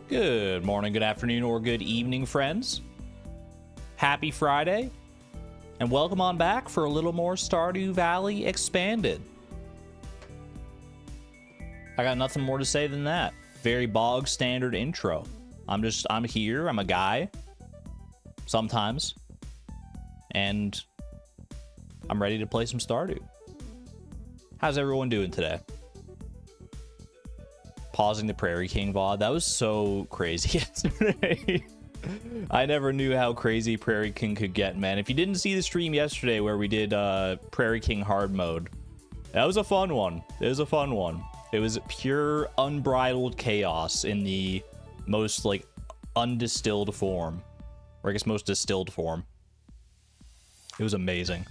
Good morning, good afternoon, or good evening, friends. Happy Friday, and welcome on back for a little more Stardew Valley Expanded. I got nothing more to say than that. Very bog standard intro. I'm here, I'm a guy, sometimes, and I'm ready to play some Stardew. How's everyone doing today? Pausing the Prairie King VOD. That was so crazy yesterday. I never knew how crazy Prairie King could get, man. If you didn't see the stream yesterday where we did Prairie King hard mode, that was a fun one. It was a fun one. It was pure unbridled chaos in the most, like, undistilled form. Or I guess most distilled form. It was amazing.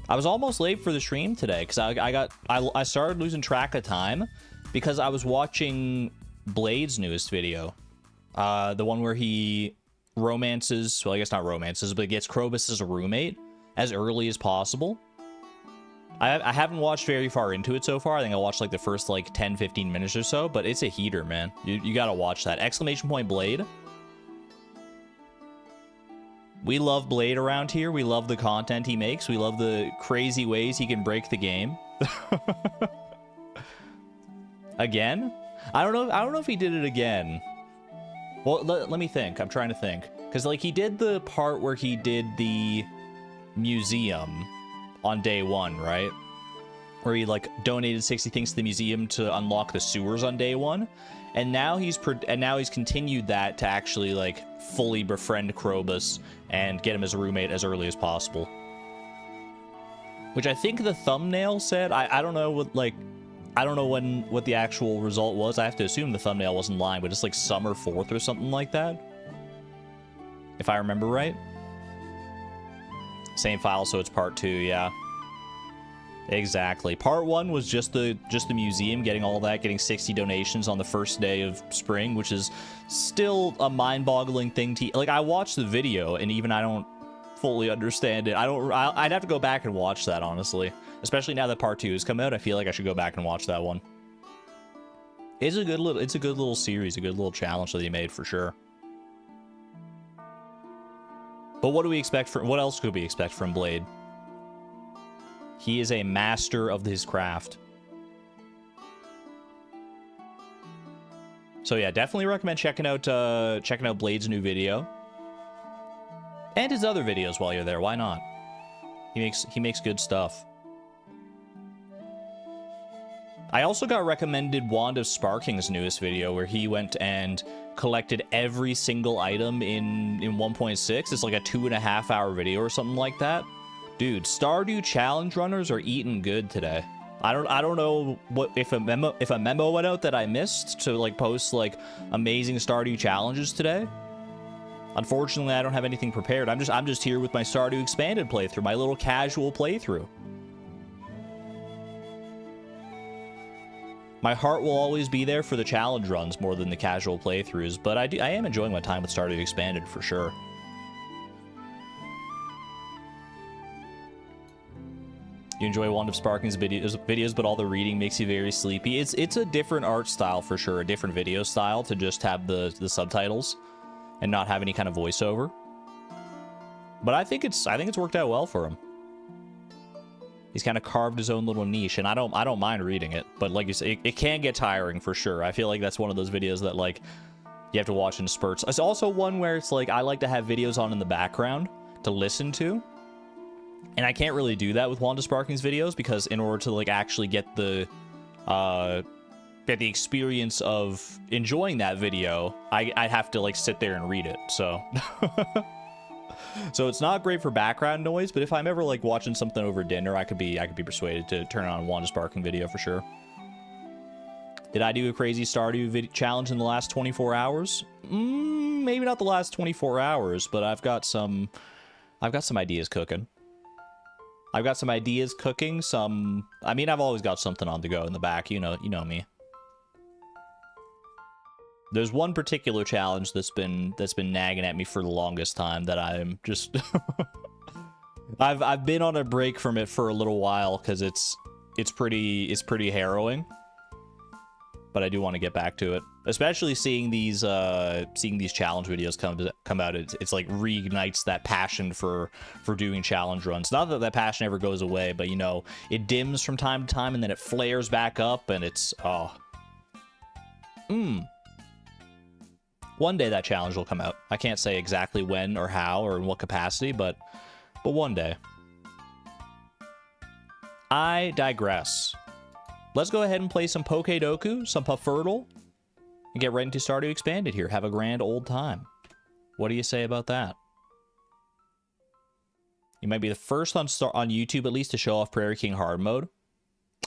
I was almost late for the stream today because I started losing track of time because I was watching Blade's newest video, the one where he romances, well, I guess not romances, but gets Krobus as a roommate as early as possible. I haven't watched very far into it so far. I think I watched like the first like 10-15 minutes or so, but it's a heater, man. You gotta watch that. Exclamation point Blade. We love Blade around here. We love the content he makes. We love the crazy ways he can break the game. Again? I don't know if he did it again. Well, let me think. I'm trying to think. Because, like, he did the part where he did the museum on day one, right? Where he, like, donated 60 things to the museum to unlock the sewers on day one. And now he's continued that to actually, like, fully befriend Krobus and get him as a roommate as early as possible. Which I think the thumbnail said. I don't know what, like, I don't know what the actual result was. I have to assume the thumbnail wasn't lying, but it's like summer 4th or something like that, if I remember right. Same file, so it's part 2, yeah. Exactly. Part 1 was just the museum, getting all that, getting 60 donations on the first day of spring, which is still a mind-boggling thing to... Like, I watched the video, and even I don't fully understand it. I'd have to go back and watch that, honestly. Especially now that part 2 has come out, I feel like I should go back and watch that one. It's a good little series, a good little challenge that he made, for sure. But what do we expect from... What else could we expect from Blade? He is a master of his craft. So yeah, definitely recommend checking out Blade's new video. And his other videos while you're there. Why not? He makes good stuff. I also got recommended Wanda Sparking's newest video where he went and collected every single item in 1.6. It's like a 2.5 hour video or something like that. Dude, Stardew challenge runners are eating good today. I don't know what if a memo went out that I missed to like post like amazing Stardew challenges today. Unfortunately, I don't have anything prepared. I'm just here with my Stardew Expanded playthrough, my little casual playthrough. My heart will always be there for the challenge runs more than the casual playthroughs, but I am enjoying my time with Stardew Expanded for sure. You enjoy Wand of Sparking's videos, but all the reading makes you very sleepy. It's a different art style for sure, a different video style to just have the subtitles and not have any kind of voiceover. But I think it's worked out well for him. He's kind of carved his own little niche, and I don't mind reading it. But like you say, it can get tiring for sure. I feel like that's one of those videos that like you have to watch in spurts. It's also one where it's like I like to have videos on in the background to listen to. And I can't really do that with Wanda Sparking's videos because in order to like actually get the experience of enjoying that video, I'd have to like sit there and read it. So so it's not great for background noise, but if I'm ever like watching something over dinner, I could be persuaded to turn on a Wanda Sparking video for sure. Did I do a crazy Stardew challenge in the last 24 hours? Maybe not the last 24 hours, but I've got some ideas cooking. I've got some ideas cooking, I mean, I've always got something on the go in the back, you know me. There's one particular challenge that's been nagging at me for the longest time that I'm just I've been on a break from it for a little while because it's pretty harrowing. but I do want to get back to it. Especially seeing these challenge videos come out. It's like reignites that passion for doing challenge runs. Not that that passion ever goes away, but you know, it dims from time to time and then it flares back up, and it's one day that challenge will come out. I can't say exactly when or how or in what capacity, but one day. I digress. Let's go ahead and play some Pokedoku, some Puffurtle, and get right into Stardew Expanded here. Have a grand old time. What do you say about that? You might be the first on YouTube, at least, to show off Prairie King hard mode.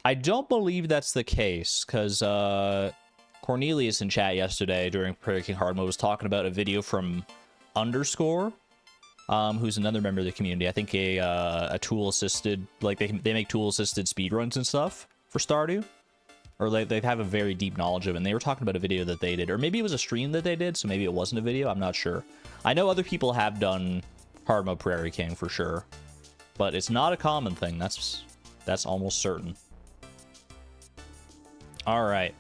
I don't believe that's the case, because Cornelius in chat yesterday during Prairie King hard mode was talking about a video from Underscore, who's another member of the community. I think a tool-assisted, like they make tool-assisted speedruns and stuff for Stardew, or they have a very deep knowledge of it, and they were talking about a video that they did, or maybe it was a stream that they did, so maybe it wasn't a video, I'm not sure. I know other people have done hard mode Prairie King for sure, but it's not a common thing, that's almost certain. All right,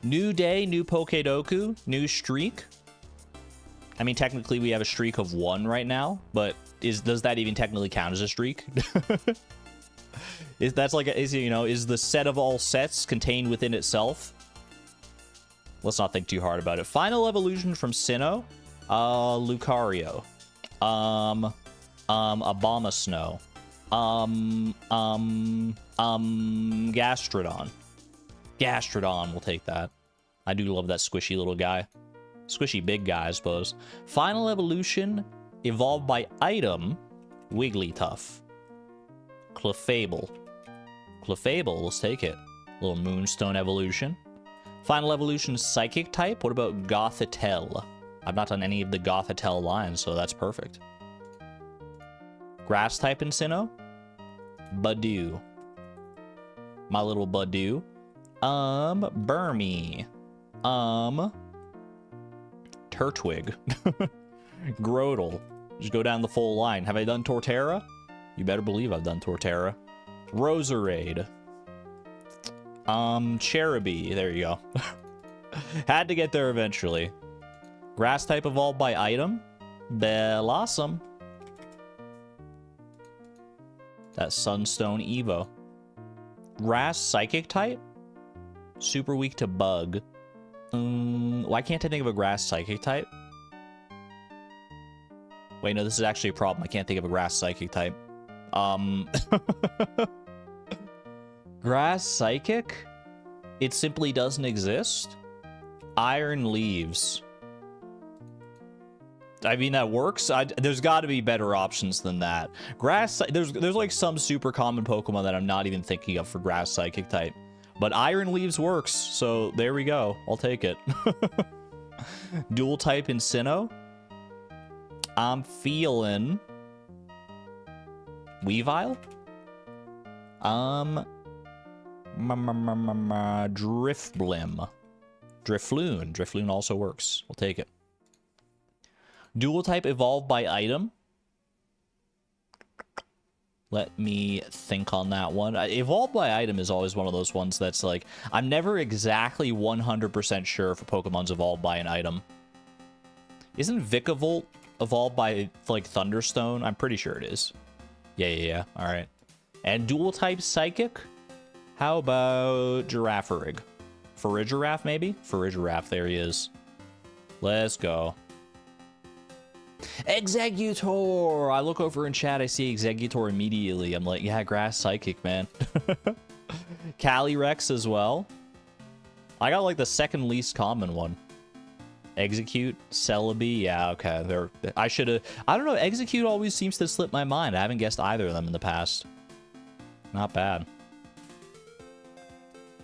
new day, new Pokedoku, new streak. I mean, technically we have a streak of 1 right now, but does that even technically count as a streak? Is the set of all sets contained within itself? Let's not think too hard about it. Final evolution from Sinnoh, Lucario, Abomasnow, Gastrodon, we'll take that. I do love that squishy little guy. Squishy big guy, I suppose. Final evolution, evolved by item, Wigglytuff. Clefable, let's take it. Little Moonstone evolution. Final evolution, Psychic type. What about Gothitelle? I've not done any of the Gothitelle lines, so that's perfect. Grass type in Sinnoh. Badoo. My little Badoo. Burmy. Turtwig. Grotle. Just go down the full line. Have I done Torterra? You better believe I've done Torterra. Roserade. Cherubi. There you go. Had to get there eventually. Grass type evolved by item. Bellossom. That Sunstone Evo. Grass psychic type. Super weak to bug. Why can't I think of a grass psychic type? Wait, no, this is actually a problem. I can't think of a grass psychic type. Grass psychic? It simply doesn't exist. Iron leaves. I mean, that works. There's got to be better options than that. Grass, there's like some super common Pokemon that I'm not even thinking of for grass psychic type. But Iron Leaves works, so there we go. I'll take it. Dual type in Sinnoh. I'm feeling Weavile. Drifblim. Drifloon. Drifloon also works. We'll take it. Dual type evolved by item. Let me think on that one. Evolved by item is always one of those ones that's like, I'm never exactly 100% sure if a Pokemon's evolved by an item. Isn't Vikavolt evolved by, like, Thunderstone? I'm pretty sure it is. Yeah. All right. And dual type Psychic? How about Girafarig? Farigiraf, maybe? Farigiraf, there he is. Let's go. Executor! I look over in chat, I see Executor immediately. I'm like, yeah, grass psychic, man. Calyrex as well. I got like the second least common one. Execute, Celebi, yeah, okay. I should have. I don't know. Execute always seems to slip my mind. I haven't guessed either of them in the past. Not bad.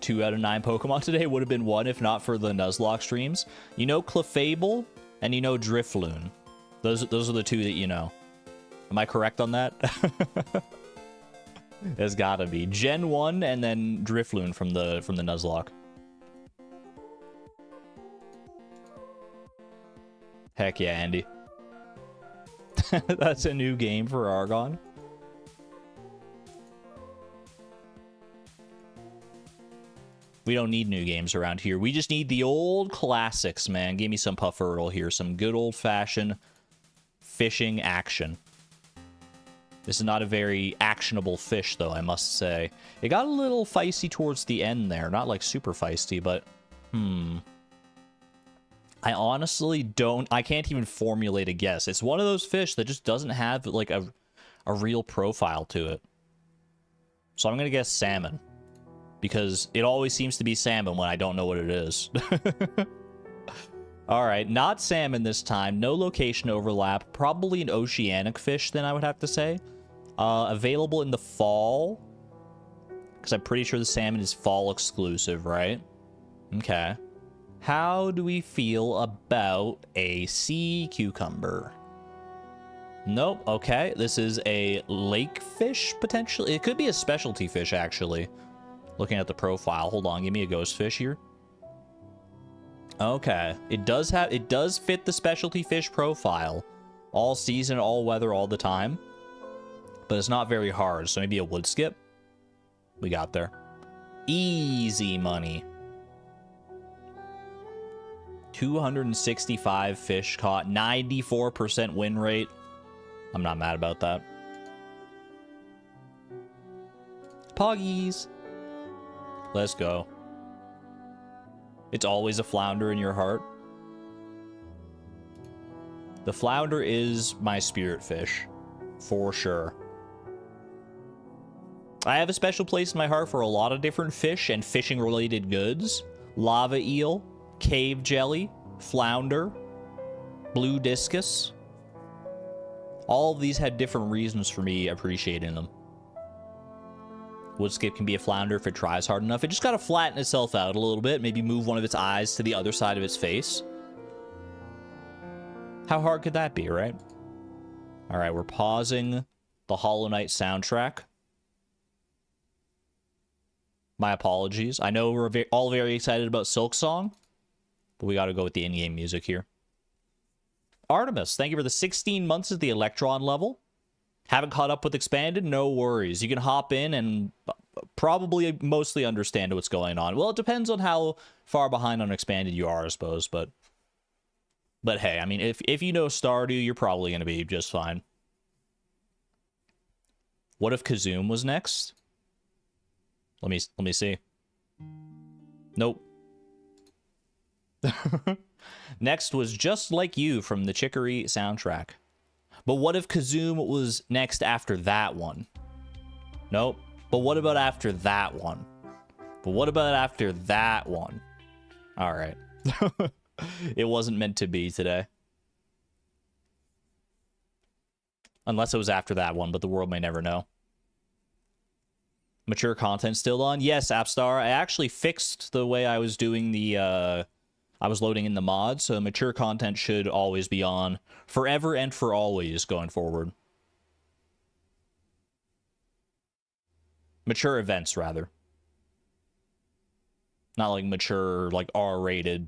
2 out of 9 Pokemon today would have been 1 if not for the Nuzlocke streams. You know Clefable and you know Drifloon. Those are the 2 that you know. Am I correct on that? There's gotta be Gen 1 and then Drifloon from the Nuzlocke. Heck yeah, Andy. That's a new game for Argon. We don't need new games around here. We just need the old classics, man. Give me some puffertle here. Some good old-fashioned fishing action. This is not a very actionable fish, though, I must say. It got a little feisty towards the end there. Not, like, super feisty, but... I honestly don't... I can't even formulate a guess. It's one of those fish that just doesn't have, like, a real profile to it. So I'm gonna guess salmon. Because it always seems to be salmon when I don't know what it is. Alright, not salmon this time. No location overlap. Probably an oceanic fish, then, I would have to say. Available in the fall. Because I'm pretty sure the salmon is fall exclusive, right? Okay. How do we feel about a sea cucumber? Nope. Okay. This is a lake fish, potentially. It could be a specialty fish, actually. Looking at the profile. Hold on. Give me a ghost fish here. Okay. It does fit the specialty fish profile. All season, all weather, all the time. But it's not very hard. So maybe a wood skip. We got there. Easy money. 265 fish caught. 94% win rate. I'm not mad about that. Poggies. Let's go. It's always a flounder in your heart. The flounder is my spirit fish. For sure. I have a special place in my heart for a lot of different fish and fishing related goods. Lava eel, cave jelly, flounder, blue discus. All of these had different reasons for me appreciating them. Woodskip can be a flounder if it tries hard enough. It just gotta flatten itself out a little bit. Maybe move one of its eyes to the other side of its face. How hard could that be, right? Alright, we're pausing the Hollow Knight soundtrack. My apologies. I know we're all very excited about Silk Song, but we gotta go with the in-game music here. Artemis, thank you for the 16 months at the Electron level. Haven't caught up with Expanded? No worries. You can hop in and probably mostly understand what's going on. Well, it depends on how far behind on Expanded you are, I suppose, but hey, I mean, if you know Stardew, you're probably going to be just fine. What if Kazoom was next? Let me see. Nope. Next was Just Like You from the Chicory soundtrack. But what if Kazoom was next after that one? Nope. But what about after that one? But what about after that one? All right. It wasn't meant to be today. Unless it was after that one, but the world may never know. Mature content still on? Yes, Appstar. I actually fixed the way I was doing the... I was loading in the mods, so mature content should always be on forever and for always going forward. Mature events, rather. Not like mature, like R-rated,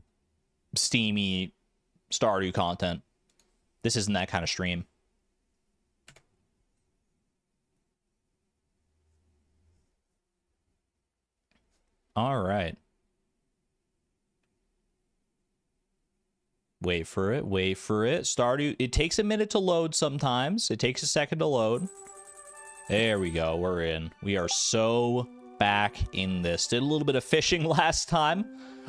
steamy Stardew content. This isn't that kind of stream. All right. Wait for it, wait for it. Stardew, it takes a minute to load sometimes. It takes a second to load. There we go, we're in. We are so back in this. Did a little bit of fishing last time.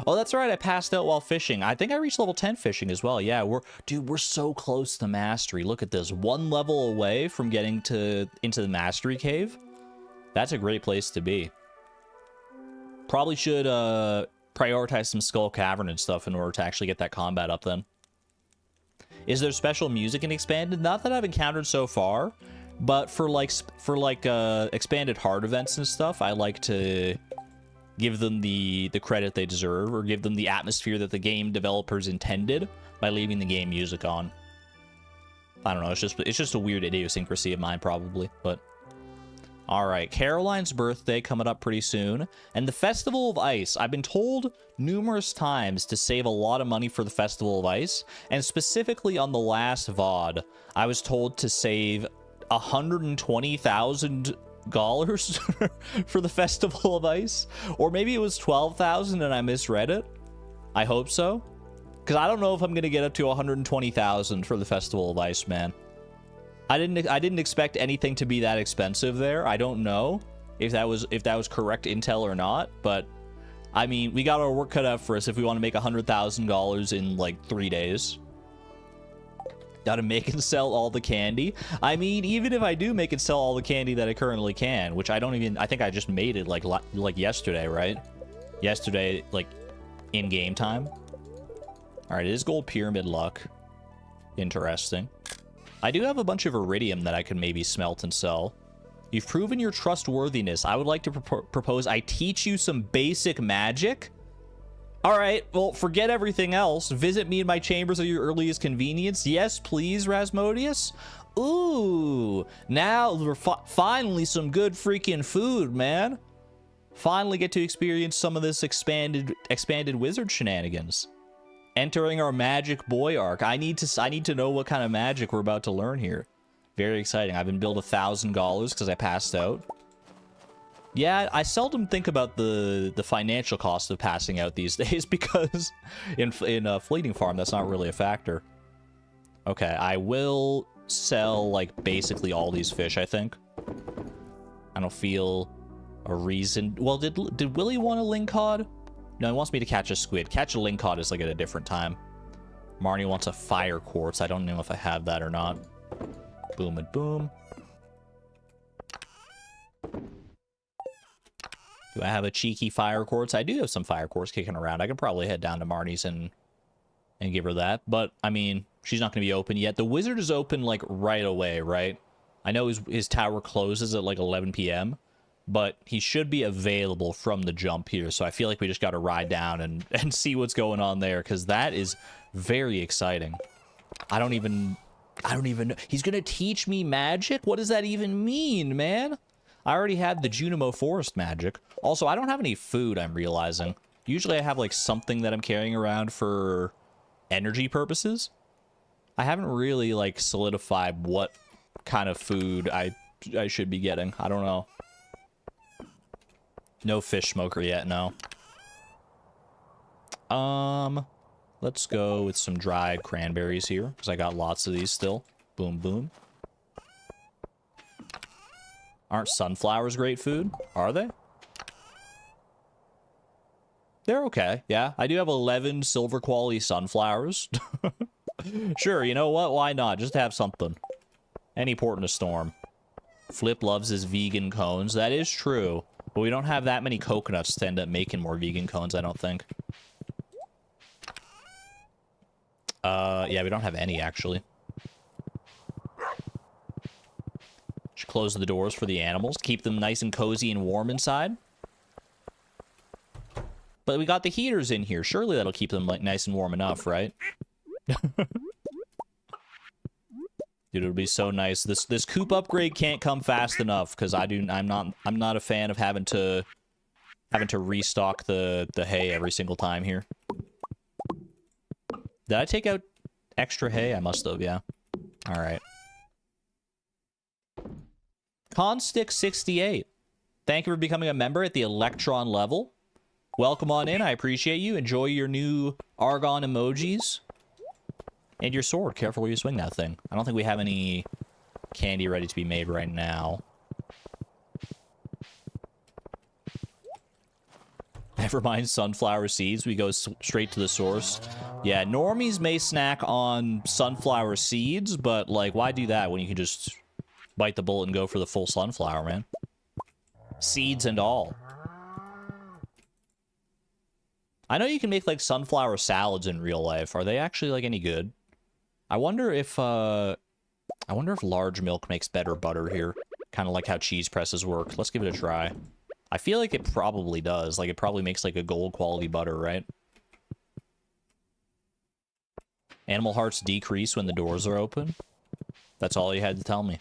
Oh, that's right, I passed out while fishing. I think I reached level 10 fishing as well. Yeah, we're so close to mastery. Look at this, one level away from getting into the mastery cave. That's a great place to be. Probably should, prioritize some Skull Cavern and stuff in order to actually get that combat up then. Is there special music in Expanded? Not that I've encountered so far, but for Expanded hard events and stuff, I like to give them the credit they deserve, or give them the atmosphere that the game developers intended by leaving the game music on. I don't know, it's just a weird idiosyncrasy of mine probably, but all right, Caroline's birthday coming up pretty soon. And the Festival of Ice. I've been told numerous times to save a lot of money for the Festival of Ice. And specifically on the last VOD, I was told to save 120,000 for the Festival of Ice. Or maybe it was 12,000 and I misread it. I hope so. Because I don't know if I'm going to get up to 120,000 for the Festival of Ice, man. I didn't expect anything to be that expensive there. I don't know if that was correct intel or not, but I mean, we got our work cut out for us if we want to make $100,000 in like 3 days. Gotta make and sell all the candy. I mean, even if I do make and sell all the candy that I currently can, which I think I just made it like yesterday, right? Yesterday, like in game time. All right, it is gold pyramid luck. Interesting. I do have a bunch of iridium that I could maybe smelt and sell. You've proven your trustworthiness. I would like to propose I teach you some basic magic. All right, well, forget everything else. Visit me in my chambers at your earliest convenience. Yes, please, Rasmodius. Ooh, now we're finally some good freaking food, man. Finally get to experience some of this expanded wizard shenanigans. Entering our magic boy arc. I need to know what kind of magic we're about to learn here. Very exciting. I've been billed $1,000 because I passed out. Yeah, I seldom think about the financial cost of passing out these days because in Fleeting Farm, that's not really a factor. Okay, I will sell, like, basically all these fish, I think. I don't feel a reason. Well, did Willie want a lingcod? No, he wants me to catch a squid. Catch a lingcod is, like, at a different time. Marnie wants a fire quartz. I don't know if I have that or not. Boom and boom. Do I have a cheeky fire quartz? I do have some fire quartz kicking around. I could probably head down to Marnie's and give her that. But, I mean, she's not going to be open yet. The wizard is open, like, right away, right? I know his tower closes at, like, 11 p.m., but he should be available from the jump here. So I feel like we just got to ride down and see what's going on there, because that is very exciting. I don't even know. He's going to teach me magic? What does that even mean, man? I already had the Junimo Forest magic. Also, I don't have any food, I'm realizing. Usually I have, like, something that I'm carrying around for energy purposes. I haven't really, like, solidified what kind of food I should be getting. I don't know. No fish smoker yet, no. Let's go with some dried cranberries here, because I got lots of these still. Boom, boom. Aren't sunflowers great food? Are they? They're okay, yeah. I do have 11 silver quality sunflowers. Sure, you know what? Why not? Just have something. Any port in a storm. Flip loves his vegan cones. That is true. But we don't have that many coconuts to end up making more vegan cones, I don't think. Yeah, we don't have any, actually. Should close the doors for the animals. Keep them nice and cozy and warm inside. But we got the heaters in here. Surely that'll keep them, like, nice and warm enough, right? Dude, it'll be so nice. This coop upgrade can't come fast enough because I'm not a fan of having to restock the hay every single time here. Did I take out extra hay? I must have, yeah. All right. Constick68. Thank you for becoming a member at the Electron level. Welcome on in. I appreciate you. Enjoy your new Argon emojis. And your sword. Careful where you swing that thing. I don't think we have any candy ready to be made right now. Never mind sunflower seeds. We go straight to the source. Yeah, normies may snack on sunflower seeds, but, like, why do that when you can just bite the bullet and go for the full sunflower, man? Seeds and all. I know you can make, like, sunflower salads in real life. Are they actually, like, any good? I wonder if large milk makes better butter here. Kind of like how cheese presses work. Let's give it a try. I feel like it probably does. Like, it probably makes, like, a gold quality butter, right? Animal hearts decrease when the doors are open. That's all you had to tell me.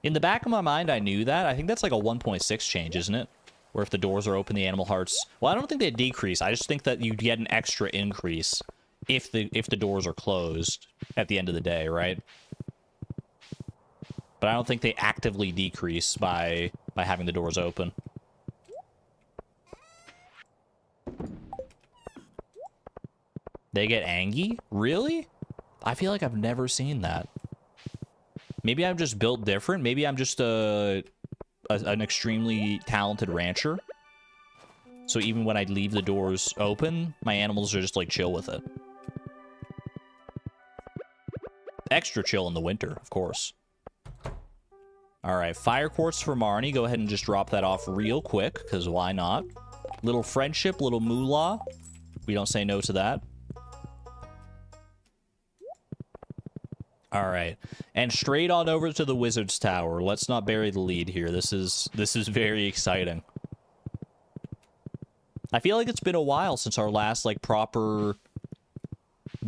In the back of my mind, I knew that. I think that's like a 1.6 change, isn't it? Where if the doors are open, the animal hearts... Well, I don't think they decrease. I just think that you get an extra increase if the doors are closed at the end of the day, right? But I don't think they actively decrease by having the doors open. They get angry? Really? I feel like I've never seen that. Maybe I'm just built different. Maybe I'm just an extremely talented rancher. So even when I leave the doors open, my animals are just like chill with it. Extra chill in the winter, of course. Alright, fire quartz for Marnie. Go ahead and just drop that off real quick, because why not? Little friendship, little moolah. We don't say no to that. Alright, and straight on over to the Wizard's Tower. Let's not bury the lead here. This is very exciting. I feel like it's been a while since our last, like, proper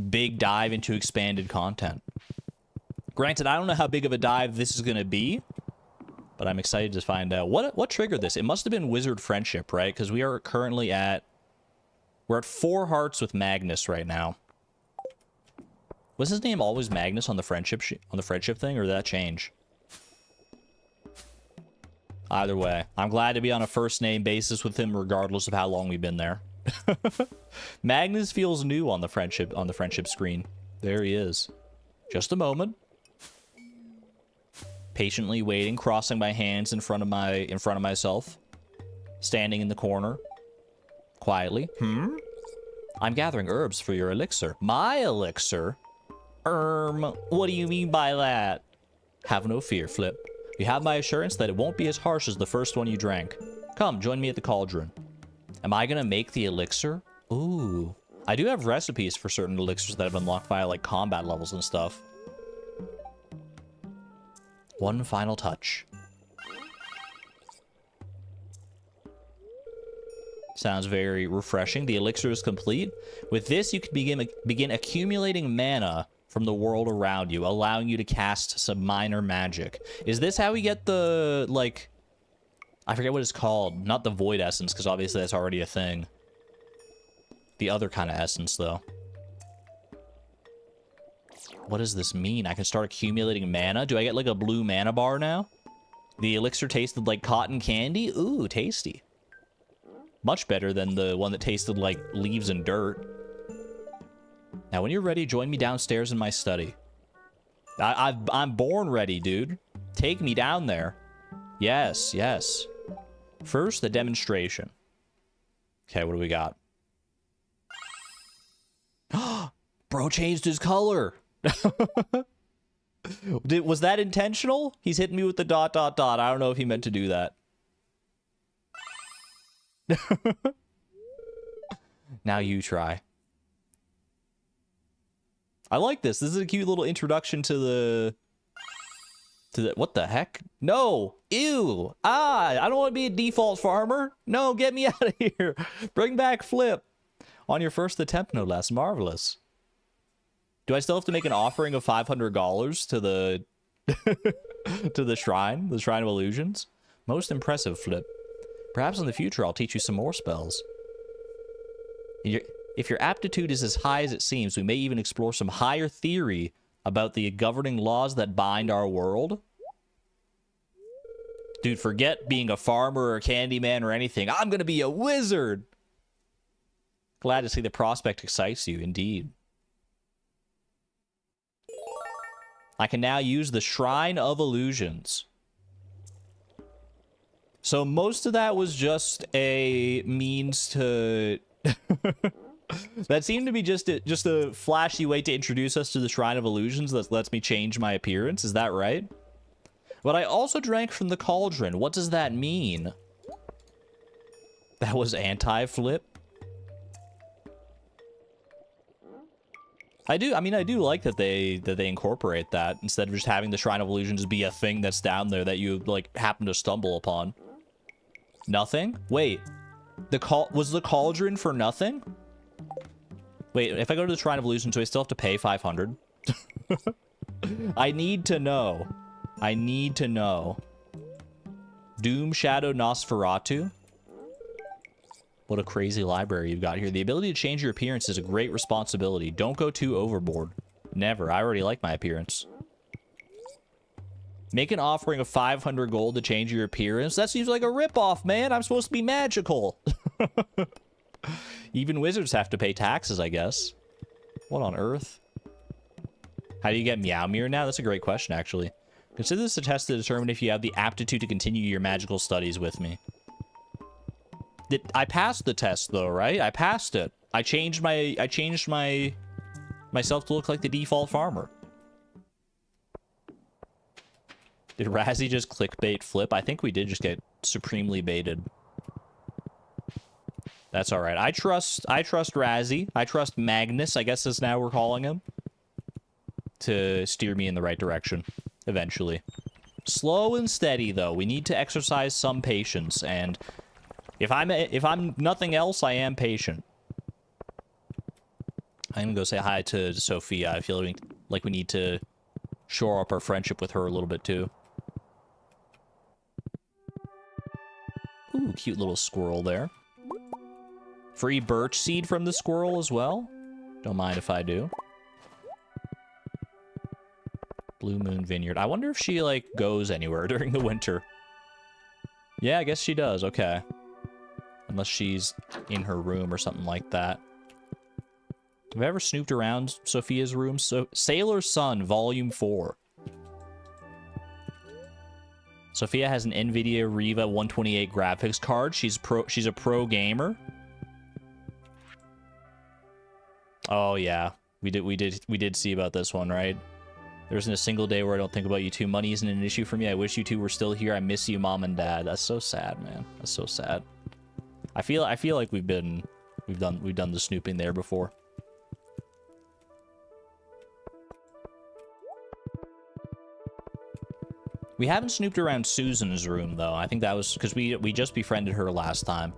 big dive into expanded content. Granted, I don't know how big of a dive this is going to be, but I'm excited to find out. What triggered this? It must have been Wizard Friendship, right? Because we are currently at... We're at 4 hearts with Magnus right now. Was his name always Magnus on the friendship thing, or did that change? Either way, I'm glad to be on a first name basis with him, regardless of how long we've been there. Magnus feels new on the friendship screen. There he is. Just a moment. Patiently waiting, crossing my hands in front of myself, standing in the corner, quietly. I'm gathering herbs for your elixir. My elixir? What do you mean by that? Have no fear, Flip. You have my assurance that it won't be as harsh as the first one you drank. Come, join me at the cauldron. Am I gonna make the elixir? Ooh. I do have recipes for certain elixirs that have unlocked via, like, combat levels and stuff. One final touch. Sounds very refreshing. The elixir is complete. With this, you can begin accumulating mana from the world around you, allowing you to cast some minor magic. Is this how we get the, like... I forget what it's called. Not the void essence, because obviously that's already a thing. The other kind of essence, though. What does this mean? I can start accumulating mana? Do I get, like, a blue mana bar now? The elixir tasted like cotton candy? Ooh, tasty. Much better than the one that tasted like leaves and dirt. Now, when you're ready, join me downstairs in my study. I'm born ready, dude. Take me down there. Yes, yes. First, the demonstration. Okay, what do we got? Bro changed his color. Was that intentional? He's hitting me with the ... I don't know if he meant to do that. Now you try. I like this. This is a cute little introduction to the... What the heck? No! Ew! Ah! I don't want to be a default farmer! No, get me out of here! Bring back Flip! On your first attempt, no less. Marvelous. Do I still have to make an offering of $500 to the... to the Shrine of Illusions? Most impressive, Flip. Perhaps in the future I'll teach you some more spells. If your aptitude is as high as it seems, we may even explore some higher theory about the governing laws that bind our world. Dude, forget being a farmer or a Candyman or anything. I'm gonna be a wizard! Glad to see the prospect excites you, indeed. I can now use the Shrine of Illusions. So most of that was just a means to... That seemed to be just a flashy way to introduce us to the Shrine of Illusions that lets me change my appearance. Is that right? But I also drank from the cauldron. What does that mean? That was anti-Flip? I do like that they incorporate that instead of just having the Shrine of Illusions be a thing that's down there that you, like, happen to stumble upon. Nothing? Wait. Was the cauldron for nothing? Wait, if I go to the Shrine of Illusions, do I still have to pay 500? I need to know. I need to know. Doom Shadow Nosferatu? What a crazy library you've got here. The ability to change your appearance is a great responsibility. Don't go too overboard. Never. I already like my appearance. Make an offering of 500 gold to change your appearance. That seems like a ripoff, man. I'm supposed to be magical. Even wizards have to pay taxes, I guess. What on earth? How do you get Meow Mirror now? That's a great question, actually. Consider this a test to determine if you have the aptitude to continue your magical studies with me. I passed the test, though, right? I passed it. I changed myself to look like the default farmer. Did Razzie just clickbait flip? I think we did just get supremely baited. That's all right. I trust Razzie. I trust Magnus, I guess is now we're calling him, to steer me in the right direction eventually. Slow and steady, though. We need to exercise some patience, and if I'm nothing else, I am patient. I'm gonna go say hi to Sophia. I feel like we need to shore up our friendship with her a little bit too. Ooh, cute little squirrel there. Free birch seed from the squirrel as well. Don't mind if I do. Blue Moon Vineyard. I wonder if she, like, goes anywhere during the winter. Yeah, I guess she does. Okay. Unless she's in her room or something like that. Have I ever snooped around Sophia's room? So, Sailor Sun, Volume 4. Sophia has an NVIDIA Riva 128 graphics card. She's a pro gamer. Oh yeah, we did see about this one, right? There isn't a single day where I don't think about you two. Money isn't an issue for me. I wish you two were still here. I miss you, Mom and Dad. That's so sad, man. That's so sad. I feel like we've done the snooping there before. We haven't snooped around Susan's room, though. I think that was because we just befriended her last time.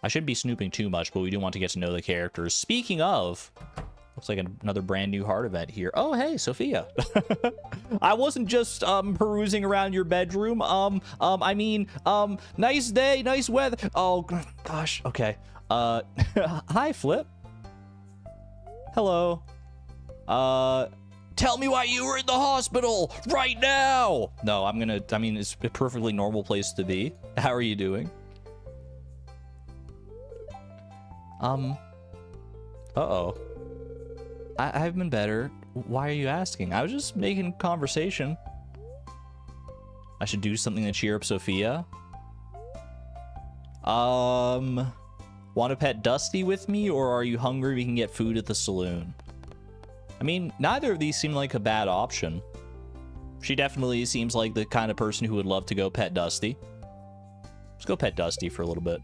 I shouldn't be snooping too much, but we do want to get to know the characters. Speaking of, looks like another brand new heart event here. Oh, hey, Sophia. I wasn't just perusing around your bedroom. I mean, nice day, nice weather. Oh, gosh, okay. Hi, Flip. Hello. Tell me why you were in the hospital right now. No, I mean, it's a perfectly normal place to be. How are you doing? Uh-oh. I've been better. Why are you asking? I was just making conversation. I should do something to cheer up Sophia. Want to pet Dusty with me, or are you hungry? We can get food at the saloon. I mean, neither of these seem like a bad option. She definitely seems like the kind of person who would love to go pet Dusty. Let's go pet Dusty for a little bit.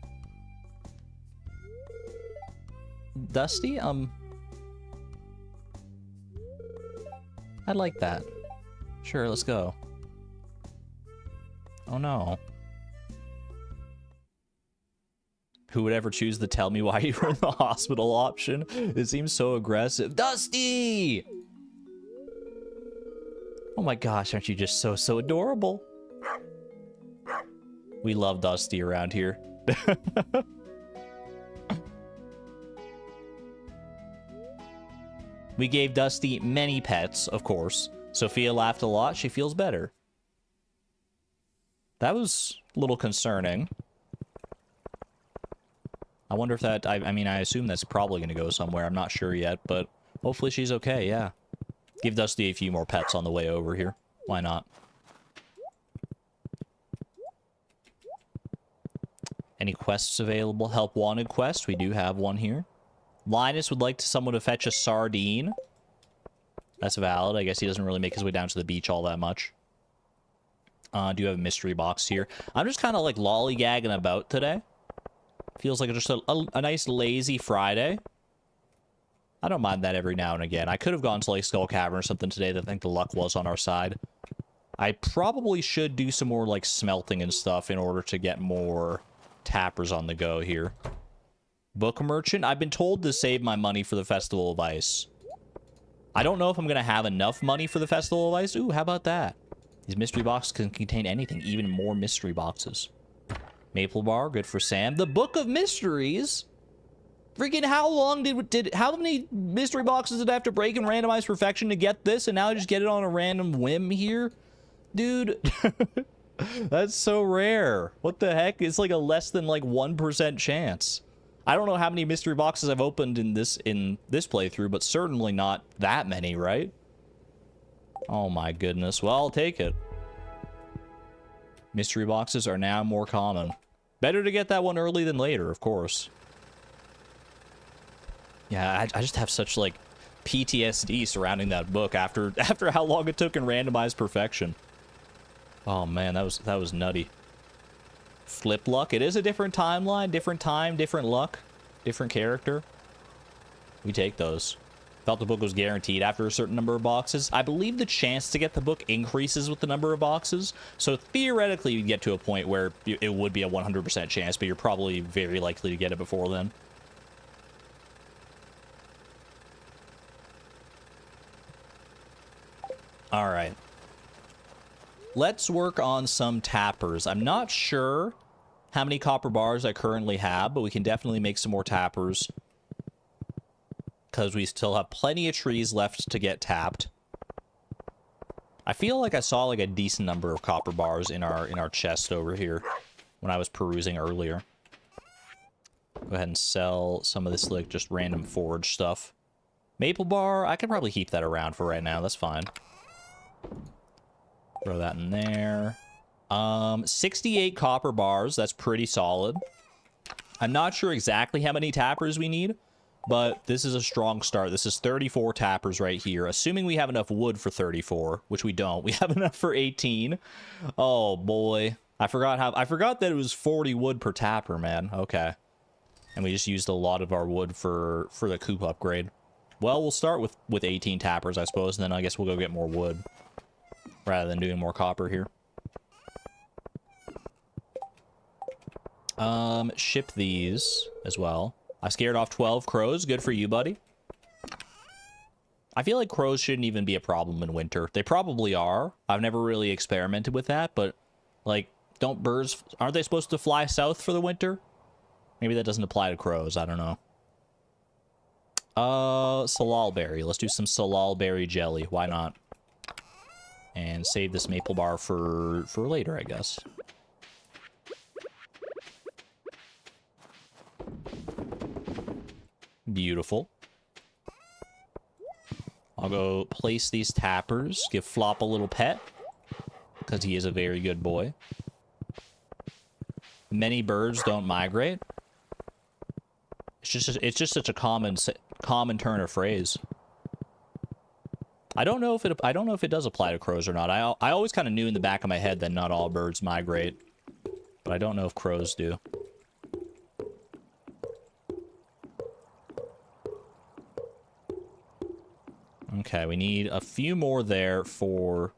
Dusty? I'd like that. Sure, let's go. Oh no. Who would ever choose the tell me why you were in the hospital option? It seems so aggressive. Dusty! Oh my gosh, aren't you just so adorable? We love Dusty around here. We gave Dusty many pets, of course. Sophia laughed a lot. She feels better. That was a little concerning. I wonder if that... I mean, I assume that's probably going to go somewhere. I'm not sure yet, but hopefully she's okay, yeah. Give Dusty a few more pets on the way over here. Why not? Any quests available? Help wanted quest. We do have one here. Linus would like someone to fetch a sardine. That's valid. I guess he doesn't really make his way down to the beach all that much. Do you have a mystery box here? I'm just kind of like lollygagging about today. Feels like just a nice lazy Friday. I don't mind that every now and again. I could have gone to like Skull Cavern or something today that I think the luck was on our side. I probably should do some more like smelting and stuff in order to get more tappers on the go here. Book merchant. I've been told to save my money for the Festival of Ice. I don't know if I'm going to have enough money for the Festival of Ice. Ooh, how about that? These mystery boxes can contain anything, even more mystery boxes. Maple bar, good for Sam. The Book of Mysteries. Freaking how long did how many mystery boxes did I have to break in randomized perfection to get this, and now I just get it on a random whim here? Dude, that's so rare. What the heck? It's like a less than like 1% chance. I don't know how many mystery boxes I've opened in this playthrough, but certainly not that many, right? Oh my goodness. Well, I'll take it. Mystery boxes are now more common. Better to get that one early than later, of course. Yeah, I just have such, like, PTSD surrounding that book after how long it took in randomized perfection. Oh man, that was nutty. Flip luck. It is a different timeline, different time, different luck, different character. We take those. Felt the book was guaranteed after a certain number of boxes. I believe the chance to get the book increases with the number of boxes. So theoretically, you get to a point where it would be a 100% chance, but you're probably very likely to get it before then. All right. Let's work on some tappers. I'm not sure how many copper bars I currently have, but we can definitely make some more tappers, because we still have plenty of trees left to get tapped. I feel like I saw like a decent number of copper bars in our chest over here when I was perusing earlier. Go ahead and sell some of this like just random forage stuff. Maple bar, I could probably keep that around for right now. That's fine. Throw that in there. 68 copper bars. That's pretty solid. I'm not sure exactly how many tappers we need, but this is a strong start. This is 34 tappers right here. Assuming we have enough wood for 34, which we don't. We have enough for 18. Oh boy. I forgot that it was 40 wood per tapper, man. Okay. And we just used a lot of our wood for the coop upgrade. Well, we'll start with 18 tappers, I suppose, and then I guess we'll go get more wood rather than doing more copper here. Ship these as well. I scared off 12 crows. Good for you, buddy. I feel like crows shouldn't even be a problem in winter. They probably are. I've never really experimented with that, but like, aren't they supposed to fly south for the winter? Maybe that doesn't apply to crows. I don't know. Salal berry. Let's do some salal berry jelly. Why not? And save this maple bar for later, I guess. Beautiful. I'll go place these tappers. Give Flop a little pet, because he is a very good boy. Many birds don't migrate. It's just such a common turn of phrase. I don't know if it does apply to crows or not. I always kind of knew in the back of my head that not all birds migrate, but I don't know if crows do. Okay, we need a few more there for...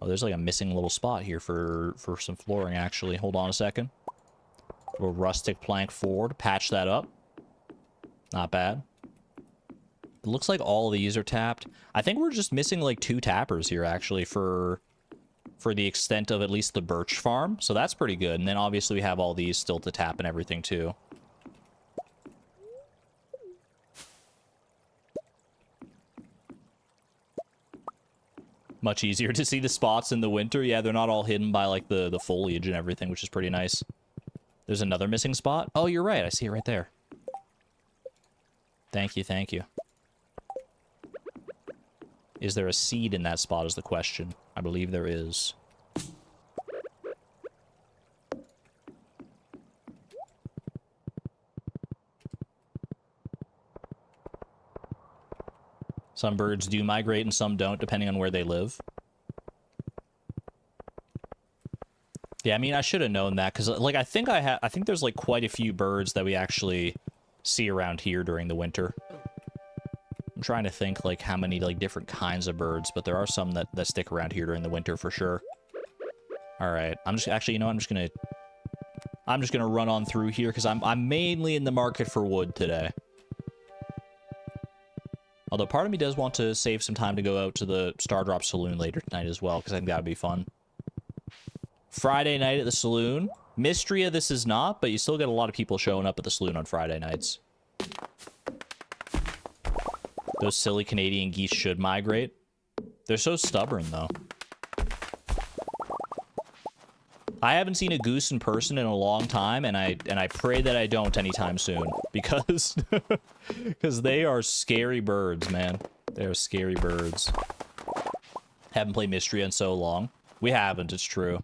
Oh, there's like a missing little spot here for some flooring, actually. Hold on a second. A little rustic plank forward. Patch that up. Not bad. It looks like all these are tapped. I think we're just missing like 2 tappers here, actually, for the extent of at least the birch farm. So that's pretty good. And then obviously we have all these still to tap and everything, too. Much easier to see the spots in the winter. Yeah, they're not all hidden by like the foliage and everything, which is pretty nice. There's another missing spot. Oh, you're right. I see it right there. Thank you, thank you. Is there a seed in that spot is the question. I believe there is. Some birds do migrate and some don't, depending on where they live. Yeah, I mean, I should have known that, because, like, I think there's, like, quite a few birds that we actually see around here during the winter. I'm trying to think, like, how many, like, different kinds of birds, but there are some that stick around here during the winter for sure. Alright, I'm just, actually, you know, I'm just gonna run on through here, because I'm mainly in the market for wood today. Although part of me does want to save some time to go out to the Stardrop Saloon later tonight as well, because I think that would be fun. Friday night at the saloon. Mystria, this is not, but you still get a lot of people showing up at the saloon on Friday nights. Those silly Canadian geese should migrate. They're so stubborn, though. I haven't seen a goose in person in a long time, and I pray that I don't anytime soon, because because they are scary birds, man. They are scary birds. Haven't played Mystria in so long. We haven't, it's true.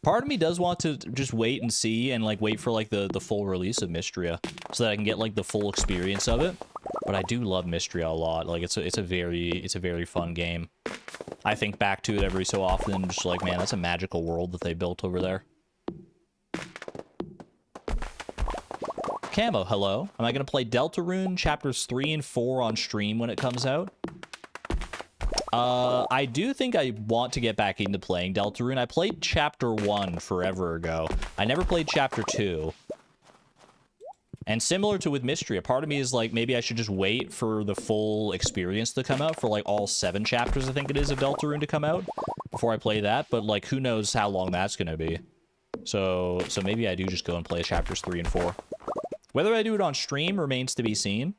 Part of me does want to just wait and see, and like wait for like the full release of Mystria, so that I can get like the full experience of it. But I do love Mystria a lot. Like it's a very fun game. I think back to it every so often, just like, man, that's a magical world that they built over there. Camo, hello. Am I going to play Deltarune chapters 3 and 4 on stream when it comes out? I do think I want to get back into playing Deltarune. I played chapter 1 forever ago. I never played chapter 2. And similar to with Mystria, part of me is like, maybe I should just wait for the full experience to come out, for like all 7 chapters, I think it is, of Deltarune to come out before I play that. But like, who knows how long that's going to be. So maybe I do just go and play chapters 3 and 4. Whether I do it on stream remains to be seen.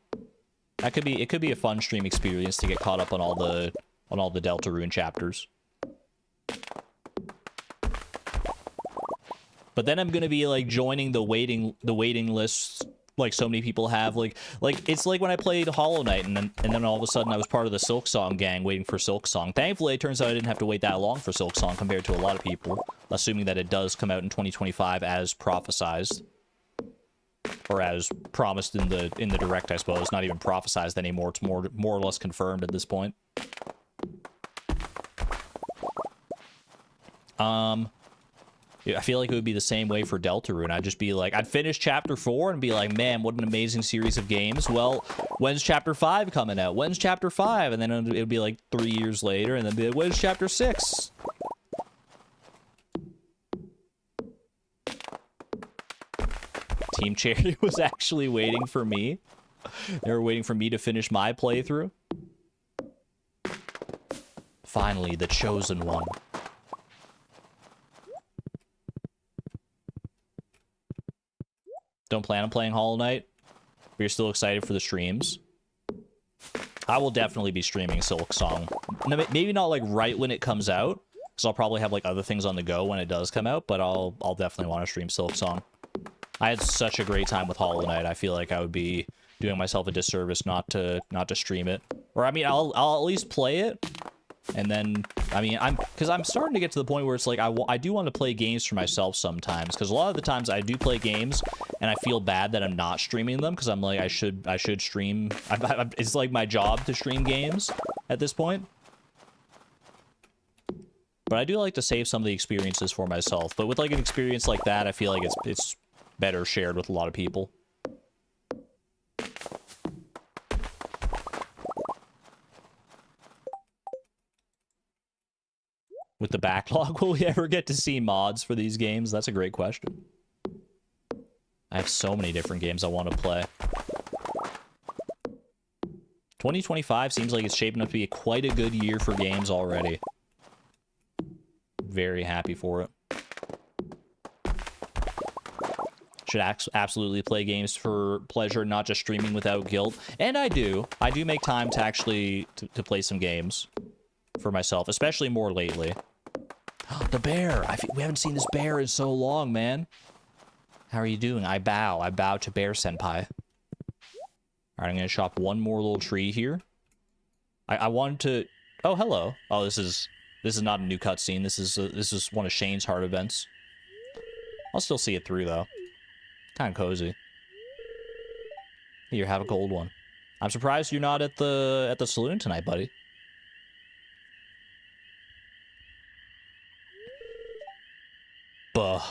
It could be a fun stream experience to get caught up on all the Deltarune chapters. But then I'm gonna be like joining the waiting list, like so many people have. Like it's like when I played Hollow Knight, and then all of a sudden I was part of the Silksong gang waiting for Silksong. Thankfully, it turns out I didn't have to wait that long for Silksong compared to a lot of people, assuming that it does come out in 2025 as prophesized, or as promised in the direct, I suppose. Not even prophesized anymore. It's more or less confirmed at this point. I feel like it would be the same way for Deltarune. I'd just be like, I'd finish chapter 4 and be like, man, what an amazing series of games. Well, when's chapter 5 coming out? When's chapter 5? And then it would be like 3 years later, and then be like, when's chapter 6? Team Cherry was actually waiting for me. They were waiting for me to finish my playthrough. Finally, the chosen one. Don't plan on playing Hollow Knight, but you're still excited for the streams. I will definitely be streaming Silksong. Maybe not like right when it comes out, because I'll probably have like other things on the go when it does come out, but I'll definitely want to stream Silksong. I had such a great time with Hollow Knight. I feel like I would be doing myself a disservice not to stream it. Or I mean, I'll at least play it. And then, I mean, because I'm starting to get to the point where it's like, I do want to play games for myself sometimes, because a lot of the times I do play games, and I feel bad that I'm not streaming them, because I'm like, I should stream. It's like my job to stream games at this point. But I do like to save some of the experiences for myself. But with like an experience like that, I feel like it's better shared with a lot of people. With the backlog, will we ever get to see mods for these games? That's a great question. I have so many different games I want to play. 2025 seems like it's shaping up to be quite a good year for games already. Very happy for it. Should absolutely play games for pleasure, not just streaming without guilt. And I do. I do make time to actually to play some games for myself, especially more lately. The bear! We haven't seen this bear in so long, man. How are you doing? I bow. I bow to Bear Senpai. Alright, I'm gonna chop one more little tree here. I wanted to... Oh, hello. Oh, this is not a new cutscene. This is one of Shane's heart events. I'll still see it through, though. Kind of cozy. Here, have a gold one. I'm surprised you're not at the saloon tonight, buddy. Buh.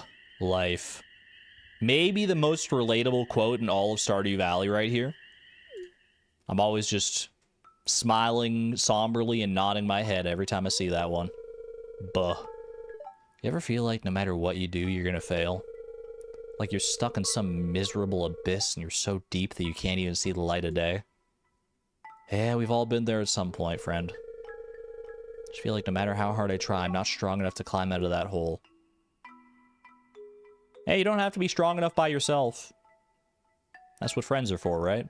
Life. Maybe the most relatable quote in all of Stardew Valley right here. I'm always just smiling somberly and nodding my head every time I see that one. Buh. You ever feel like no matter what you do, you're gonna fail? Like you're stuck in some miserable abyss and you're so deep that you can't even see the light of day? Yeah, we've all been there at some point, friend. I just feel like no matter how hard I try, I'm not strong enough to climb out of that hole. Hey, you don't have to be strong enough by yourself. That's what friends are for, right?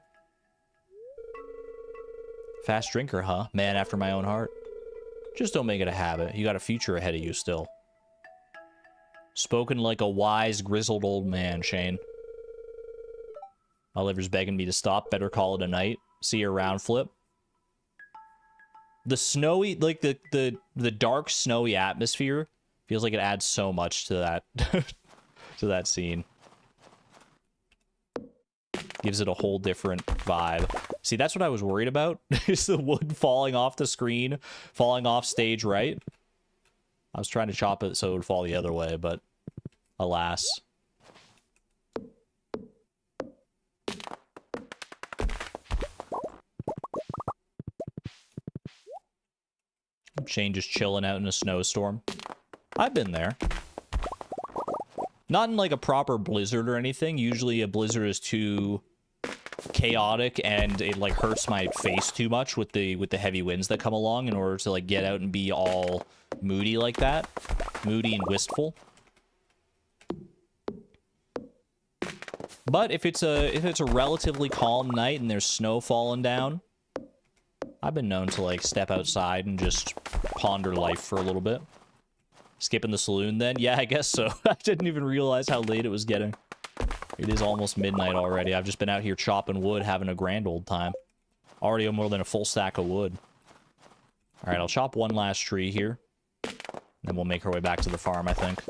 Fast drinker, huh? Man after my own heart. Just don't make it a habit. You got a future ahead of you still. Spoken like a wise, grizzled old man, Shane. My liver's begging me to stop. Better call it a night. See you around, Flip. The snowy, like the dark, snowy atmosphere feels like it adds so much to that to that scene. Gives it a whole different vibe. See, that's what I was worried about. Is the wood falling off the screen, falling off stage right. I was trying to chop it so it would fall the other way, but alas. Shane just chilling out in a snowstorm. I've been there. Not in like a proper blizzard or anything. Usually a blizzard is too chaotic and it like hurts my face too much with the heavy winds that come along in order to like get out and be all moody like that. Moody and wistful. But if it's a relatively calm night and there's snow falling down, I've been known to like step outside and just ponder life for a little bit. Skipping the saloon then? Yeah, I guess so. I didn't even realize how late it was getting. It is almost midnight already. I've just been out here chopping wood, having a grand old time. Already more than a full stack of wood. Alright, I'll chop one last tree here. Then we'll make our way back to the farm, I think.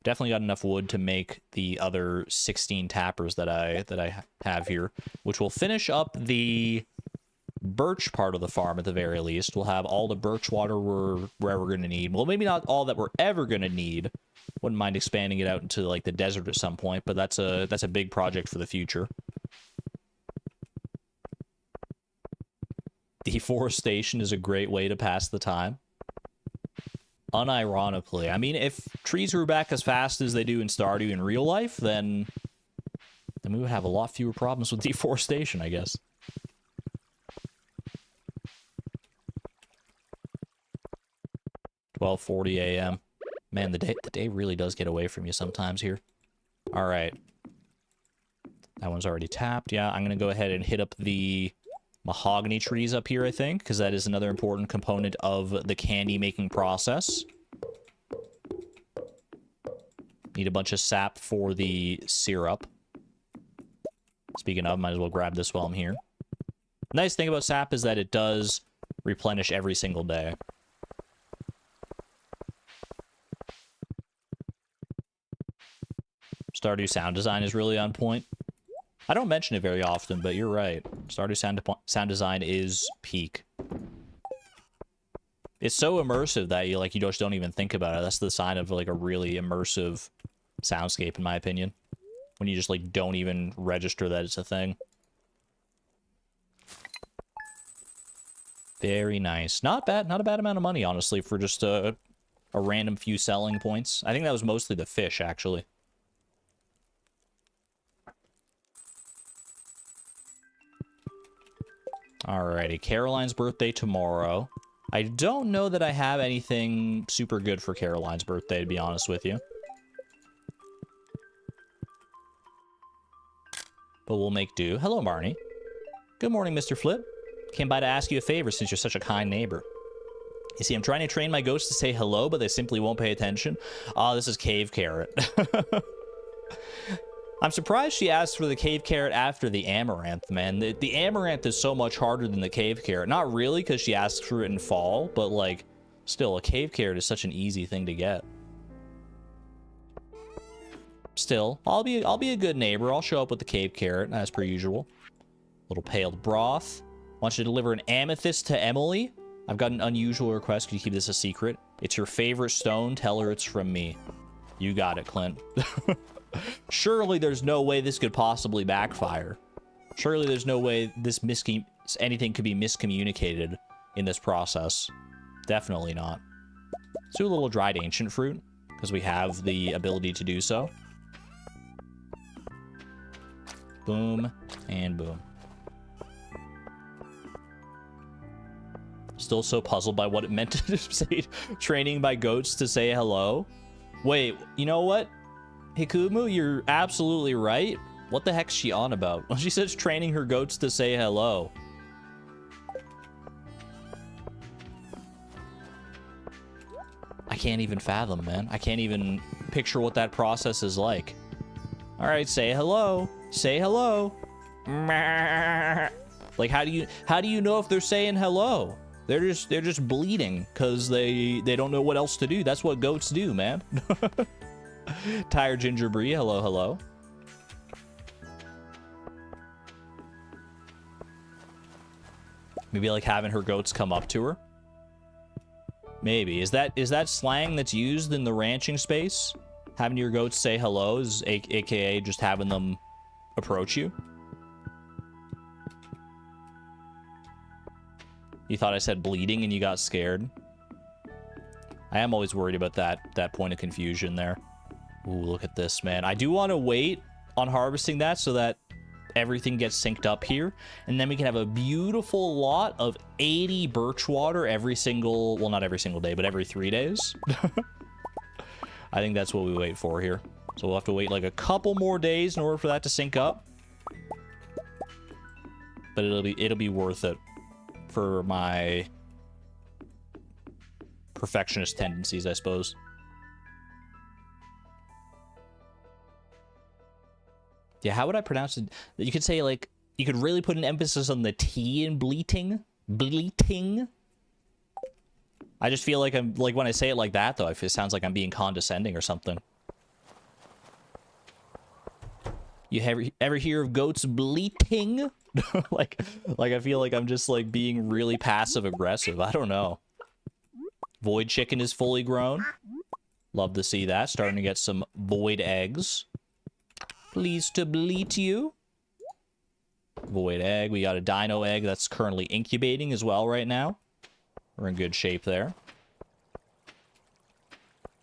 Definitely got enough wood to make the other 16 tappers that I have here, which will finish up the birch part of the farm at the very least. We'll have all the birch water we're ever going to need. Well, maybe not all that we're ever going to need. Wouldn't mind expanding it out into like the desert at some point, but that's a big project for the future. Deforestation is a great way to pass the time. Unironically. I mean, if trees grew back as fast as they do in Stardew in real life, then we would have a lot fewer problems with deforestation, I guess. $12:40 a.m. Man, the day really does get away from you sometimes here. All right. That one's already tapped. Yeah, I'm going to go ahead and hit up the mahogany trees up here, I think, because that is another important component of the candy making process. Need a bunch of sap for the syrup. Speaking of, might as well grab this while I'm here. Nice thing about sap is that it does replenish every single day. Stardew sound design is really on point. I don't mention it very often, but you're right. Stardew sound design is peak. It's so immersive that you just don't even think about it. That's the sign of like a really immersive soundscape, in my opinion. When you just like don't even register that it's a thing. Very nice. Not bad. Not a bad amount of money, honestly, for just a random few selling points. I think that was mostly the fish, actually. Alrighty, Caroline's birthday tomorrow. I don't know that I have anything super good for Caroline's birthday, to be honest with you. But we'll make do. Hello, Marnie. Good morning, Mr. Flip. Came by to ask you a favor since you're such a kind neighbor. You see, I'm trying to train my ghosts to say hello, but they simply won't pay attention. Ah, this is Cave Carrot. I'm surprised she asked for the cave carrot after the amaranth, man. The amaranth is so much harder than the cave carrot. Not really, because she asked for it in fall, but, like, still, a cave carrot is such an easy thing to get. Still, I'll be a good neighbor. I'll show up with the cave carrot, as per usual. Little paled broth. Want you to deliver an amethyst to Emily? I've got an unusual request. Could you keep this a secret? It's your favorite stone. Tell her it's from me. You got it, Clint. Surely there's no way this could possibly backfire. Surely there's no way this anything could be miscommunicated in this process. Definitely not. Let's do a little dried ancient fruit, because we have the ability to do so. Boom, and boom. Still so puzzled by what it meant to say training my goats to say hello. Wait, you know what? Hikumu, you're absolutely right. What the heck's she on about? Well, she says training her goats to say hello. I can't even fathom, man. I can't even picture what that process is like. All right, say hello. Say hello. Like, how do you know if they're saying hello? They're just bleeding because they don't know what else to do. That's what goats do, man. Tired Ginger Brie, hello, hello. Maybe like having her goats come up to her. Maybe. Is that slang that's used in the ranching space? Having your goats say hello is aka just having them approach you? You thought I said bleeding and you got scared? I am always worried about that point of confusion there. Ooh, look at this, man. I do want to wait on harvesting that so that everything gets synced up here, and then we can have a beautiful lot of 80 birch water every single, well, not every single day, but every 3 days. I think that's what we wait for here. So we'll have to wait like a couple more days in order for that to sync up. But it'll be worth it for my perfectionist tendencies, I suppose. Yeah, how would I pronounce it? You could say, like, you could really put an emphasis on the T in bleating. Bleating. I just feel like like, when I say it like that, though, it sounds like I'm being condescending or something. You ever hear of goats bleating? like I feel like I'm just, like, being really passive-aggressive. I don't know. Void chicken is fully grown. Love to see that. Starting to get some void eggs. Pleased to bleat you. Void egg. We got a dino egg that's currently incubating as well right now. We're in good shape there.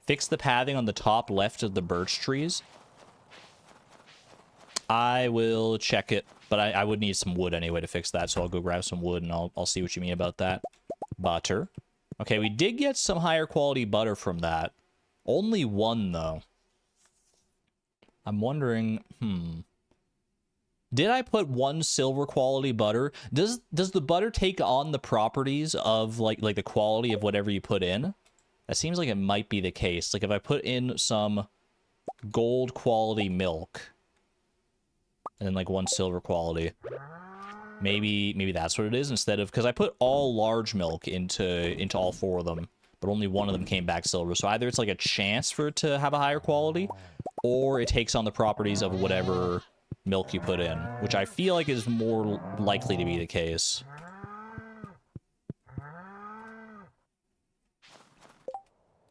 Fix the pathing on the top left of the birch trees. I will check it, but I would need some wood anyway to fix that, so I'll go grab some wood and I'll see what you mean about that. Butter. Okay, we did get some higher quality butter from that. Only one, though. I'm wondering, did I put one silver quality butter? Does the butter take on the properties of like the quality of whatever you put in? That seems like it might be the case. Like if I put in some gold quality milk and then like one silver quality, maybe that's what it is instead of, because I put all large milk into all 4 of them, but only one of them came back silver. So either it's like a chance for it to have a higher quality, or it takes on the properties of whatever milk you put in, which I feel like is more likely to be the case.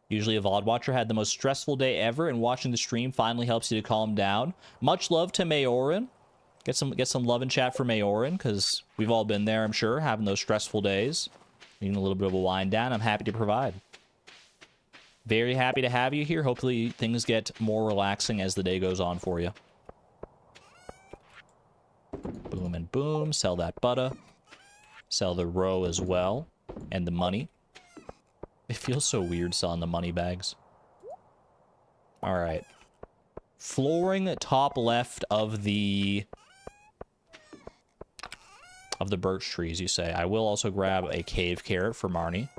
Usually a VOD watcher had the most stressful day ever, and watching the stream finally helps you to calm down. Much love to Mayorin. Get some love in chat for Mayorin, because we've all been there, I'm sure, having those stressful days. Needing a little bit of a wind down. I'm happy to provide. Very happy to have you here. Hopefully things get more relaxing as the day goes on for you. Boom and boom. Sell that butter. Sell the row as well. And the money. It feels so weird selling the money bags. Alright. Flooring top left of the birch trees, you say. I will also grab a cave carrot for Marnie.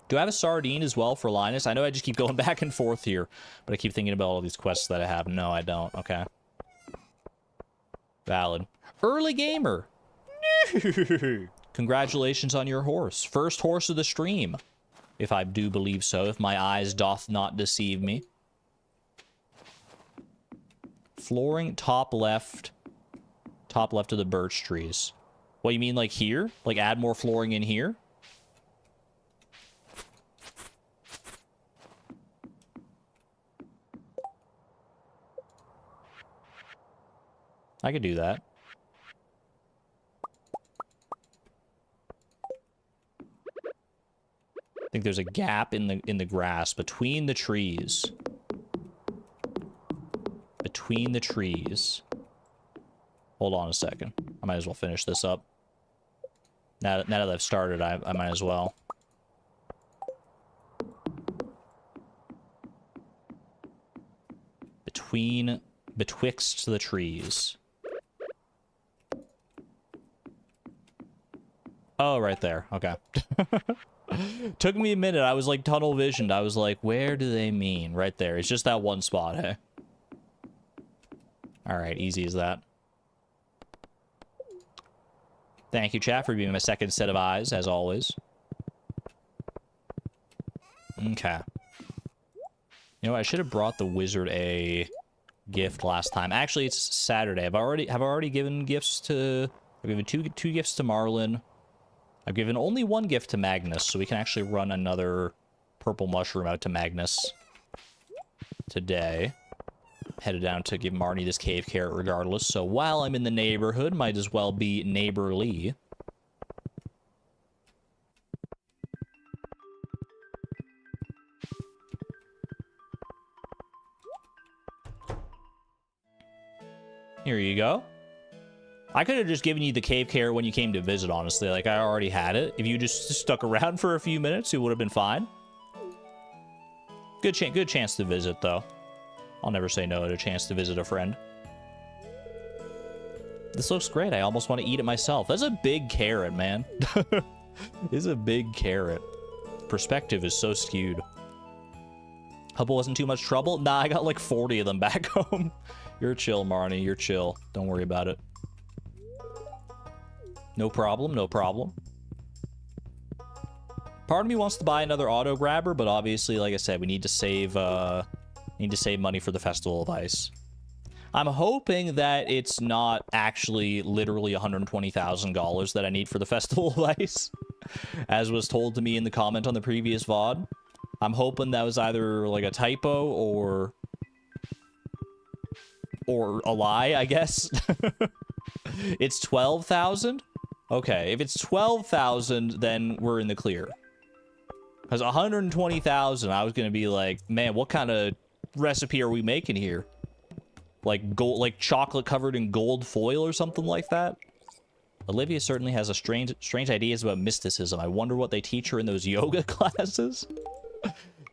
Do I have a sardine as well for Linus? I know I just keep going back and forth here, but I keep thinking about all these quests that I have. No, I don't. Okay. Valid. Early gamer. Congratulations on your horse. First horse of the stream. If I do believe so, if my eyes doth not deceive me. Flooring top left of the birch trees. What, you mean like here? Like add more flooring in here? I could do that. I think there's a gap in the grass between the trees. Between the trees. Hold on a second. I might as well finish this up. Now that I've started, I might as well. Betwixt the trees. Oh, right there. Okay. Took me a minute. I was like tunnel visioned. I was like, where do they mean? Right there. It's just that one spot, hey? Alright, easy as that. Thank you, chat, for being my second set of eyes, as always. Okay. You know what? I should have brought the wizard a gift last time. Actually, it's Saturday. Have I already given gifts to... I've given two gifts to Marlin. I've given only one gift to Magnus, so we can actually run another purple mushroom out to Magnus today. Headed down to give Marnie this cave carrot regardless, so while I'm in the neighborhood, might as well be neighborly. Here you go. I could have just given you the cave carrot when you came to visit, honestly. Like, I already had it. If you just stuck around for a few minutes, it would have been fine. Good chance to visit, though. I'll never say no to a chance to visit a friend. This looks great. I almost want to eat it myself. That's a big carrot, man. It's a big carrot. Perspective is so skewed. Hope it wasn't too much trouble. Nah, I got like 40 of them back home. You're chill, Marnie. You're chill. Don't worry about it. No problem, no problem. Part of me wants to buy another auto grabber, but obviously, like I said, we need to save money for the Festival of Ice. I'm hoping that it's not actually literally $120,000 that I need for the Festival of Ice, as was told to me in the comment on the previous VOD. I'm hoping that was either like a typo or a lie, I guess. It's 12,000? Okay, if it's 12,000, then we're in the clear. Because 120,000, I was gonna be like, man, what kind of recipe are we making here? Like gold, like chocolate covered in gold foil or something like that? Olivia certainly has a strange ideas about mysticism. I wonder what they teach her in those yoga classes.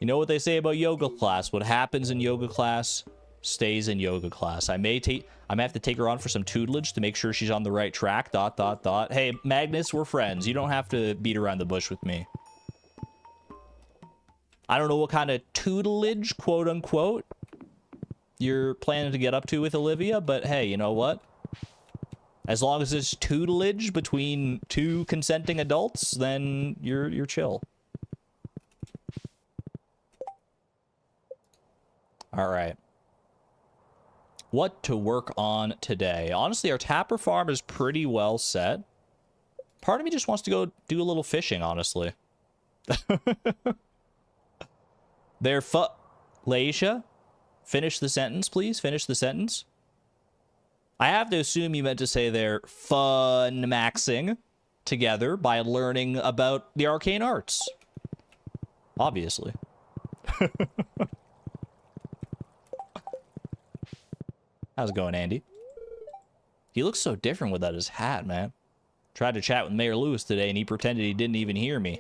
You know what they say about yoga class? What happens in yoga class stays in yoga class. I may have to take her on for some tutelage to make sure she's on the right track. ... Hey, Magnus, we're friends. You don't have to beat around the bush with me. I don't know what kind of tutelage, quote unquote, you're planning to get up to with Olivia, but hey, you know what? As long as it's tutelage between two consenting adults, then you're chill. All right. What to work on today? Honestly, our tapper farm is pretty well set. Part of me just wants to go do a little fishing, honestly. There, Laisha, finish the sentence, please. Finish the sentence. I have to assume you meant to say they're fun-maxing together by learning about the arcane arts. Obviously. How's it going, Andy? He looks so different without his hat, man. Tried to chat with Mayor Lewis today, and he pretended he didn't even hear me.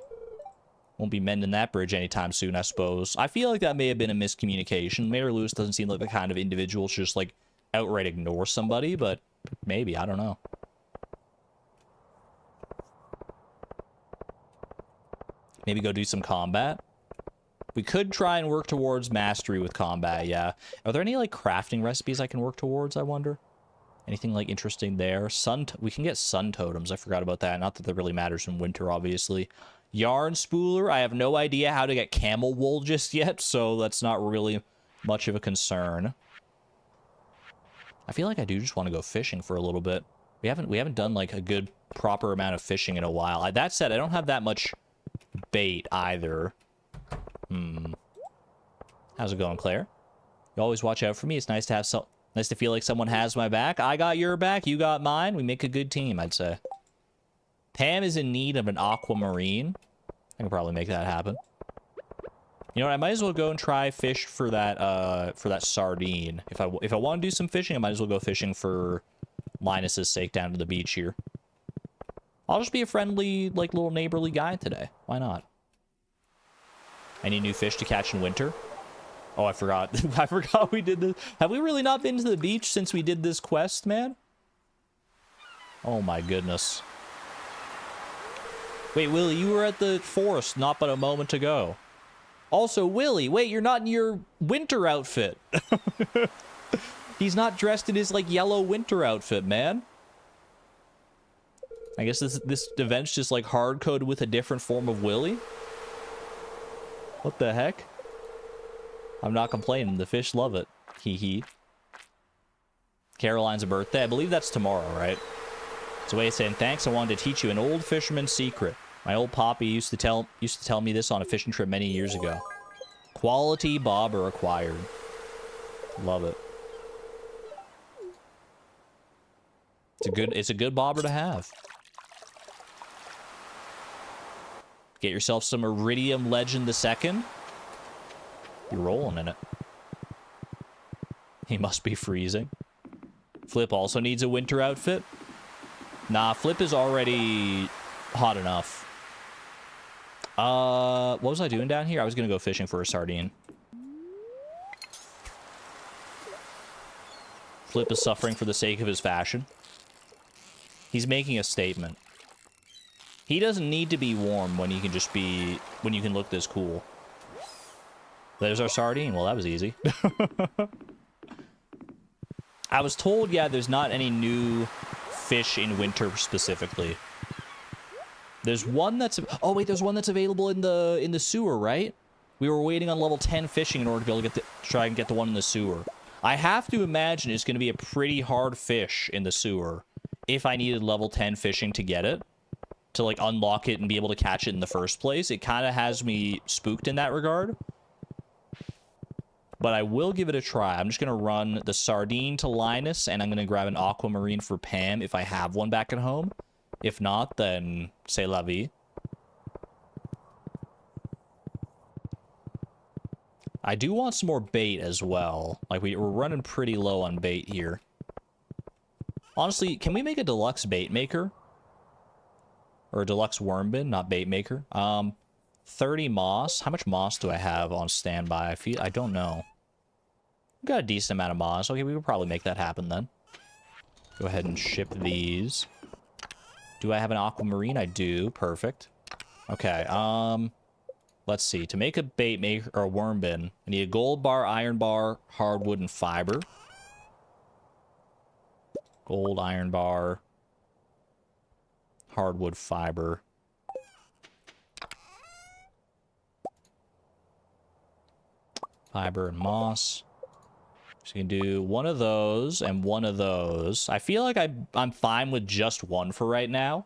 Won't be mending that bridge anytime soon, I suppose. I feel like that may have been a miscommunication. Mayor Lewis doesn't seem like the kind of individual to just, like, outright ignore somebody, but maybe, I don't know. Maybe go do some combat? We could try and work towards mastery with combat, yeah. Are there any, like, crafting recipes I can work towards, I wonder? Anything, like, interesting there? We can get sun totems. I forgot about that. Not that that really matters in winter, obviously. Yarn spooler. I have no idea how to get camel wool just yet, so that's not really much of a concern. I feel like I do just want to go fishing for a little bit. We haven't done, like, a good, proper amount of fishing in a while. That said, I don't have that much bait, either. How's it going, Claire? You always watch out for me. It's nice to have nice to feel like someone has my back. I got your back, you got mine. We make a good team, I'd say. Pam is in need of an aquamarine. I can probably make that happen. You know what? I might as well go and try fish for that sardine. If I want to do some fishing, I might as well go fishing for Linus's sake down to the beach here. I'll just be a friendly, like, little neighborly guy today. Why not? Any new fish to catch in winter? Oh, I forgot. I forgot we did this. Have we really not been to the beach since we did this quest, man? Oh my goodness. Wait, Willie, you were at the forest not but a moment ago. Also, Willie, wait, you're not in your winter outfit. He's not dressed in his, like, yellow winter outfit, man. I guess this event's just, like, hard-coded with a different form of Willie? What the heck? I'm not complaining. The fish love it. Hee hee. Caroline's birthday. I believe that's tomorrow, right? It's a way of saying thanks. I wanted to teach you an old fisherman's secret. My old poppy used to tell me this on a fishing trip many years ago. Quality bobber acquired. Love it. It's a good bobber to have. Get yourself some Iridium Legend II. You're rolling in it. He must be freezing. Flip also needs a winter outfit. Nah, Flip is already hot enough. What was I doing down here? I was gonna go fishing for a sardine. Flip is suffering for the sake of his fashion. He's making a statement. He doesn't need to be warm when he can just be... when you can look this cool. There's our sardine. Well, that was easy. I was told, yeah, there's not any new fish in winter specifically. There's one that's... oh, wait, there's one that's available in the sewer, right? We were waiting on level 10 fishing in order to be able to try and get the one in the sewer. I have to imagine it's going to be a pretty hard fish in the sewer if I needed level 10 fishing to get it. To, like, unlock it and be able to catch it in the first place. It kind of has me spooked in that regard. But I will give it a try. I'm just going to run the sardine to Linus, and I'm going to grab an aquamarine for Pam if I have one back at home. If not, then c'est la vie. I do want some more bait as well. Like, we're running pretty low on bait here. Honestly, can we make a deluxe bait maker? Or a deluxe worm bin, not bait maker. 30 moss. How much moss do I have on standby? I don't know. I've got a decent amount of moss. Okay, we could probably make that happen then. Go ahead and ship these. Do I have an aquamarine? I do. Perfect. Okay, let's see. To make a bait maker or a worm bin, I need a gold bar, iron bar, hardwood, and fiber. Gold, iron bar, hardwood, fiber. Fiber and moss. So you can do one of those and one of those. I feel like I'm fine with just one for right now.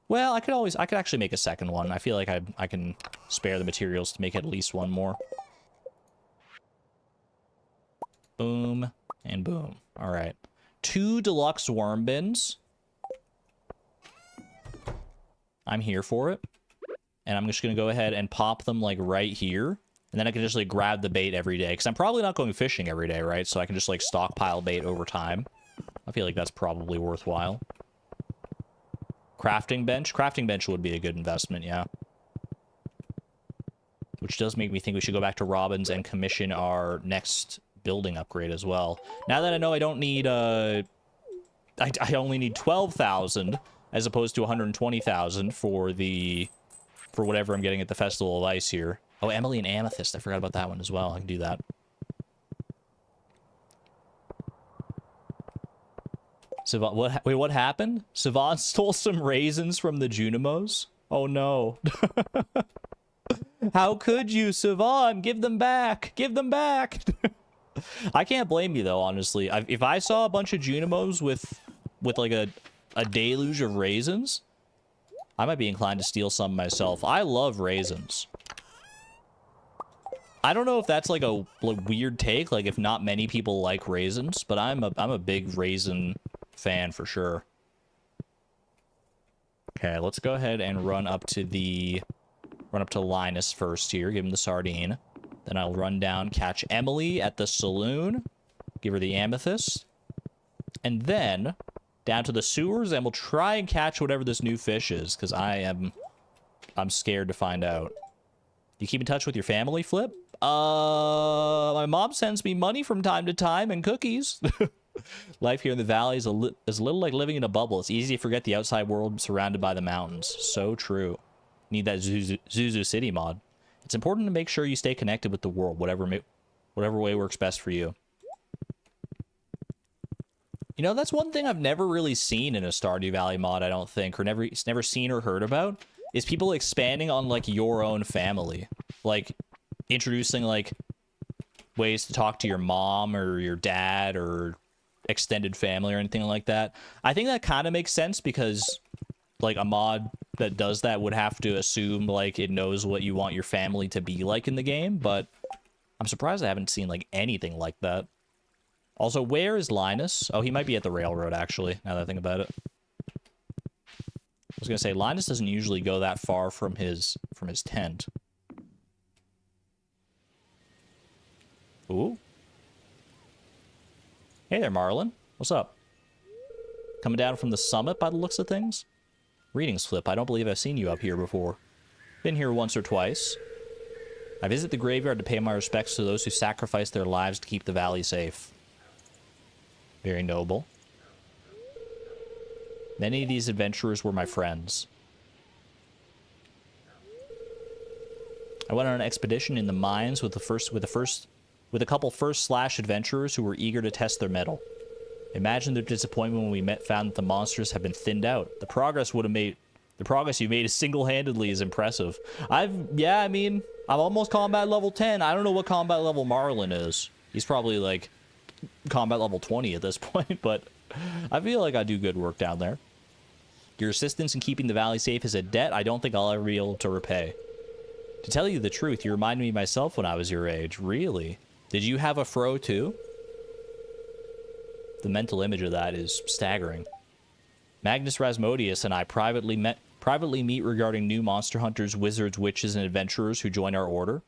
Well, I could actually make a second one. I feel like I can spare the materials to make at least one more. Boom and boom. All right. 2 deluxe worm bins. I'm here for it. And I'm just going to go ahead and pop them, like, right here. And then I can just, like, grab the bait every day. Because I'm probably not going fishing every day, right? So I can just, like, stockpile bait over time. I feel like that's probably worthwhile. Crafting bench? Crafting bench would be a good investment, yeah. Which does make me think we should go back to Robin's and commission our next building upgrade as well. Now that I know I don't need, I only need 12,000 as opposed to 120,000 for whatever I'm getting at the Festival of Ice here. Oh, Emily and Amethyst. I forgot about that one as well. I can do that. Sivan, wait, what happened? Sivan stole some raisins from the Junimos? Oh, no. How could you, Sivan? Give them back. Give them back. I can't blame you, though, honestly. If I saw a bunch of Junimos with like, a deluge of raisins, I might be inclined to steal some myself. I love raisins. I don't know if that's like a weird take, like if not many people like raisins, but I'm a big raisin fan for sure. Okay, let's go ahead and run up to Linus first here, give him the sardine. Then I'll run down, catch Emily at the saloon, give her the amethyst, and then down to the sewers, and we'll try and catch whatever this new fish is, because I'm scared to find out. You keep in touch with your family, Flip? My mom sends me money from time to time and cookies. Life here in the valley is is a little like living in a bubble. It's easy to forget the outside world surrounded by the mountains. So true. Need that Zuzu City mod. It's important to make sure you stay connected with the world, whatever way works best for you. You know, that's one thing I've never really seen in a Stardew Valley mod, I don't think, or never seen or heard about, is people expanding on, like, your own family. Like, introducing, like, ways to talk to your mom or your dad or extended family or anything like that. I think that kind of makes sense because, like, a mod that does that would have to assume, like, it knows what you want your family to be like in the game, but I'm surprised I haven't seen, like, anything like that. Also, where is Linus? Oh, he might be at the railroad, actually, now that I think about it. I was gonna say, Linus doesn't usually go that far from his tent. Ooh. Hey there, Marlin. What's up? Coming down from the summit by the looks of things? Greetings, Flip. I don't believe I've seen you up here before. Been here once or twice. I visit the graveyard to pay my respects to those who sacrificed their lives to keep the valley safe. Very noble. Many of these adventurers were my friends. I went on an expedition in the mines with a couple first-slash adventurers who were eager to test their mettle. Imagine their disappointment when we found that the monsters have been thinned out. The progress you made single-handedly is impressive. Yeah, I mean, I'm almost combat level 10. I don't know what combat level Marlin is. He's probably like combat level 20 at this point, but I feel like I do good work down there. Your assistance in keeping the valley safe is a debt I don't think I'll ever be able to repay. To tell you the truth, you remind me of myself when I was your age. Really? Did you have a fro too? The mental image of that is staggering. Magnus Rasmodius and I privately meet regarding new monster hunters, wizards, witches, and adventurers who join our order.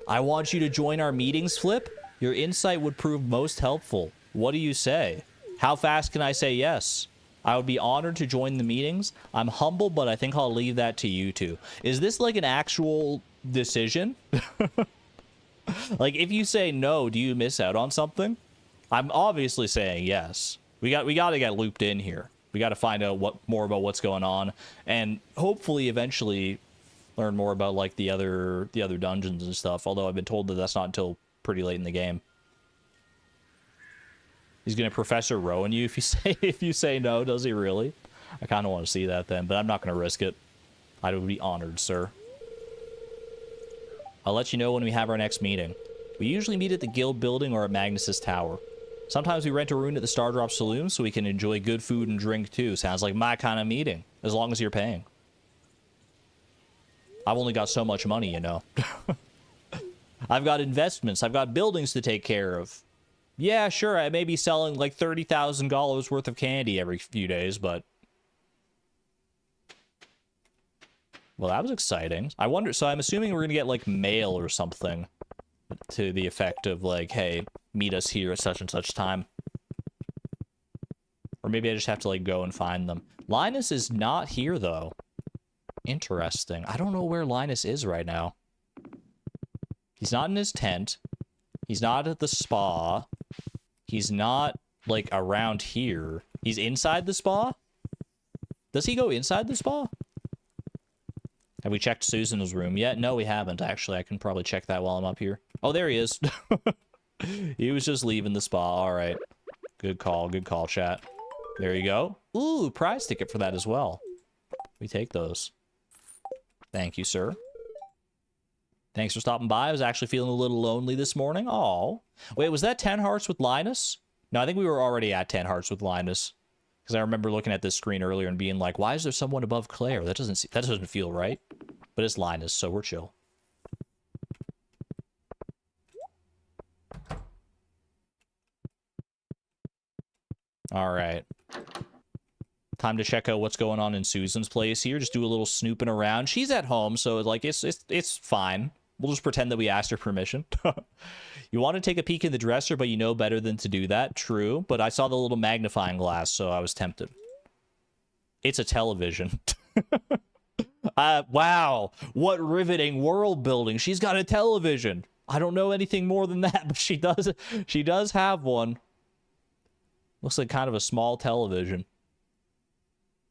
I want you to join our meetings, Flip. Your insight would prove most helpful. What do you say? How fast can I say yes? I would be honored to join the meetings. I'm humble, but I think I'll leave that to you two. Is this like an actual decision? Like, if you say no, do you miss out on something? I'm obviously saying yes. We got to get looped in here. We got to find out more about what's going on, and hopefully eventually learn more about like the other dungeons and stuff. Although I've been told that that's not until pretty late in the game. He's gonna Professor Rowan you if you say no. Does he really? I kind of want to see that then, but I'm not gonna risk it. I would be honored, sir. I'll let you know when we have our next meeting. We usually meet at the guild building or at Magnus's tower. Sometimes we rent a room at the Stardrop Saloon so we can enjoy good food and drink too. Sounds like my kind of meeting, as long as you're paying. I've only got so much money, you know. I've got investments. I've got buildings to take care of. Yeah, sure, I may be selling like $30,000 worth of candy every few days, but... Well, that was exciting. I wonder, so I'm assuming we're gonna get like mail or something to the effect of like, hey, meet us here at such and such time. Or maybe I just have to like go and find them. Linus is not here though. Interesting. I don't know where Linus is right now. He's not in his tent. He's not at the spa. He's not, like, around here. He's inside the spa? Does he go inside the spa? Have we checked Susan's room yet? No, we haven't, actually. I can probably check that while I'm up here. Oh, there he is. He was just leaving the spa. All right. Good call, chat. There you go. Ooh, prize ticket for that as well. We take those. Thank you, sir. Thanks for stopping by. I was actually feeling a little lonely this morning. Oh, wait, was that 10 hearts with Linus? No, I think we were already at 10 hearts with Linus. Because I remember looking at this screen earlier and being like, why is there someone above Claire? That doesn't feel right. But it's Linus, so we're chill. All right. Time to check out what's going on in Susan's place here. Just do a little snooping around. She's at home, so like it's fine. We'll just pretend that we asked her permission. You want to take a peek in the dresser, but you know better than to do that. True, but I saw the little magnifying glass, so I was tempted. It's a television. Wow, what riveting world building. She's got a television. I don't know anything more than that, but she does have one. Looks like kind of a small television.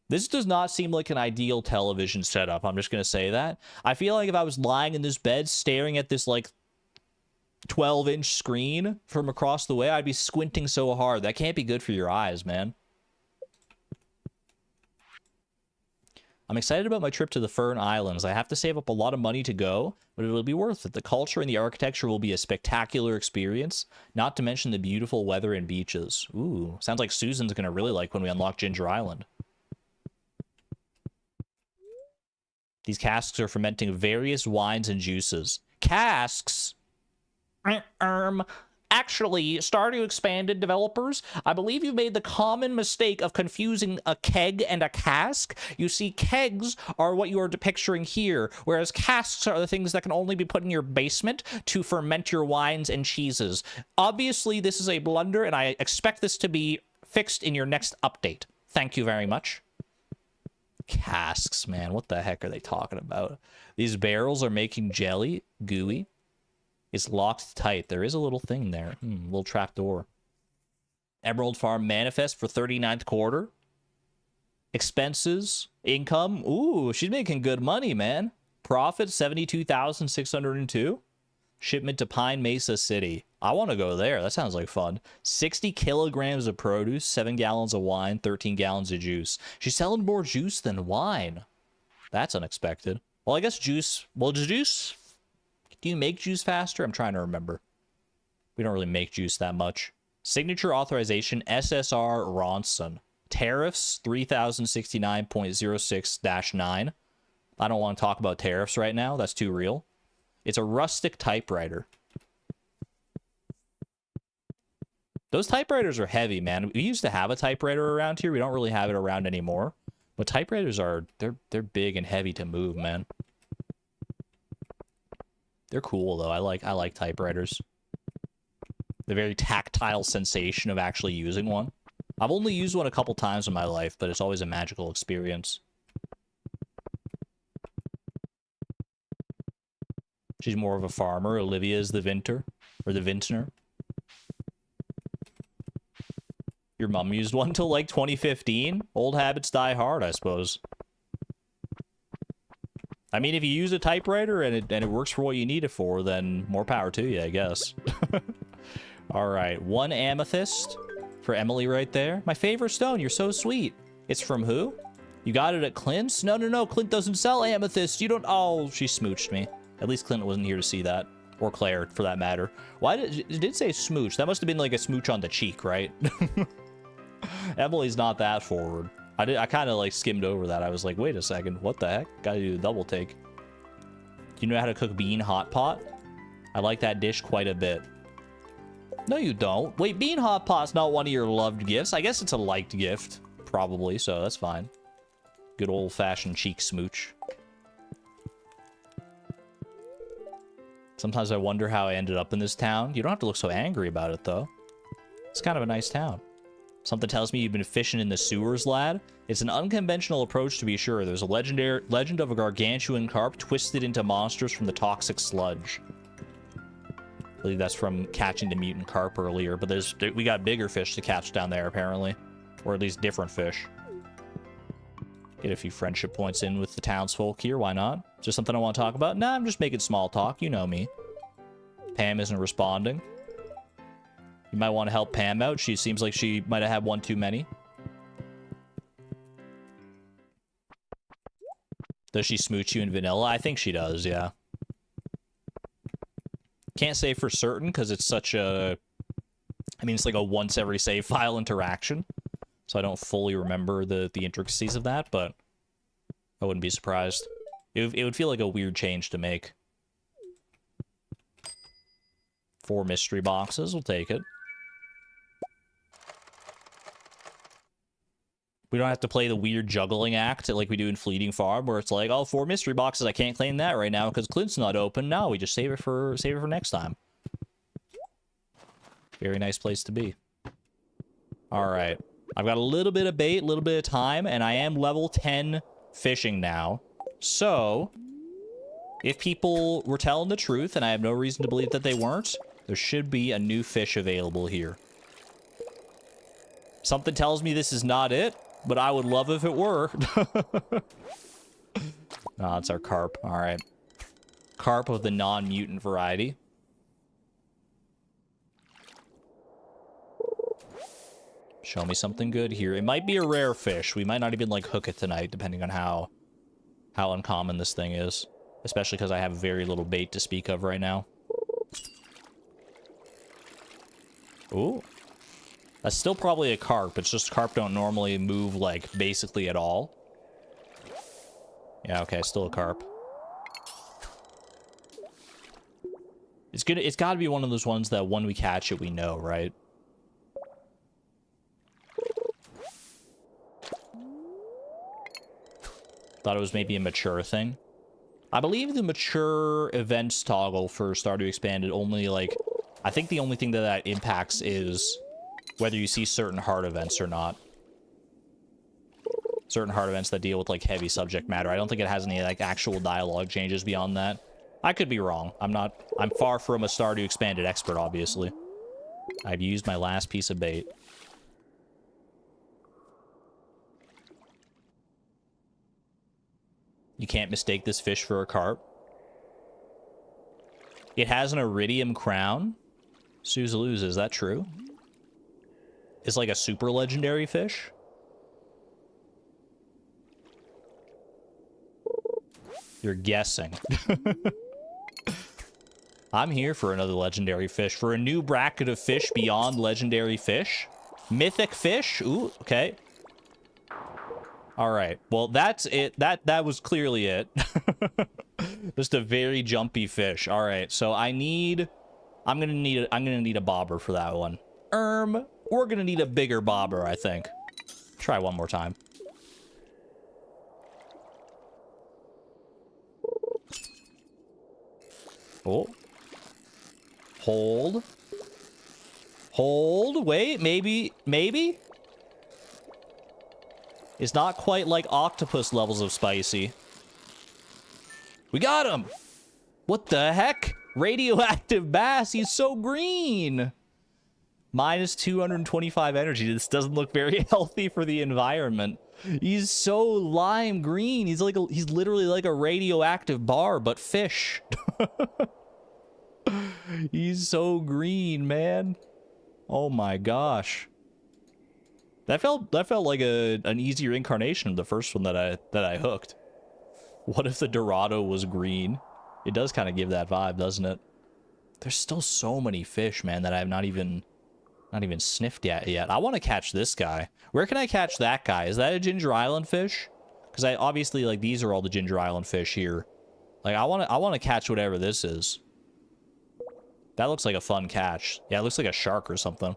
This does not seem like an ideal television setup. I'm just going to say that. I feel like if I was lying in this bed staring at this, like, 12-inch screen from across the way, I'd be squinting so hard. That can't be good for your eyes, man. I'm excited about my trip to the Fern Islands. I have to save up a lot of money to go, but it'll be worth it. The culture and the architecture will be a spectacular experience, not to mention the beautiful weather and beaches. Ooh, sounds like Susan's going to really like when we unlock Ginger Island. These casks are fermenting various wines and juices. Casks? Actually, Stardew Expanded developers, I believe you've made the common mistake of confusing a keg and a cask. You see, kegs are what you are picturing here, whereas casks are the things that can only be put in your basement to ferment your wines and cheeses. Obviously, this is a blunder, and I expect this to be fixed in your next update. Thank you very much. Casks, man. What the heck are they talking about? These barrels are making jelly. Gooey. It's locked tight. There is a little thing there. Little trapdoor. Emerald Farm manifest for 39th quarter. Expenses. Income. Ooh, she's making good money, man. Profit, 72,602. Shipment to Pine Mesa City. I want to go there. That sounds like fun. 60 kilograms of produce, 7 gallons of wine, 13 gallons of juice. She's selling more juice than wine. That's unexpected. Well, I guess juice... Well, juice... Do you make juice faster? I'm trying to remember. We don't really make juice that much. Signature authorization, SSR Ronson. Tariffs, 3069.06-9. I don't want to talk about tariffs right now. That's too real. It's a rustic typewriter. Those typewriters are heavy, man. We used to have a typewriter around here. We don't really have it around anymore. But typewriters are... They're big and heavy to move, man. They're cool, though. I like typewriters. The very tactile sensation of actually using one. I've only used one a couple times in my life, but it's always a magical experience. She's more of a farmer. Olivia is the vintner. Or the vintner. Your mom used one till like 2015? Old habits die hard, I suppose. I mean, if you use a typewriter and it works for what you need it for, then more power to you, I guess. All right, 1 amethyst for Emily right there. My favorite stone, you're so sweet. It's from who? You got it at Clint's? No, Clint doesn't sell amethyst. You don't... Oh, she smooched me. At least Clint wasn't here to see that. Or Claire, for that matter. Why did... It did say smooch. That must have been like a smooch on the cheek, right? Emily's not that forward. I kind of like skimmed over that. I was like, wait a second, what the heck? Gotta do the double take. Do you know how to cook bean hot pot? I like that dish quite a bit. No, you don't. Wait, bean hot pot's not one of your loved gifts. I guess it's a liked gift, probably, so that's fine. Good old-fashioned cheek smooch. Sometimes I wonder how I ended up in this town. You don't have to look so angry about it, though. It's kind of a nice town. Something tells me you've been fishing in the sewers, lad. It's an unconventional approach, to be sure. There's a legend of a gargantuan carp twisted into monsters from the toxic sludge. I believe that's from catching the mutant carp earlier, but we got bigger fish to catch down there, apparently. Or at least different fish. Get a few friendship points in with the townsfolk here, why not? Is there something I want to talk about? Nah, I'm just making small talk, you know me. Pam isn't responding. You might want to help Pam out. She seems like she might have had one too many. Does she smooch you in vanilla? I think she does, yeah. Can't say for certain because it's such a... I mean, it's like a once every save file interaction. So I don't fully remember the intricacies of that, but I wouldn't be surprised. It would feel like a weird change to make. 4 mystery boxes. We'll take it. We don't have to play the weird juggling act like we do in Fleeting Farm, where it's like, oh, 4 mystery boxes, I can't claim that right now because Clint's not open. No, we just save it for next time. Very nice place to be. All right. I've got a little bit of bait, a little bit of time, and I am level 10 fishing now. So, If people were telling the truth, and I have no reason to believe that they weren't, there should be a new fish available here. Something tells me this is not it, but I would love if it were. No, it's our carp. All right. Carp of the non-mutant variety. Show me something good here. It might be a rare fish. We might not even, like, hook it tonight, depending on how uncommon this thing is. Especially because I have very little bait to speak of right now. Ooh. That's still probably a carp. It's just carp don't normally move, like, basically at all. Yeah, okay, still a carp. It's gotta be one of those ones that when we catch it, we know, right? Thought it was maybe a mature thing. I believe the mature events toggle for Stardew Expanded only, like... I think the only thing that impacts is whether you see certain hard events or not. Certain hard events that deal with, like, heavy subject matter. I don't think it has any, like, actual dialogue changes beyond that. I could be wrong. I'm far from a Stardew Expanded expert, obviously. I've used my last piece of bait. You can't mistake this fish for a carp. It has an iridium crown. Suzeluz, is that true? It's like a super legendary fish? You're guessing. I'm here for another legendary fish. For a new bracket of fish beyond legendary fish. Mythic fish? Ooh, okay. Alright. Well, that's it. That was clearly it. Just a very jumpy fish. Alright, so I'm gonna need a bobber for that one. We're gonna need a bigger bobber, I think. Try one more time. Oh. Hold. Hold. Wait, maybe? It's not quite like octopus levels of spicy. We got him! What the heck? Radioactive bass, he's so green! Minus 225 energy. This doesn't look very healthy for the environment. He's so lime green. He's literally like a radioactive bar, but fish. He's so green, man. Oh my gosh. That felt like an easier incarnation of the first one that I hooked. What if the Dorado was green? It does kind of give that vibe, doesn't it? There's still so many fish, man, that I have not even sniffed yet. I want to catch this guy. Where can I catch that guy? Is that a Ginger Island fish? Because I obviously, like, these are all the Ginger Island fish here. Like, I want to catch whatever this is. That looks like a fun catch. Yeah, it looks like a shark or something.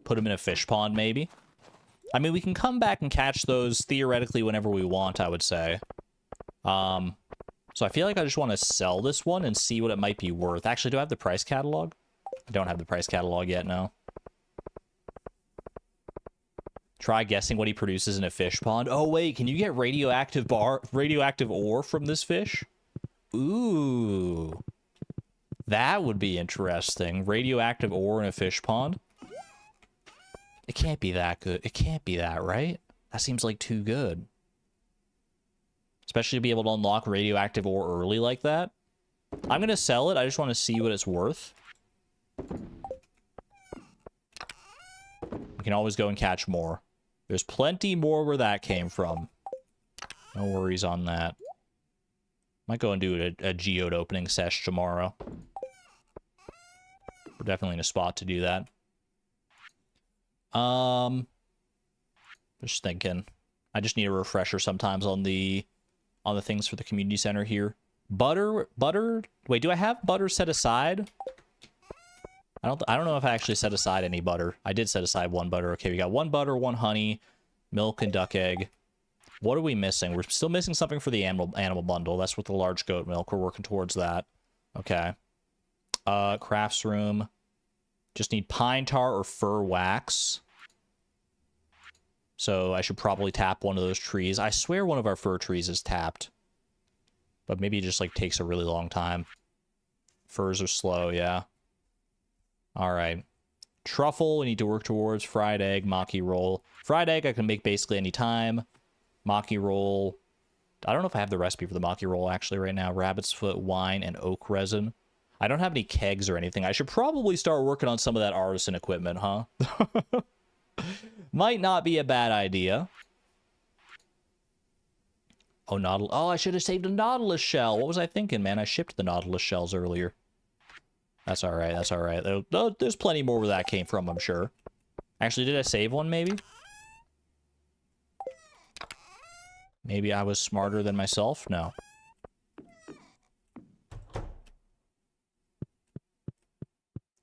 Put him in a fish pond, maybe. I mean, we can come back and catch those theoretically whenever we want, I would say. So I feel like I just want to sell this one and see what it might be worth. Actually, do I have the price catalog? I don't have the price catalog yet, no. Try guessing what he produces in a fish pond. Oh, wait, can you get radioactive ore from this fish? Ooh. That would be interesting. Radioactive ore in a fish pond? It can't be that good. It can't be that, right? That seems like too good. Especially to be able to unlock radioactive ore early like that. I'm going to sell it. I just want to see what it's worth. We can always go and catch more. There's plenty more where that came from. No worries on that. Might go and do a geode opening sesh tomorrow. We're definitely in a spot to do that. Just thinking. I just need a refresher sometimes on the things for the community center here. Butter. Wait, do I have butter set aside? I don't know if I actually set aside any butter. I did set aside one butter. Okay, we got one butter, one honey, milk, and duck egg. What are we missing? We're still missing something for the animal bundle. That's with the large goat milk. We're working towards that. Okay. Crafts room. Just need pine tar or fir wax. So I should probably tap one of those trees. I swear one of our fir trees is tapped. But maybe it just, like, takes a really long time. Firs are slow, yeah. Alright. Truffle, we need to work towards. Fried egg, maki roll. Fried egg I can make basically any time. Maki roll. I don't know if I have the recipe for the maki roll actually right now. Rabbit's foot, wine, and oak resin. I don't have any kegs or anything. I should probably start working on some of that artisan equipment, huh? Might not be a bad idea. Oh, oh, I should have saved a Nautilus shell. What was I thinking, man? I shipped the Nautilus shells earlier. That's all right. That's all right. There's plenty more where that came from, I'm sure. Actually, did I save one, maybe? Maybe I was smarter than myself? No.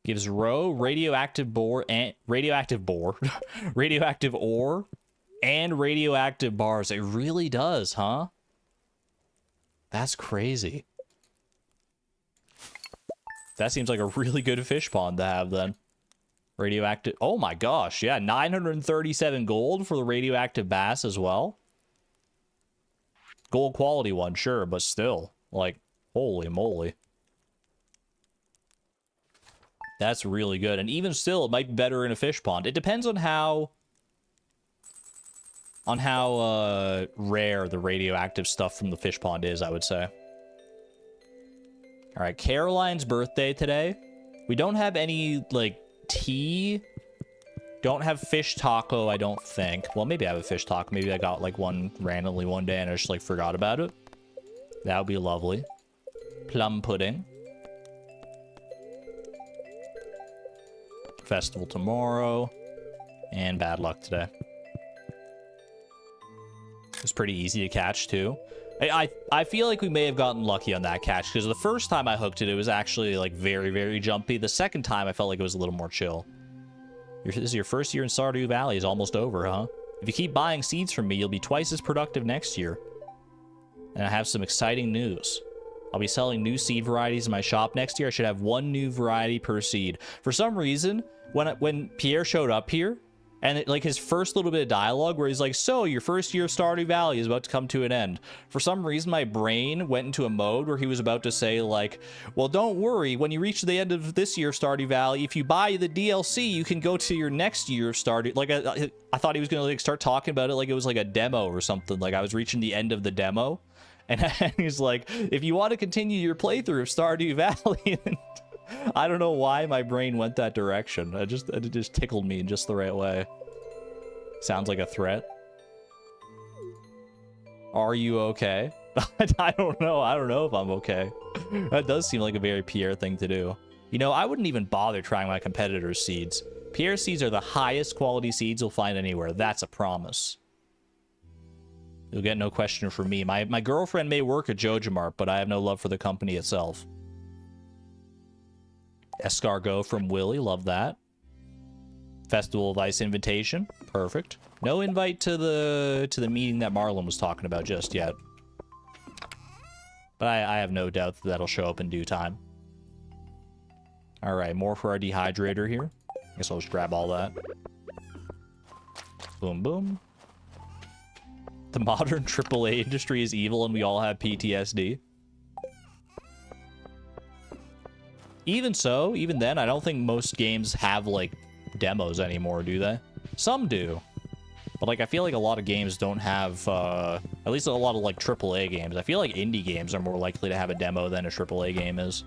Gives row, radioactive ore, and radioactive ore, and radioactive bars. It really does, huh? That's crazy. That seems like a really good fish pond to have then. Radioactive. Oh my gosh, yeah, 937 gold for the radioactive bass as well. Gold quality one, sure, but still, like, holy moly. That's really good. And even still, it might be better in a fish pond. It depends on how rare the radioactive stuff from the fish pond is, I would say. All right, Caroline's birthday today. We don't have any, like, tea. Don't have fish taco, I don't think. Well, maybe I have a fish taco. Maybe I got, like, one randomly one day and I just, like, forgot about it. That would be lovely. Plum pudding. Festival tomorrow. And bad luck today. It's pretty easy to catch, too. I feel like we may have gotten lucky on that catch, because the first time I hooked it, it was actually, like, very, very jumpy. The second time, I felt like it was a little more chill. This is your first year in Stardew Valley is almost over, huh? If you keep buying seeds from me, you'll be twice as productive next year. And I have some exciting news. I'll be selling new seed varieties in my shop next year. I should have one new variety per seed. For some reason, when Pierre showed up here, and like his first little bit of dialogue where he's like, so your first year of Stardew Valley is about to come to an end. For some reason, my brain went into a mode where he was about to say like, well, don't worry. When you reach the end of this year of Stardew Valley, if you buy the DLC, you can go to your next year of Stardew. Like I thought he was going to like start talking about it like it was like a demo or something. Like I was reaching the end of the demo. And he's like, if you want to continue your playthrough of Stardew Valley, I don't know why my brain went that direction. It just tickled me in just the right way. Sounds like a threat. Are you okay? I don't know. I don't know if I'm okay. That does seem like a very Pierre thing to do. You know, I wouldn't even bother trying my competitor's seeds. Pierre seeds are the highest quality seeds you'll find anywhere. That's a promise. You'll get no question from me. My girlfriend may work at JojaMart, but I have no love for the company itself. Escargot from Willie, love that. Festival of Ice invitation, perfect. No invite to the meeting that Marlon was talking about just yet. But I have no doubt that that'll show up in due time. All right, more for our dehydrator here. I guess I'll just grab all that. Boom, boom. The modern AAA industry is evil and we all have PTSD. Even so, even then, I don't think most games have, like, demos anymore, do they? Some do. But, like, I feel like a lot of games don't have, at least a lot of, like, AAA games. I feel like indie games are more likely to have a demo than a AAA game is.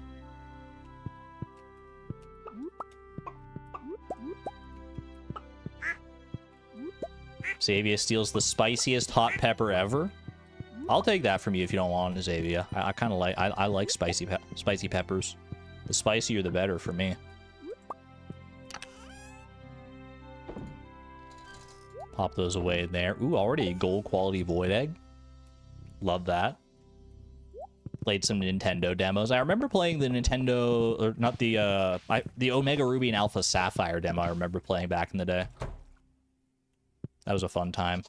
Xavier steals the spiciest hot pepper ever. I'll take that from you if you don't want it, Xavier. I kind of like, I like spicy peppers. The spicier, the better for me. Pop those away in there. Ooh, already a gold quality void egg. Love that. Played some Nintendo demos. I remember playing the Nintendo, or not the Omega Ruby and Alpha Sapphire demo I remember playing back in the day. That was a fun time.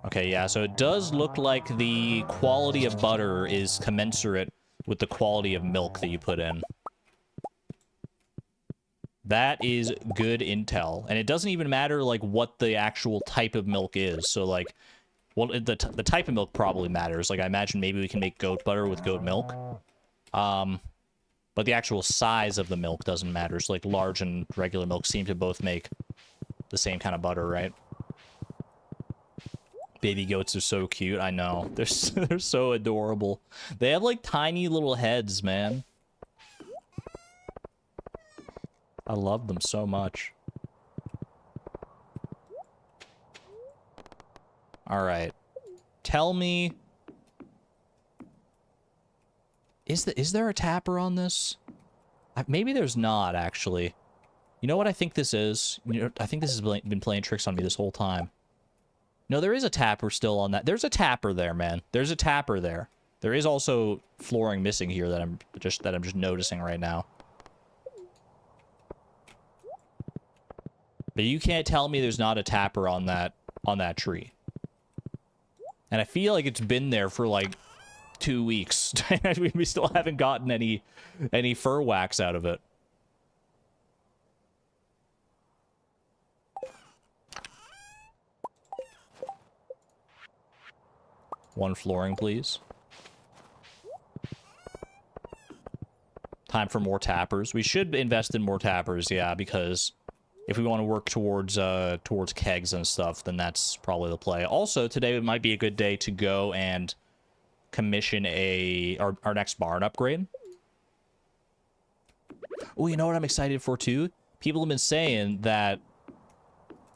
Okay, yeah, so it does look like the quality of butter is commensurate with the quality of milk that you put in. That is good intel. And it doesn't even matter, like, what the actual type of milk is. So, like, well, the type of milk probably matters. Like, I imagine maybe we can make goat butter with goat milk. But the actual size of the milk doesn't matter. So, like, large and regular milk seem to both make the same kind of butter, right? Baby goats are so cute. I know. They're so adorable. They have, like, tiny little heads, man. I love them so much. All right. Tell me, is there a tapper on this? Maybe there's not, actually. You know what I think this is? You know, I think this has been playing tricks on me this whole time. No, there is a tapper still on that. There's a tapper there, man. There's a tapper there. There is also flooring missing here that I'm just noticing right now. But you can't tell me there's not a tapper on that tree. And I feel like it's been there for like 2 weeks. We still haven't gotten any fur wax out of it. One flooring, please. Time for more tappers. We should invest in more tappers, yeah, because if we want to work towards kegs and stuff, then that's probably the play. Also, today might be a good day to go and commission our next barn upgrade. Oh, you know what I'm excited for too? People have been saying that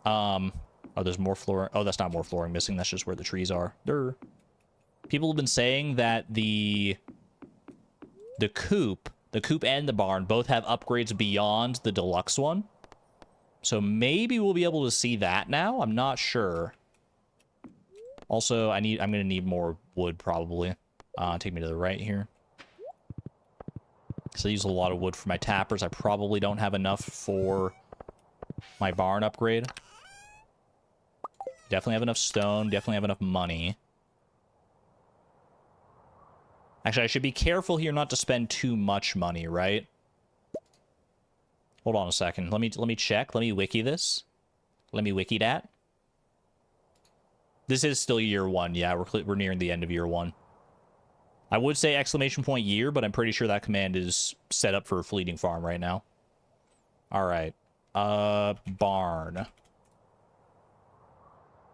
oh, there's more flooring. Oh, that's not more flooring missing. That's just where the trees are. People have been saying that the coop and the barn both have upgrades beyond the deluxe one. So maybe we'll be able to see that now. I'm not sure. Also, I'm gonna need more wood probably. Take me to the right here. So I use a lot of wood for my tappers. I probably don't have enough for my barn upgrade. Definitely have enough stone. Definitely have enough money. Actually, I should be careful here not to spend too much money, right? Hold on a second. Let me check. Let me wiki this. Let me wiki that. This is still year 1. Yeah, we're nearing the end of year 1. I would say exclamation point year, but I'm pretty sure that command is set up for a fleeting farm right now. All right. Barn.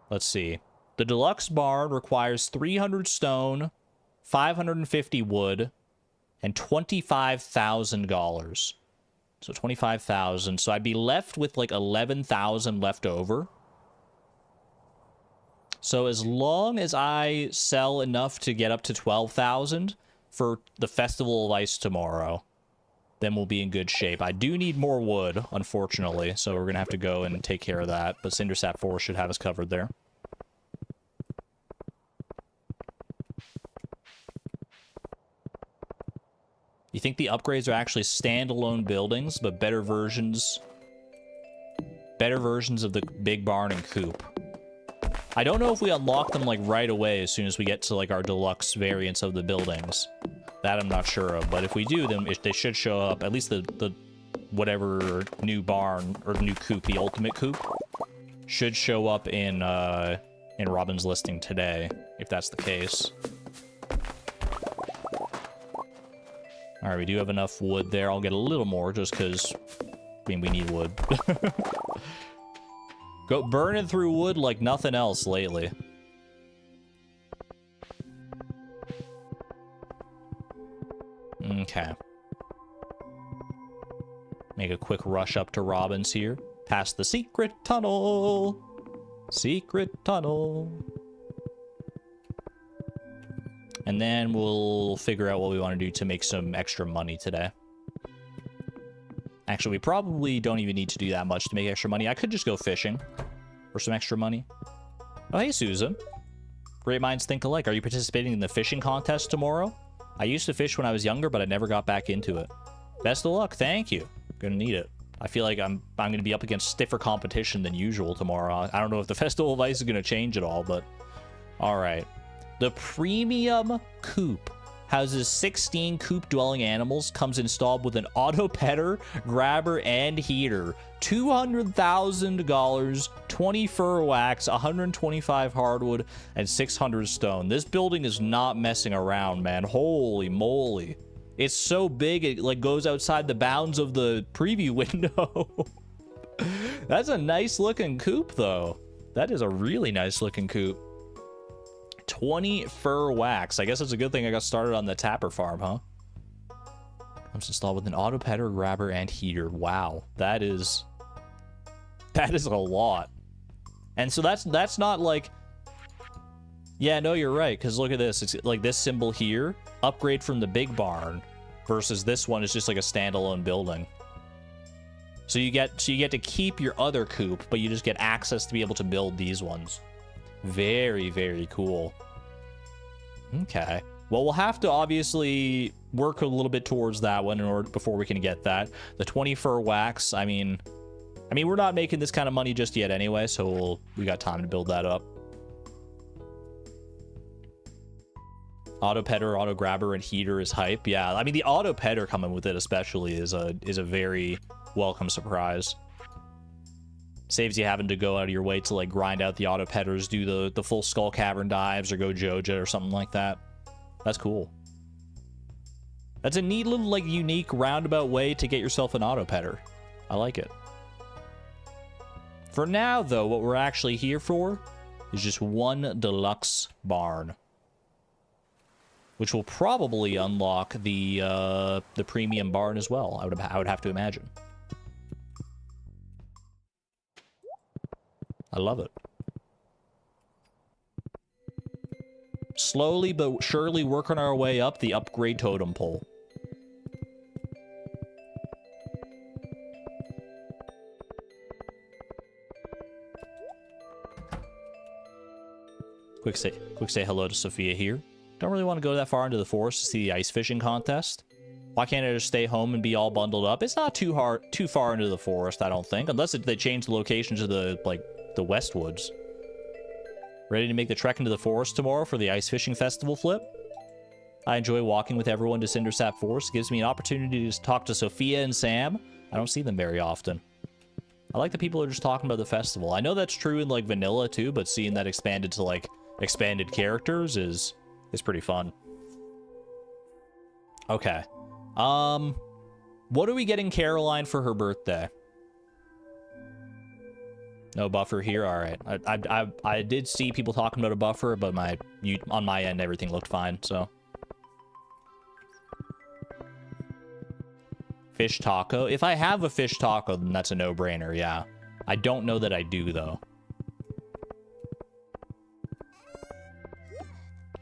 Let's see. The deluxe barn requires 300 stone, 550 wood, and $25,000. So 25,000. So I'd be left with like 11,000 left over. So as long as I sell enough to get up to 12,000 for the Festival of Ice tomorrow, then we'll be in good shape. I do need more wood, unfortunately, so we're going to have to go and take care of that. But Cindersap Forest should have us covered there. You think the upgrades are actually standalone buildings, but better versions of the big barn and coop? I don't know if we unlock them like right away as soon as we get to like our deluxe variants of the buildings. That I'm not sure of, but if we do, then they should show up. At least the whatever new barn or new coop, the ultimate coop, should show up in Robin's listing today, if that's the case. All right, we do have enough wood there. I'll get a little more just because, I mean, we need wood. Go burning through wood like nothing else lately. Okay. Make a quick rush up to Robin's here. Past the secret tunnel. Secret tunnel. And then we'll figure out what we want to do to make some extra money today. Actually, we probably don't even need to do that much to make extra money. I could just go fishing for some extra money. Oh, hey, Susan. Great minds think alike. Are you participating in the fishing contest tomorrow? I used to fish when I was younger, but I never got back into it. Best of luck. Thank you. Gonna need it. I feel like I'm gonna be up against stiffer competition than usual tomorrow. I don't know if the Festival of Ice is gonna change at all, but all right. The premium coop houses 16 coop-dwelling animals, comes installed with an auto petter, grabber, and heater. $200,000, 20 fur wax, 125 hardwood, and 600 stone. This building is not messing around, man. Holy moly. It's so big, it like goes outside the bounds of the preview window. That's a nice looking coop, though. That is a really nice looking coop. 20 fur wax. I guess it's a good thing I got started on the tapper farm, huh? Comes installed with an auto petter, grabber, and heater. Wow, that is a lot. And so that's not like, yeah, no, you're right, because look at this. It's like this symbol here, upgrade from the big barn, versus this one is just like a standalone building. So you get to keep your other coop, but you just get access to be able to build these ones. Very, very cool. Okay. Well, we'll have to obviously work a little bit towards that one in order before we can get that. The 20 fur wax, I mean, we're not making this kind of money just yet anyway, so we got time to build that up. Auto petter, auto grabber, and heater is hype. Yeah, I mean, the auto petter coming with it especially is a very welcome surprise. Saves you having to go out of your way to like grind out the auto petters, do the full skull cavern dives, or go Joja or something like that. That's cool. That's a neat little like unique roundabout way to get yourself an auto petter. I like it. For now though, what we're actually here for is just one deluxe barn, which will probably unlock the premium barn as well. I would have to imagine. I love it. Slowly but surely working our way up the upgrade totem pole. Quick say hello to Sophia here. Don't really want to go that far into the forest to see the ice fishing contest. Why can't I just stay home and be all bundled up? It's not too far into the forest, I don't think, unless they change the location to the Westwoods. Ready to make the trek into the forest tomorrow for the ice fishing festival flip? I enjoy walking with everyone to Cindersap Forest. It gives me an opportunity to talk to Sophia and Sam. I don't see them very often. I like that people are just talking about the festival. I know that's true in like vanilla too, but seeing that expanded to like expanded characters is pretty fun. Okay. What are we getting Caroline for her birthday? No buffer here. All right. I did see people talking about a buffer, but on my end everything looked fine. So fish taco. If I have a fish taco, then that's a no-brainer. Yeah. I don't know that I do though.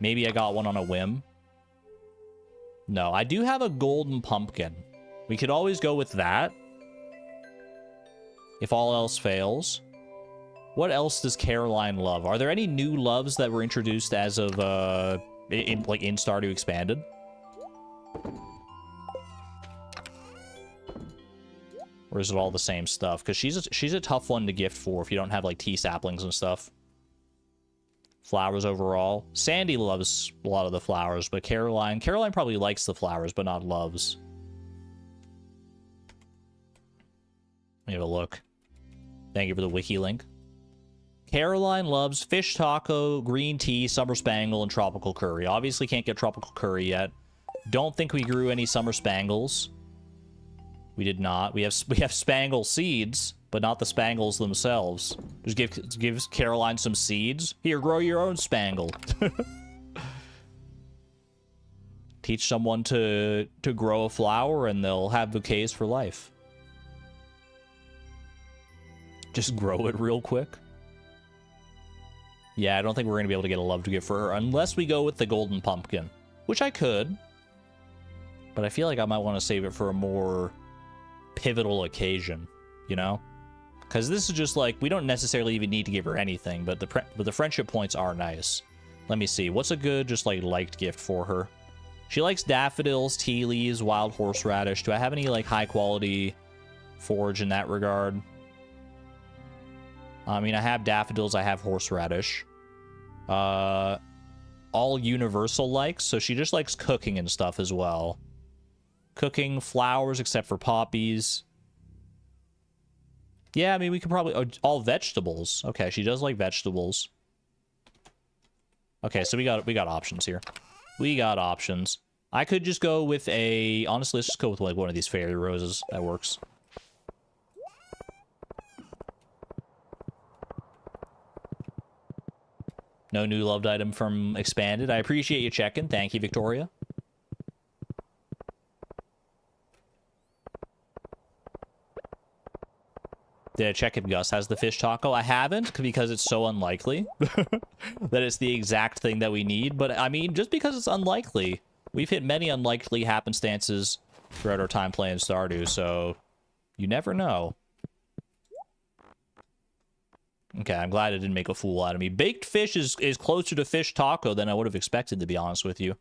Maybe I got one on a whim. No, I do have a golden pumpkin. We could always go with that. If all else fails. What else does Caroline love? Are there any new loves that were introduced as of, in Stardew Expanded? Or is it all the same stuff? Because she's a tough one to gift for if you don't have, like, tea saplings and stuff. Flowers overall. Sandy loves a lot of the flowers, but Caroline probably likes the flowers, but not loves. Let me have a look. Thank you for the wiki link. Caroline loves fish taco, green tea, summer spangle, and tropical curry. Obviously can't get tropical curry yet. Don't think we grew any summer spangles. We did not. We have spangle seeds, but not the spangles themselves. Just give Caroline some seeds. Here, grow your own spangle. Teach someone to grow a flower and they'll have bouquets for life. Just grow it real quick. Yeah, I don't think we're going to be able to get a love to give for her unless we go with the golden pumpkin, which I could. But I feel like I might want to save it for a more pivotal occasion, you know? Because this is just like, we don't necessarily even need to give her anything, but the friendship points are nice. Let me see. What's a good, just like, liked gift for her? She likes daffodils, tea leaves, wild horseradish. Do I have any, like, high-quality forage in that regard? I mean, I have daffodils, I have horseradish. all universal likes, so she just likes cooking and stuff as well. Cooking, flowers, except for poppies. Yeah, I mean, we could probably... Oh, all vegetables. Okay, she does like vegetables. Okay, so we got options here. We got options. I could just go with a... Honestly, let's just go with like one of these fairy roses. That works. No new loved item from Expanded. I appreciate you checking. Thank you, Victoria. Did I check if Gus has the fish taco? I haven't, because it's so unlikely that it's the exact thing that we need. But, I mean, just because it's unlikely, we've hit many unlikely happenstances throughout our time playing Stardew, so you never know. Okay, I'm glad it didn't make a fool out of me. Baked fish is closer to fish taco than I would have expected, to be honest with you.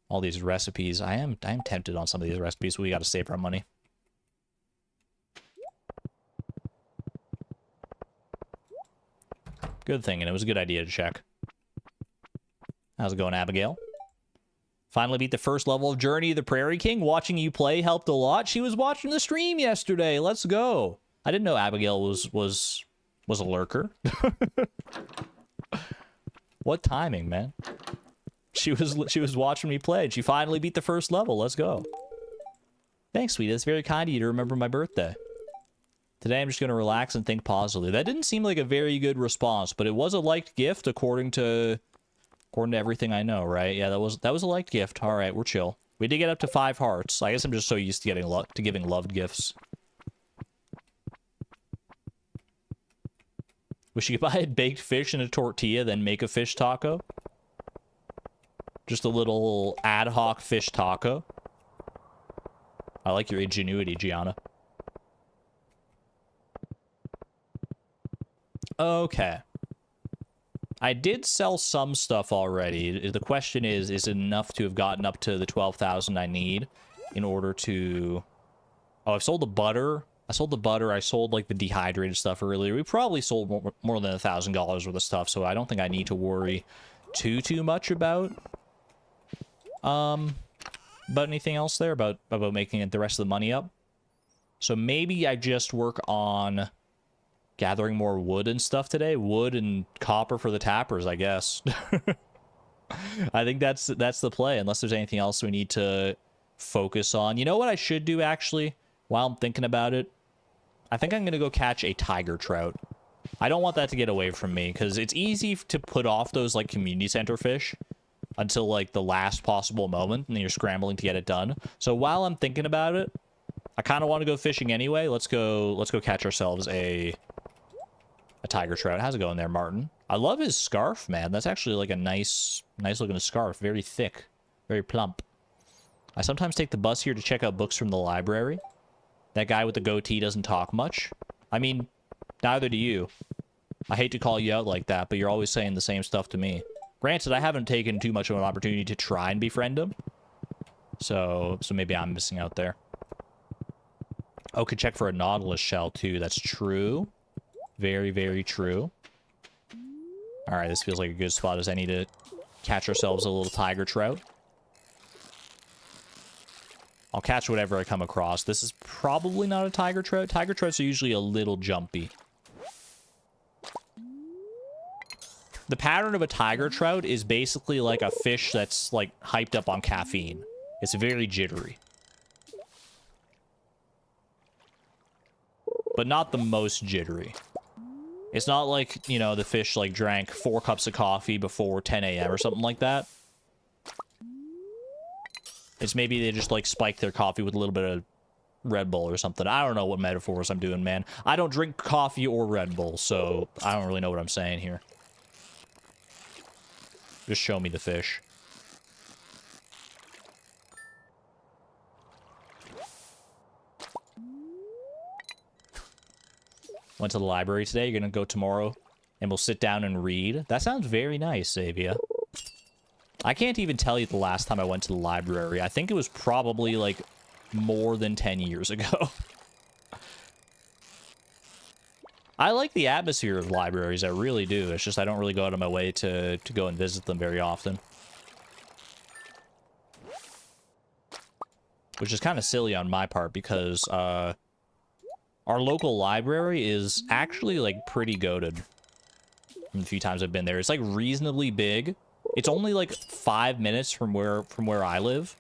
All these recipes. I am tempted on some of these recipes, so we got to save our money. Good thing, and it was a good idea to check. How's it going, Abigail? Finally beat the first level of Journey of the Prairie King. Watching you play helped a lot. She was watching the stream yesterday. Let's go. I didn't know Abigail was a lurker. What timing, man? She was watching me play, and she finally beat the first level. Let's go. Thanks, sweetie. That's very kind of you to remember my birthday. Today I'm just going to relax and think positively. That didn't seem like a very good response, but it was a liked gift according to everything I know, right? Yeah, that was a liked gift. All right, we're chill. We did get up to 5 hearts. I guess I'm just so used to giving loved gifts. Wish you could buy a baked fish and a tortilla, then make a fish taco. Just a little ad hoc fish taco. I like your ingenuity, Gianna. Okay. I did sell some stuff already. The question is it enough to have gotten up to the 12,000 I need in order to... Oh, I've sold the butter. I sold the butter. I sold, like, the dehydrated stuff earlier. We probably sold more than $1,000 worth of stuff, so I don't think I need to worry too much about anything else there, about making the rest of the money up. So maybe I just work on gathering more wood and stuff today. Wood and copper for the tappers, I guess. I think that's the play, unless there's anything else we need to focus on. You know what I should do, actually, while I'm thinking about it? I think I'm going to go catch a tiger trout. I don't want that to get away from me, because it's easy to put off those, like, community center fish until, like, the last possible moment, and then you're scrambling to get it done. So while I'm thinking about it, I kind of want to go fishing anyway. Let's go catch ourselves a tiger trout. How's it going there, Martin? I love his scarf, man. That's actually like a nice looking scarf. Very thick, very plump. I sometimes take the bus here to check out books from the library. That guy with the goatee doesn't talk much. I mean, neither do you. I hate to call you out like that, but you're always saying the same stuff to me. Granted, I haven't taken too much of an opportunity to try and befriend him. So maybe I'm missing out there. Oh, could check for a nautilus shell too. That's true. Very, very true. All right, this feels like a good spot as any to catch ourselves a little tiger trout. I'll catch whatever I come across. This is probably not a tiger trout. Tiger trouts are usually a little jumpy. The pattern of a tiger trout is basically like a fish that's like hyped up on caffeine. It's very jittery. But not the most jittery. It's not like, you know, the fish like drank 4 cups of coffee before 10 a.m. or something like that. It's maybe they just like spike their coffee with a little bit of Red Bull or something. I don't know what metaphors I'm doing, man. I don't drink coffee or Red Bull, so I don't really know what I'm saying here. Just show me the fish. Went to the library today. You're going to go tomorrow, and we'll sit down and read. That sounds very nice, Xavier. I can't even tell you the last time I went to the library. I think it was probably, like, more than 10 years ago. I like the atmosphere of libraries, I really do. It's just I don't really go out of my way to go and visit them very often. Which is kind of silly on my part because our local library is actually like pretty goated. From the few times I've been there, it's like reasonably big. It's only like 5 minutes from where I live.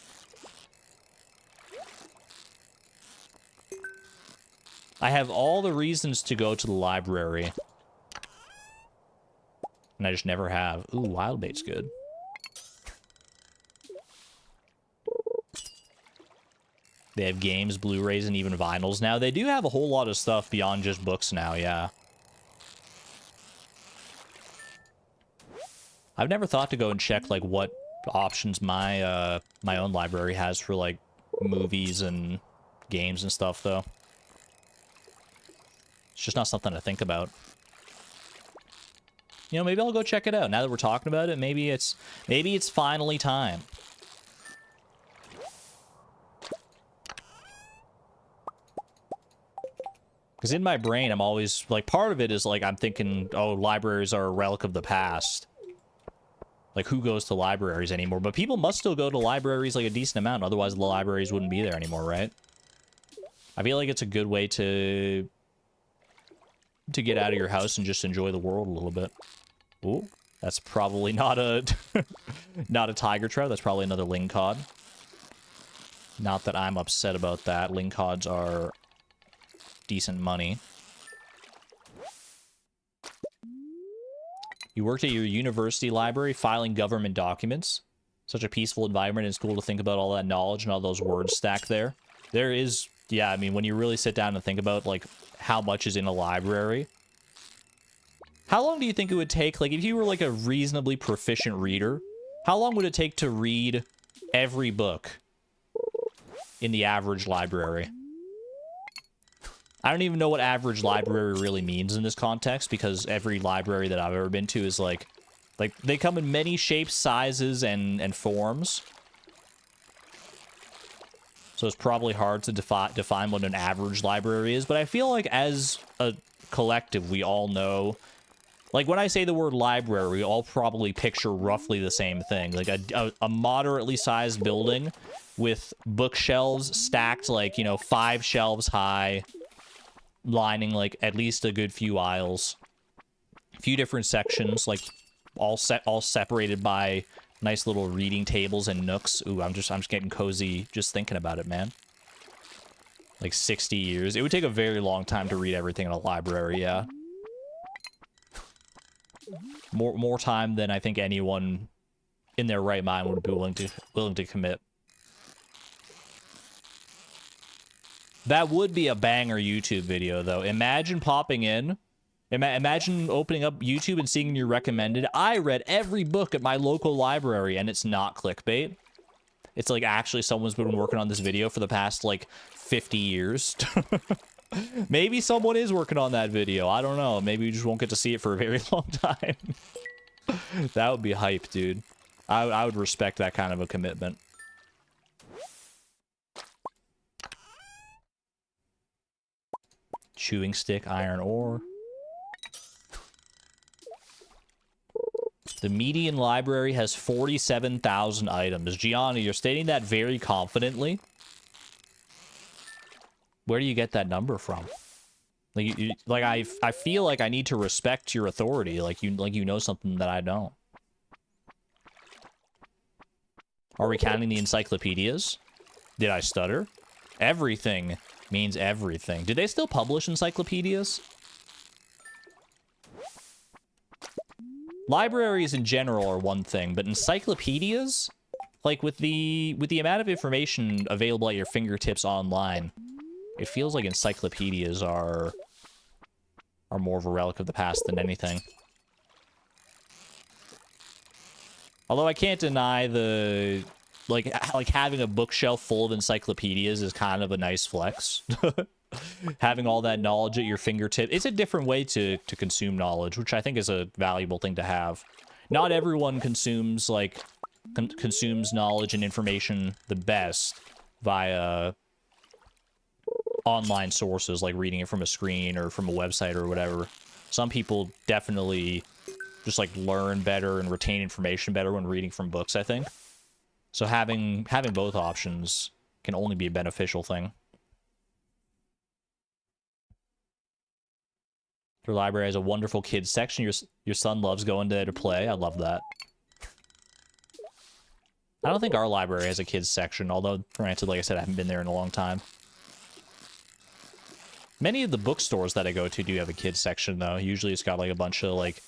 I have all the reasons to go to the library. And I just never have. Ooh, wild bait's good. They have games, Blu-rays, and even vinyls now. They do have a whole lot of stuff beyond just books now, yeah. I've never thought to go and check, like, what options my my own library has for, like, movies and games and stuff, though. It's just not something to think about. You know, maybe I'll go check it out. Now that we're talking about it, maybe it's finally time. Because in my brain, I'm always, like, part of it is, like, I'm thinking, oh, libraries are a relic of the past. Like, who goes to libraries anymore? But people must still go to libraries, like, a decent amount. Otherwise, the libraries wouldn't be there anymore, right? I feel like it's a good way to get out of your house and just enjoy the world a little bit. Ooh, that's probably not a not a tiger trout. That's probably another lingcod. Not that I'm upset about that. Lingcods are decent money. You worked at your university library filing government documents. Such a peaceful environment. It's cool to think about all that knowledge and all those words stacked there. There is, yeah, I mean, when you really sit down and think about, like, how much is in a library. How long do you think it would take, like, if you were, like, a reasonably proficient reader, how long would it take to read every book in the average library? I don't even know what average library really means in this context, because every library that I've ever been to is, like they come in many shapes, sizes, and forms. So it's probably hard to define what an average library is, but I feel like as a collective, we all know... Like, when I say the word library, we all probably picture roughly the same thing. Like, a moderately sized building with bookshelves stacked, like, you know, 5 shelves high, lining, like, at least a good few aisles. A few different sections, like, all separated by nice little reading tables and nooks. Ooh, I'm just getting cozy just thinking about it, man. Like 60 years. It would take a very long time to read everything in a library, yeah. More time than I think anyone in their right mind would be willing to commit. That would be a banger YouTube video, though. Imagine popping in. Imagine opening up YouTube and seeing your recommended. I read every book at my local library, and it's not clickbait. It's like actually someone's been working on this video for the past, like, 50 years. Maybe someone is working on that video. I don't know. Maybe we just won't get to see it for a very long time. That would be hype, dude. I would respect that kind of a commitment. Chewing stick, iron ore. The median library has 47,000 items. Gianna, you're stating that very confidently. Where do you get that number from? Like, I feel like I need to respect your authority. Like you know something that I don't. Are we counting the encyclopedias? Did I stutter? Everything means everything. Do they still publish encyclopedias? Libraries in general are one thing, but encyclopedias? Like, with the amount of information available at your fingertips online, it feels like encyclopedias are more of a relic of the past than anything. Although I can't deny the... Like having a bookshelf full of encyclopedias is kind of a nice flex. Having all that knowledge at your fingertips. It's a different way to consume knowledge, which I think is a valuable thing to have. Not everyone consumes, like, consumes knowledge and information the best via online sources, like reading it from a screen or from a website or whatever. Some people definitely just like learn better and retain information better when reading from books, I think. So having both options can only be a beneficial thing. Your library has a wonderful kids section. Your son loves going there to play. I love that. I don't think our library has a kids section, although, granted, like I said, I haven't been there in a long time. Many of the bookstores that I go to do have a kids section, though. Usually it's got, like, a bunch of, like,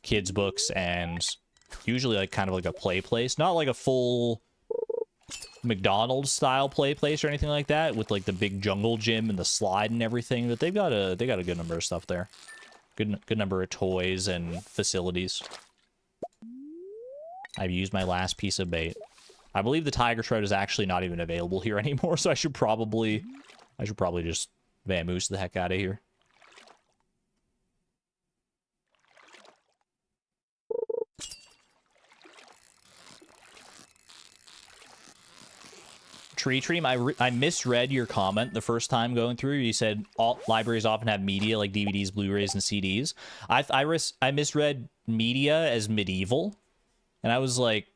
kids books and usually, like, kind of like a play place. Not like a full McDonald's-style play place or anything like that, with, like, the big jungle gym and the slide and everything, but they got a good number of stuff there. Good number of toys and facilities. I've used my last piece of bait. I believe the tiger shroud is actually not even available here anymore, so I should probably just vamoose the heck out of here. Tree Tream, I misread your comment the first time going through. You said all libraries often have media like DVDs, Blu-rays, and CDs. I misread media as medieval. And I was like,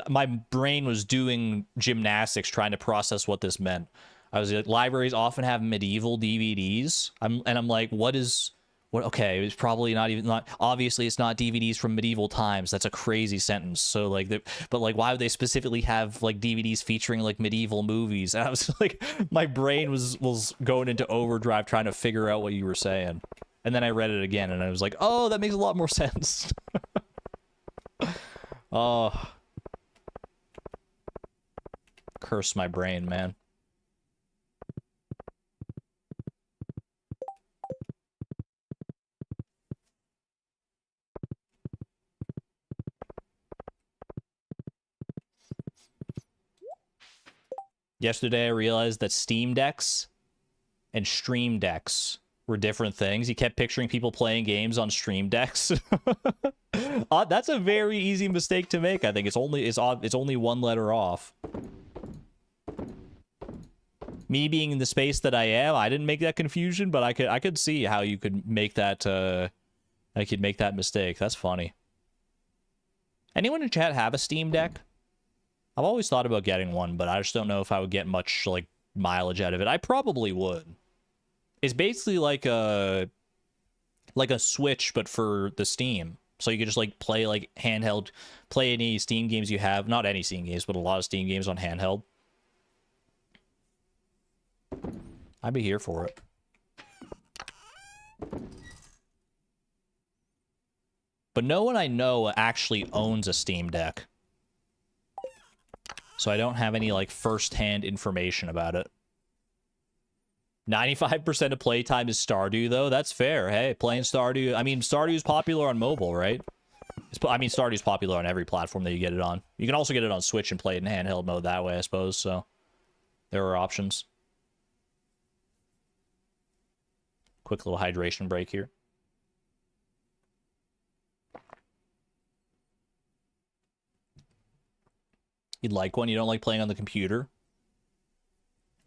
my brain was doing gymnastics trying to process what this meant. I was like, libraries often have medieval DVDs. I'm like, what? Okay, it's probably not obviously it's not DVDs from medieval times. That's a crazy sentence. So like, but like, why would they specifically have like DVDs featuring like medieval movies? And I was like, my brain was going into overdrive trying to figure out what you were saying. And then I read it again and I was like, oh, that makes a lot more sense. Oh. Curse my brain, man. Yesterday I realized that Steam Decks and Stream Decks were different things. He kept picturing people playing games on Stream Decks. That's a very easy mistake to make. I think it's only one letter off. Me being in the space that I am, I didn't make that confusion, but I could see how you could make that I could make that mistake. That's funny. Anyone in chat have a Steam Deck? I've always thought about getting one, but I just don't know if I would get much like mileage out of it. I probably would. It's basically like a Switch, but for the Steam. So you could just like play like handheld, play any Steam games you have. Not any Steam games, but a lot of Steam games on handheld. I'd be here for it. But no one I know actually owns a Steam Deck. So I don't have any like first-hand information about it. 95% of playtime is Stardew, though. That's fair. Hey, playing Stardew. I mean, Stardew is popular on mobile, right? I mean, Stardew is popular on every platform that you get it on. You can also get it on Switch and play it in handheld mode that way, I suppose. So there are options. Quick little hydration break here. You'd like one? You don't like playing on the computer?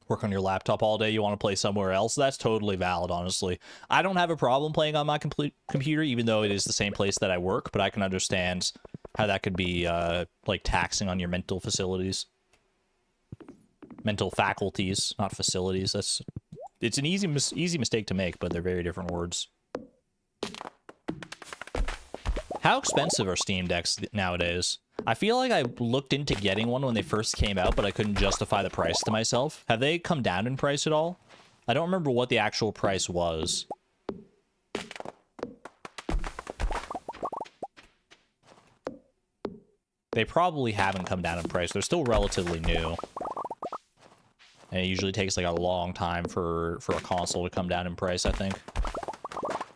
Work on your laptop all day, you want to play somewhere else? That's totally valid, honestly. I don't have a problem playing on my computer, even though it is the same place that I work, but I can understand how that could be, like, taxing on your mental facilities. Mental faculties, not facilities. It's an easy mistake to make, but they're very different words. How expensive are Steam Decks nowadays? I feel like I looked into getting one when they first came out, but I couldn't justify the price to myself. Have they come down in price at all? I don't remember what the actual price was. They probably haven't come down in price. They're still relatively new. And it usually takes like a long time for a console to come down in price, I think.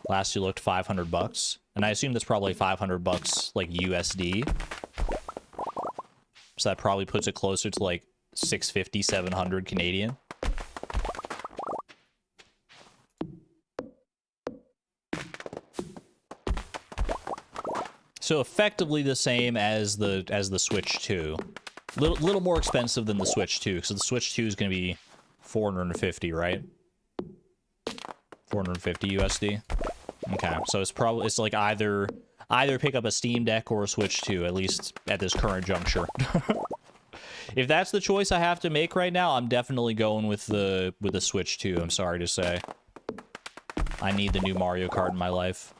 Last you looked, 500 bucks. And I assume that's probably 500 bucks like USD. So that probably puts it closer to like 650, 700 Canadian. So effectively the same as the Switch 2. Little more expensive than the Switch 2, because the Switch 2 is going to be 450, right? 450 USD. Okay, so it's like either pick up a Steam Deck or a Switch 2, at least at this current juncture. If that's the choice I have to make right now, I'm definitely going with the Switch 2, I'm sorry to say. I need the new Mario Kart in my life.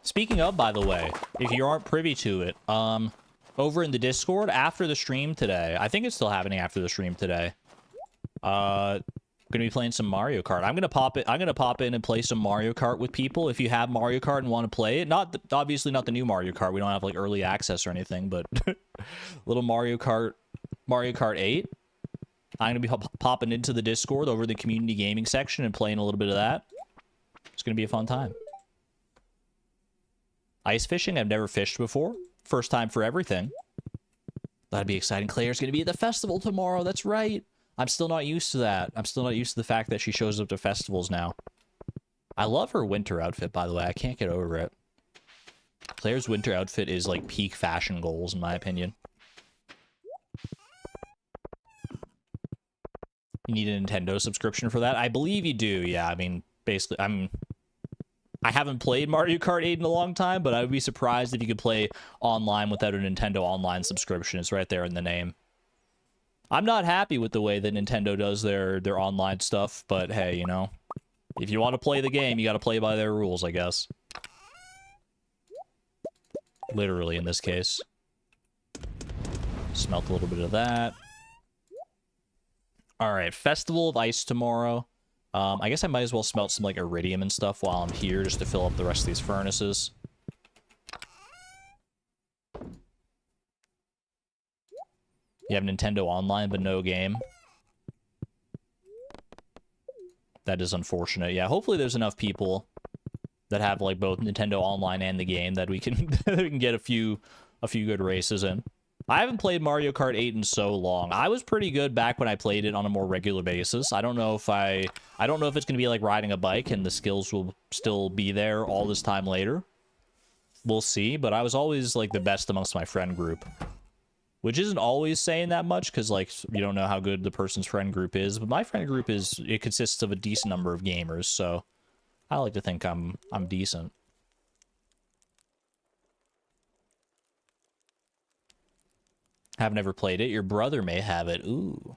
Speaking of, by the way, if you aren't privy to it, over in the Discord after the stream today, I think it's still happening after the stream today. Gonna be playing some Mario Kart. I'm gonna pop in and play some Mario Kart with people. If you have Mario Kart and want to play it, obviously not the new Mario Kart. We don't have like early access or anything, but little Mario Kart 8. I'm gonna be popping into the Discord over the community gaming section and playing a little bit of that. It's gonna be a fun time. Ice fishing, I've never fished before. First time for everything. That'd be exciting. Claire's gonna be at the festival tomorrow. That's right. I'm still not used to that. I'm still not used to the fact that she shows up to festivals now. I love her winter outfit, by the way. I can't get over it. Claire's winter outfit is like peak fashion goals, in my opinion. You need a Nintendo subscription for that? I believe you do, yeah. I mean, basically, I haven't played Mario Kart 8 in a long time, but I would be surprised if you could play online without a Nintendo Online subscription. It's right there in the name. I'm not happy with the way that Nintendo does their online stuff, but hey, you know, if you want to play the game, you got to play by their rules, I guess. Literally, in this case. Smelt a little bit of that. Alright, Festival of Ice tomorrow. I guess I might as well smelt some, like, iridium and stuff while I'm here, just to fill up the rest of these furnaces. You have Nintendo Online, but no game. That is unfortunate. Yeah, hopefully there's enough people that have, like, both Nintendo Online and the game that we can, we can get a few good races in. I haven't played Mario Kart 8 in so long. I was pretty good back when I played it on a more regular basis. I don't know if it's going to be like riding a bike and the skills will still be there all this time later. We'll see, but I was always, like, the best amongst my friend group. Which isn't always saying that much, because, like, you don't know how good the person's friend group is. But my friend group it consists of a decent number of gamers, so I like to think I'm decent. Have never played it. Your brother may have it. Ooh.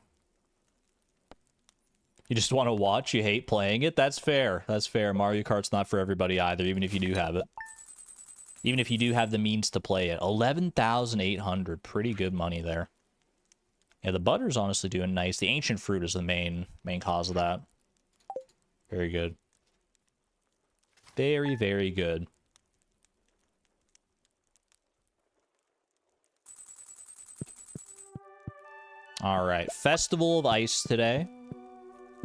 You just want to watch? You hate playing it? That's fair. That's fair. Mario Kart's not for everybody either, even if you do have it. Even if you do have the means to play it. 11,800. Pretty good money there. Yeah, the butter's honestly doing nice. The ancient fruit is the main cause of that. Very good. Very, very good. Alright, Festival of Ice today.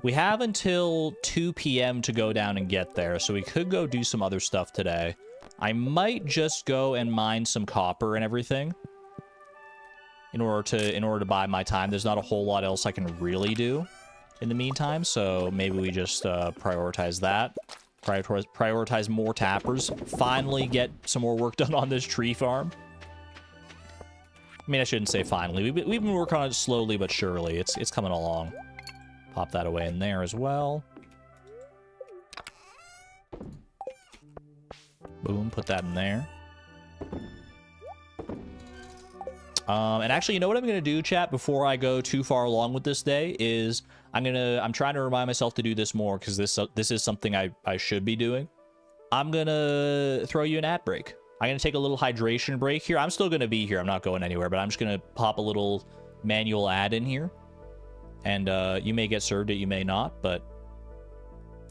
We have until 2 p.m. to go down and get there, so we could go do some other stuff today. I might just go and mine some copper and everything in order to buy my time. There's not a whole lot else I can really do in the meantime, so maybe we just prioritize that. Prioritize more tappers. Finally get some more work done on this tree farm. I mean, I shouldn't say finally. We've been working on it slowly but surely. It's coming along. Pop that away in there as well. Boom, put that in there. And actually, you know what I'm gonna do, chat, before I go too far along with this day is I'm trying to remind myself to do this more because this is something I should be doing. I'm gonna throw you an ad break. I'm gonna take a little hydration break here. I'm still gonna be here. I'm not going anywhere, but I'm just gonna pop a little manual ad in here. And you may get served it, you may not, but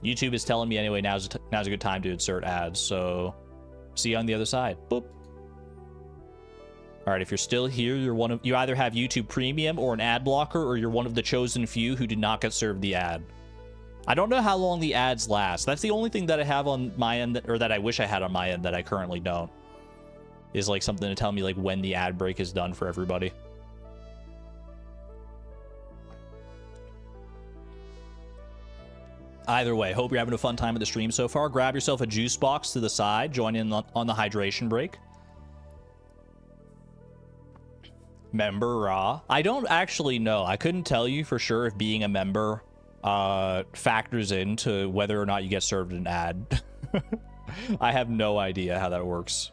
YouTube is telling me anyway, now's a good time to insert ads, so see you on the other side. Boop. All right, if you're still here, you either have YouTube Premium or an ad blocker, or you're one of the chosen few who did not get served the ad. I don't know how long the ads last. That's the only thing that I have on my end, or that I wish I had on my end that I currently don't. Is like something to tell me like when the ad break is done for everybody. Either way, hope you're having a fun time at the stream so far. Grab yourself a juice box to the side. Join in on the hydration break. Member I don't actually know. I couldn't tell you for sure if being a member factors into whether or not you get served an ad. I have no idea how that works.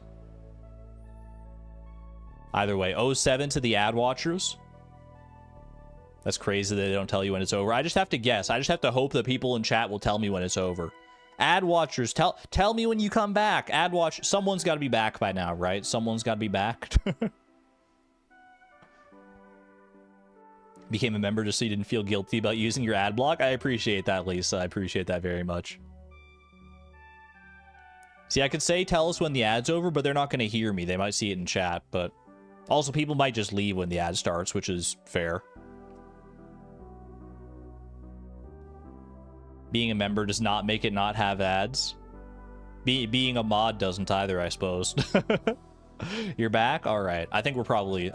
Either way, 07 to the ad watchers. That's crazy that they don't tell you when it's over. I just have to guess. I just have to hope that people in chat will tell me when it's over. Ad watchers, tell me when you come back. Ad watch, someone's got to be back by now, right? Someone's got to be back. Became a member just so you didn't feel guilty about using your ad block. I appreciate that, Lisa. I appreciate that very much. See, I could say tell us when the ad's over, but they're not going to hear me. They might see it in chat, but also people might just leave when the ad starts, which is fair. Being a member does not make it not have ads. Being a mod doesn't either, I suppose. You're back? All right. I think we're probably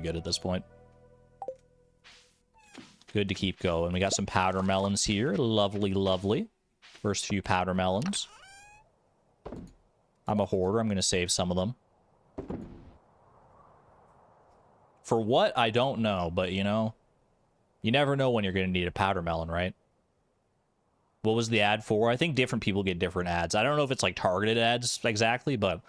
good at this point. Good to keep going. We got some powder melons here. Lovely, lovely. First few powder melons. I'm a hoarder. I'm going to save some of them. For what? I don't know, but you know, you never know when you're going to need a powder melon, right? What was the ad for? I think different people get different ads. I don't know if it's like targeted ads exactly, but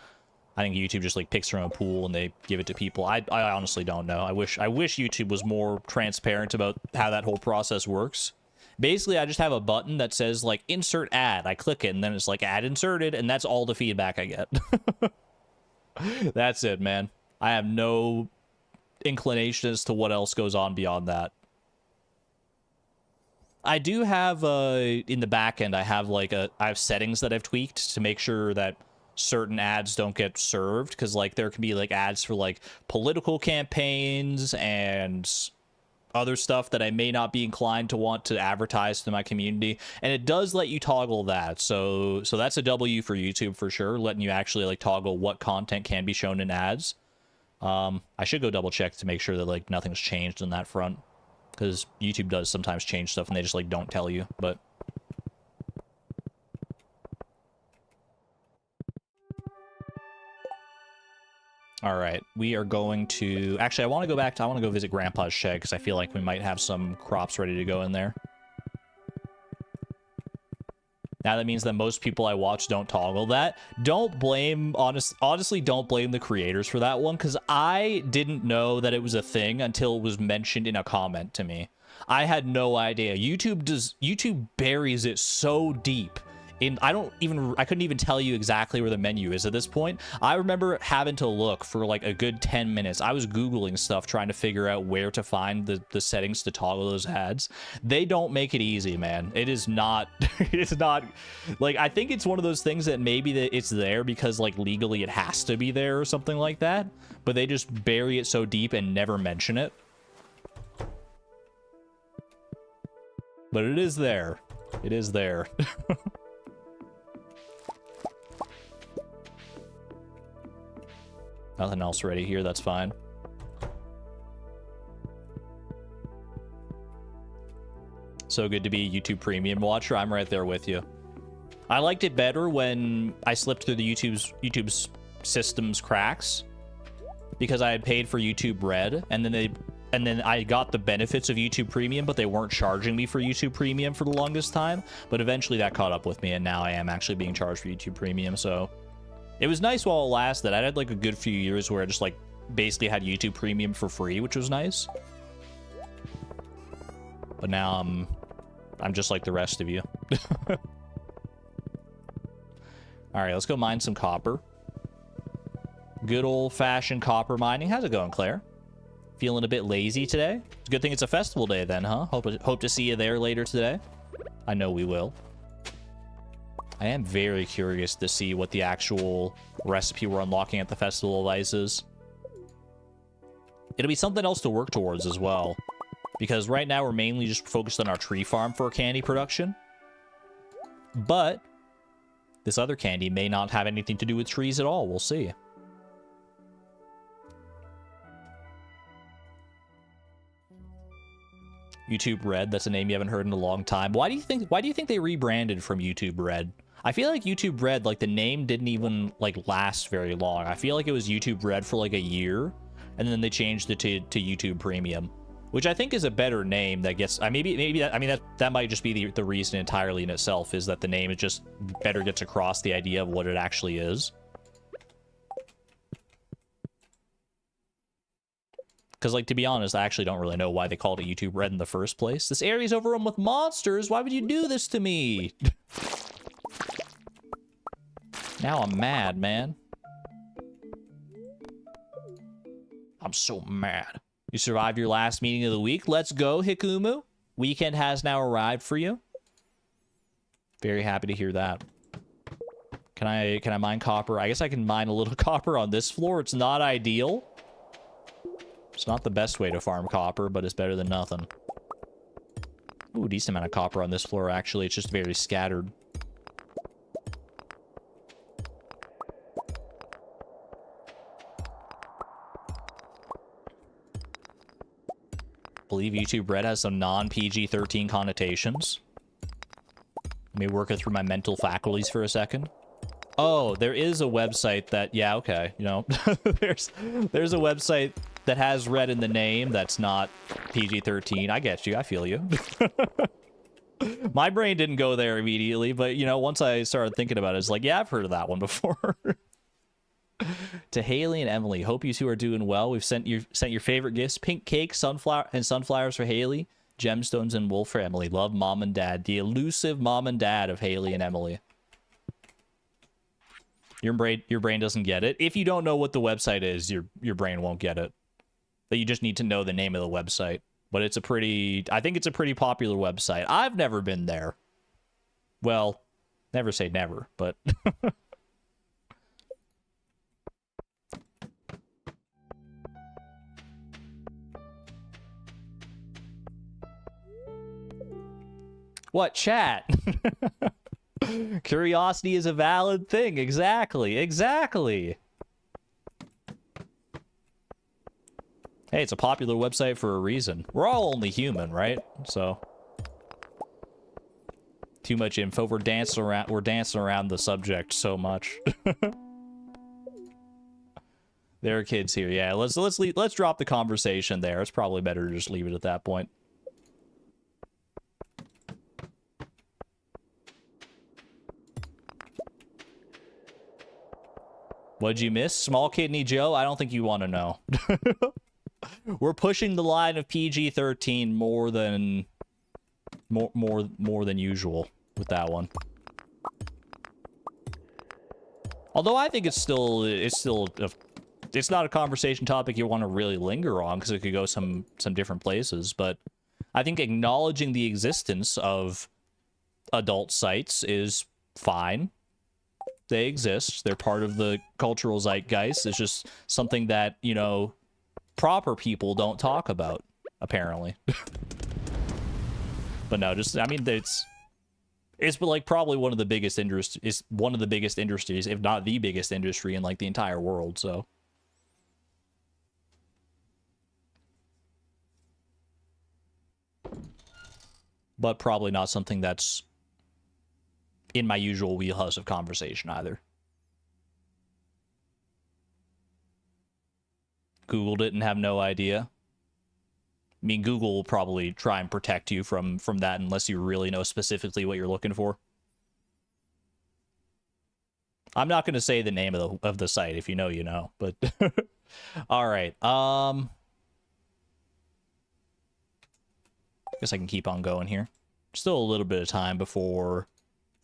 I think YouTube just like picks their own pool and they give it to people. I honestly don't know. I wish YouTube was more transparent about how that whole process works. Basically, I just have a button that says like insert ad. I click it and then it's like ad inserted, and that's all the feedback I get. That's it, man. I have no inclination as to what else goes on beyond that. I do have in the back end, I have settings that I've tweaked to make sure that certain ads don't get served, because like there can be like ads for like political campaigns and other stuff that I may not be inclined to want to advertise to my community, and it does let you toggle that. So that's a W for YouTube for sure, letting you actually like toggle what content can be shown in ads. I should go double check to make sure that like nothing's changed on that front, because YouTube does sometimes change stuff and they just like don't tell you. But all right, we are going to actually, I want to go visit Grandpa's shed because I feel like we might have some crops ready to go in there. Now that means that most people I watch don't toggle that. Don't blame, honestly, don't blame the creators for that one, because I didn't know that it was a thing until it was mentioned in a comment to me. I had no idea. YouTube buries it so deep. I couldn't even tell you exactly where the menu is at this point. I remember having to look for like a good 10 minutes. I was Googling stuff trying to figure out where to find the settings to toggle those ads. They don't make it easy, man. It is not, it's not, like, I think it's one of those things that maybe that it's there because like legally it has to be there or something like that, but they just bury it so deep and never mention it. But it is there. It is there. Nothing else ready here, that's fine. So good to be a YouTube Premium watcher. I'm right there with you. I liked it better when I slipped through the YouTube's system's cracks, because I had paid for YouTube Red, and then I got the benefits of YouTube Premium, but they weren't charging me for YouTube Premium for the longest time. But eventually that caught up with me, and now I am actually being charged for YouTube Premium, so it was nice while it lasted. I had like a good few years where I just like basically had YouTube Premium for free, which was nice. But now I'm just like the rest of you. All right, let's go mine some copper. Good old-fashioned copper mining. How's it going, Claire? Feeling a bit lazy today? It's a good thing it's a festival day then, huh? Hope to see you there later today. I know we will. I am very curious to see what the actual recipe we're unlocking at the Festival of Ice is. It'll be something else to work towards as well, because right now we're mainly just focused on our tree farm for candy production. But this other candy may not have anything to do with trees at all. We'll see. YouTube Red, that's a name you haven't heard in a long time. Why do you think they rebranded from YouTube Red? I feel like YouTube Red, like the name didn't even like last very long. I feel like it was YouTube Red for like a year, and then they changed it to YouTube Premium, which I think is a better name. That gets maybe that, I mean, that might just be the reason entirely in itself, is that the name, it just better gets across the idea of what it actually is. Because, like, to be honest, I actually don't really know why they called it YouTube Red in the first place. This area's overrun with monsters. Why would you do this to me? Now I'm mad, man. I'm so mad. You survived your last meeting of the week. Let's go, Hikumu. Weekend has now arrived for you. Very happy to hear that. Can I mine copper? I guess I can mine a little copper on this floor. It's not ideal. It's not the best way to farm copper, but it's better than nothing. Ooh, decent amount of copper on this floor, actually. It's just very scattered. I believe YouTube Red has some non-PG-13 connotations. Let me work it through my mental faculties for a second. Oh, there is a website that... Yeah, okay. You know, there's a website that has red in the name that's not PG-13. I get you. I feel you. My brain didn't go there immediately, but, you know, once I started thinking about it, it's like, yeah, I've heard of that one before. To Haley and Emily, hope you two are doing well. We've sent your favorite gifts: pink cake, sunflowers for Haley, gemstones and wool for Emily. Love, Mom and Dad. The elusive Mom and Dad of Haley and Emily. Your brain doesn't get it. If you don't know what the website is, your brain won't get it. But you just need to know the name of the website. But it's I think it's a pretty popular website. I've never been there. Well, never say never, but... What, chat? Curiosity is a valid thing. Exactly. Exactly. Hey, it's a popular website for a reason. We're all only human, right? So too much info. We're dancing around the subject so much. There are kids here. Yeah, let's drop the conversation there. It's probably better to just leave it at that point. What'd you miss? Small Kidney Joe? I don't think you want to know. We're pushing the line of PG-13 more than usual with that one. Although I think it's not a conversation topic you want to really linger on, because it could go some different places. But I think acknowledging the existence of adult sites is fine. They exist. They're part of the cultural zeitgeist. It's just something that, you know, proper people don't talk about, apparently. But no, just, I mean, it's like probably one of the biggest industries, if not the biggest industry in like the entire world, so. But probably not something that's in my usual wheelhouse of conversation either. Googled it and have no idea. I mean, Google will probably try and protect you from that unless you really know specifically what you're looking for. I'm not going to say the name of the site. If you know, you know. But all right. Guess I can keep on going here. Still a little bit of time before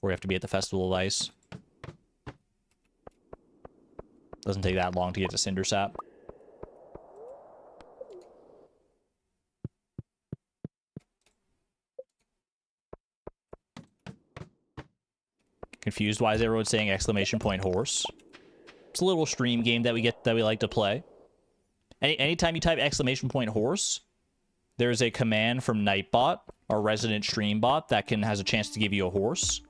we have to be at the Festival of Ice. Doesn't take that long to get to Cindersap. Confused why is everyone saying exclamation point horse? It's a little stream game that we like to play. Anytime you type exclamation point horse, there's a command from Nightbot, our resident stream bot, that has a chance to give you a horse.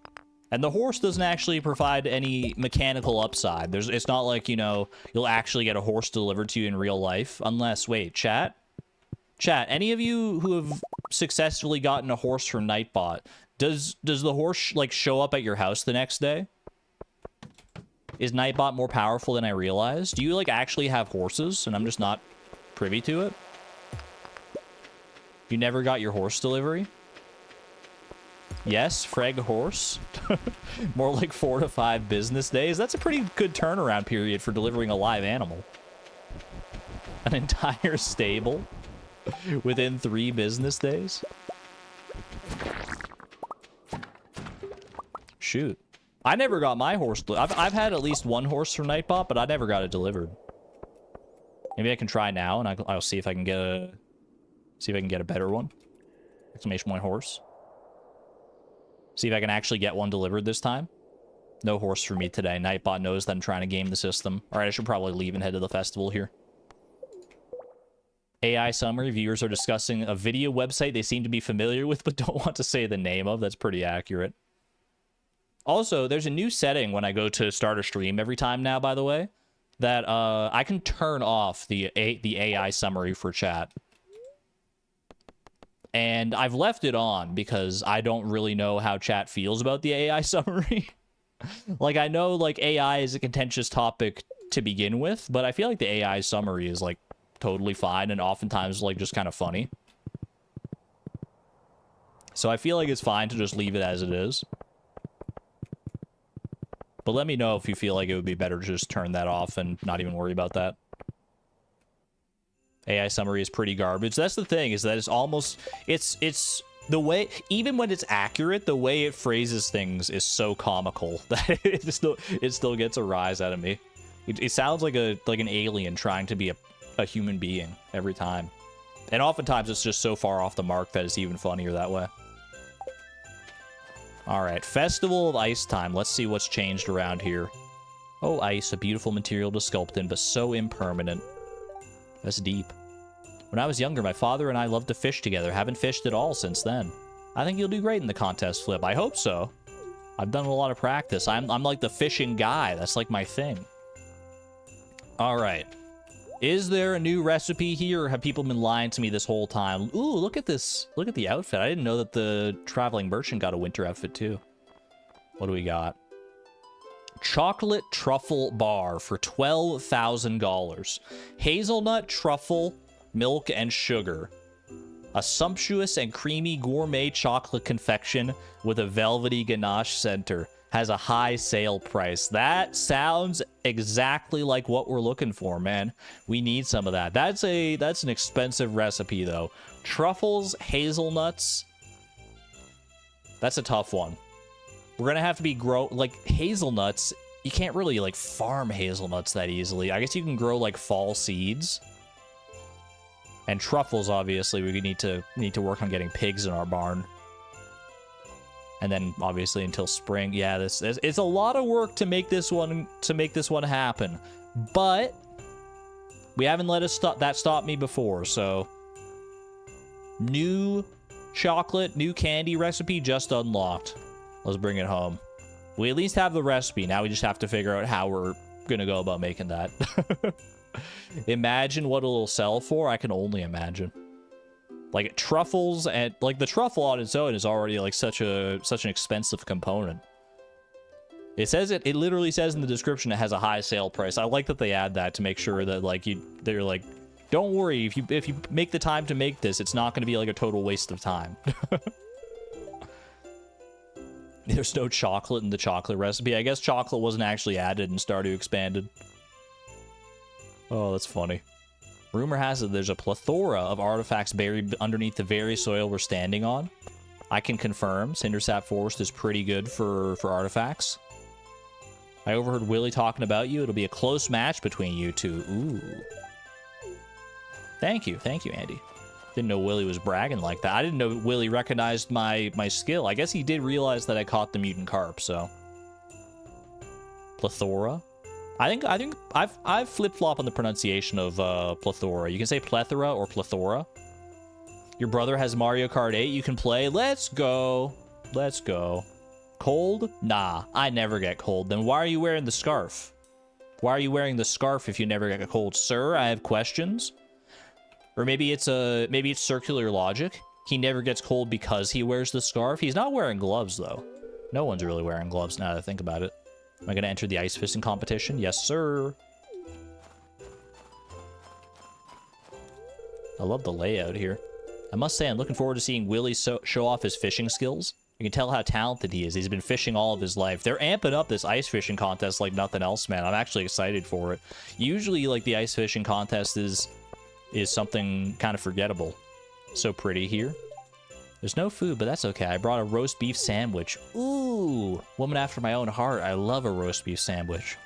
And the horse doesn't actually provide any mechanical upside. It's not like, you know, you'll actually get a horse delivered to you in real life. Unless, wait, chat, any of you who have successfully gotten a horse from Nightbot, does the horse, like, show up at your house the next day? Is Nightbot more powerful than I realized? Do you, like, actually have horses? And I'm just not privy to it. You never got your horse delivery? Yes, Freg horse. More like 4 to 5 business days. That's a pretty good turnaround period for delivering a live animal. An entire stable within 3 business days. Shoot. I never got my horse. I've had at least 1 horse from Nightbot, but I never got it delivered. Maybe I can try now, and I'll see if I can get a better one. Exclamation point horse. See if I can actually get one delivered this time. No horse for me today. Nightbot knows that I'm trying to game the system. All right, I should probably leave and head to the festival here. AI summary. Viewers are discussing a video website they seem to be familiar with, but don't want to say the name of. That's pretty accurate. Also, there's a new setting when I go to start a stream every time now, by the way, that I can turn off the AI summary for chat. And I've left it on because I don't really know how chat feels about the AI summary. Like, I know, like, AI is a contentious topic to begin with, but I feel like the AI summary is, like, totally fine and oftentimes, like, just kind of funny. So I feel like it's fine to just leave it as it is. But let me know if you feel like it would be better to just turn that off and not even worry about that. AI summary is pretty garbage. That's the thing, is that it's almost... It's the way... Even when it's accurate, the way it phrases things is so comical that it still gets a rise out of me. It sounds like an alien trying to be a human being every time. And oftentimes it's just so far off the mark that it's even funnier that way. Alright, Festival of Ice time. Let's see what's changed around here. Oh, ice, a beautiful material to sculpt in, but so impermanent. That's deep. When I was younger, my father and I loved to fish together. Haven't fished at all since then. I think you'll do great in the contest, Flip. I hope so. I've done a lot of practice. I'm like the fishing guy. That's like my thing. Alright. Is there a new recipe here, or have people been lying to me this whole time? Ooh, look at this. Look at the outfit. I didn't know that the traveling merchant got a winter outfit, too. What do we got? Chocolate truffle bar for $12,000. Hazelnut, truffle, milk, and sugar. A sumptuous and creamy gourmet chocolate confection with a velvety ganache center. Has a high sale price. That sounds exactly like what we're looking for, man. We need some of that. That's an expensive recipe, though. Truffles, hazelnuts. That's a tough one. We're gonna have to be like hazelnuts. You can't really like farm hazelnuts that easily. I guess you can grow like fall seeds. And truffles, obviously, we need to work on getting pigs in our barn. And then obviously until spring. Yeah, it's a lot of work to make this one happen. But we haven't let that stop me before, so new chocolate, new candy recipe just unlocked. Let's bring it home. We at least have the recipe. Now we just have to figure out how we're gonna go about making that. Imagine what it'll sell for. I can only imagine. Like truffles, and like the truffle on its own is already like such an expensive component. It says it literally says in the description it has a high sale price. I like that they add that to make sure that like they're like, don't worry, if you make the time to make this, it's not going to be like a total waste of time. There's no chocolate in the chocolate recipe. I guess chocolate wasn't actually added in Stardew Expanded. Oh, that's funny. Rumor has it there's a plethora of artifacts buried underneath the very soil we're standing on. I can confirm Cindersap Forest is pretty good for artifacts. I overheard Willie talking about you. It'll be a close match between you two. Ooh. Thank you, Andy. Didn't know Willie was bragging like that. I didn't know Willie recognized my skill. I guess he did realize that I caught the mutant carp, so. Plethora? I think I've flip-flop on the pronunciation of plethora. You can say plethora or plethora. Your brother has Mario Kart 8 you can play. Let's go. Let's go. Cold? Nah, I never get cold. Then why are you wearing the scarf? Why are you wearing the scarf if you never get cold? Sir, I have questions. Or maybe it's circular logic. He never gets cold because he wears the scarf. He's not wearing gloves, though. No one's really wearing gloves now that I think about it. Am I going to enter the ice fishing competition? Yes, sir. I love the layout here. I must say, I'm looking forward to seeing Willie show off his fishing skills. You can tell how talented he is. He's been fishing all of his life. They're amping up this ice fishing contest like nothing else, man. I'm actually excited for it. Usually, like, the ice fishing contest is something kind of forgettable. So pretty here. There's no food, but that's okay. I brought a roast beef sandwich. Ooh, woman after my own heart. I love a roast beef sandwich.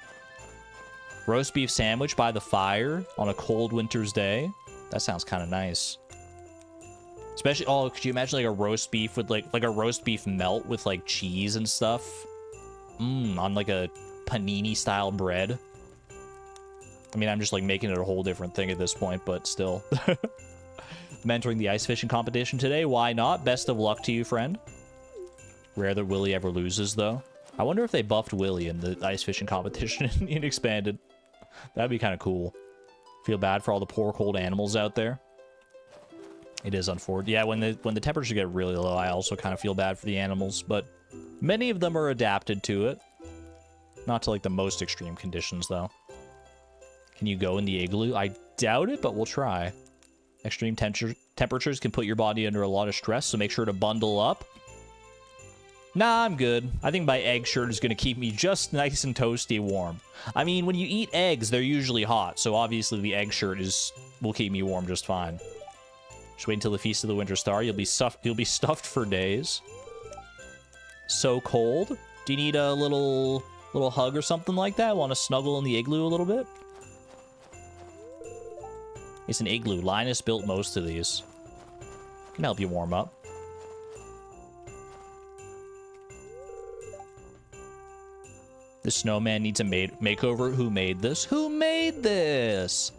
Roast beef sandwich by the fire on a cold winter's day. That sounds kind of nice. Especially, oh, could you imagine like a roast beef with like a roast beef melt with like cheese and stuff? On like a panini style bread. I mean, I'm just like making it a whole different thing at this point, but still. I'm entering the ice fishing competition today. Why not? Best of luck to you, friend. Rare that Willie ever loses, though. I wonder if they buffed Willie in the ice fishing competition in Expanded. That'd be kind of cool. Feel bad for all the poor cold animals out there. It is unfortunate. Yeah, when the temperatures get really low, I also kind of feel bad for the animals, but many of them are adapted to it. Not to like the most extreme conditions, though. Can you go in the igloo? I doubt it, but we'll try. Extreme temperatures can put your body under a lot of stress, so make sure to bundle up. Nah, I'm good. I think my egg shirt is going to keep me just nice and toasty warm. I mean, when you eat eggs, they're usually hot, so obviously the egg shirt will keep me warm just fine. Just wait until the Feast of the Winter Star. You'll be stuffed for days. So cold. Do you need a little hug or something like that? Want to snuggle in the igloo a little bit? It's an igloo. Linus built most of these. Can help you warm up. The snowman needs a makeover. Who made this? Who made this?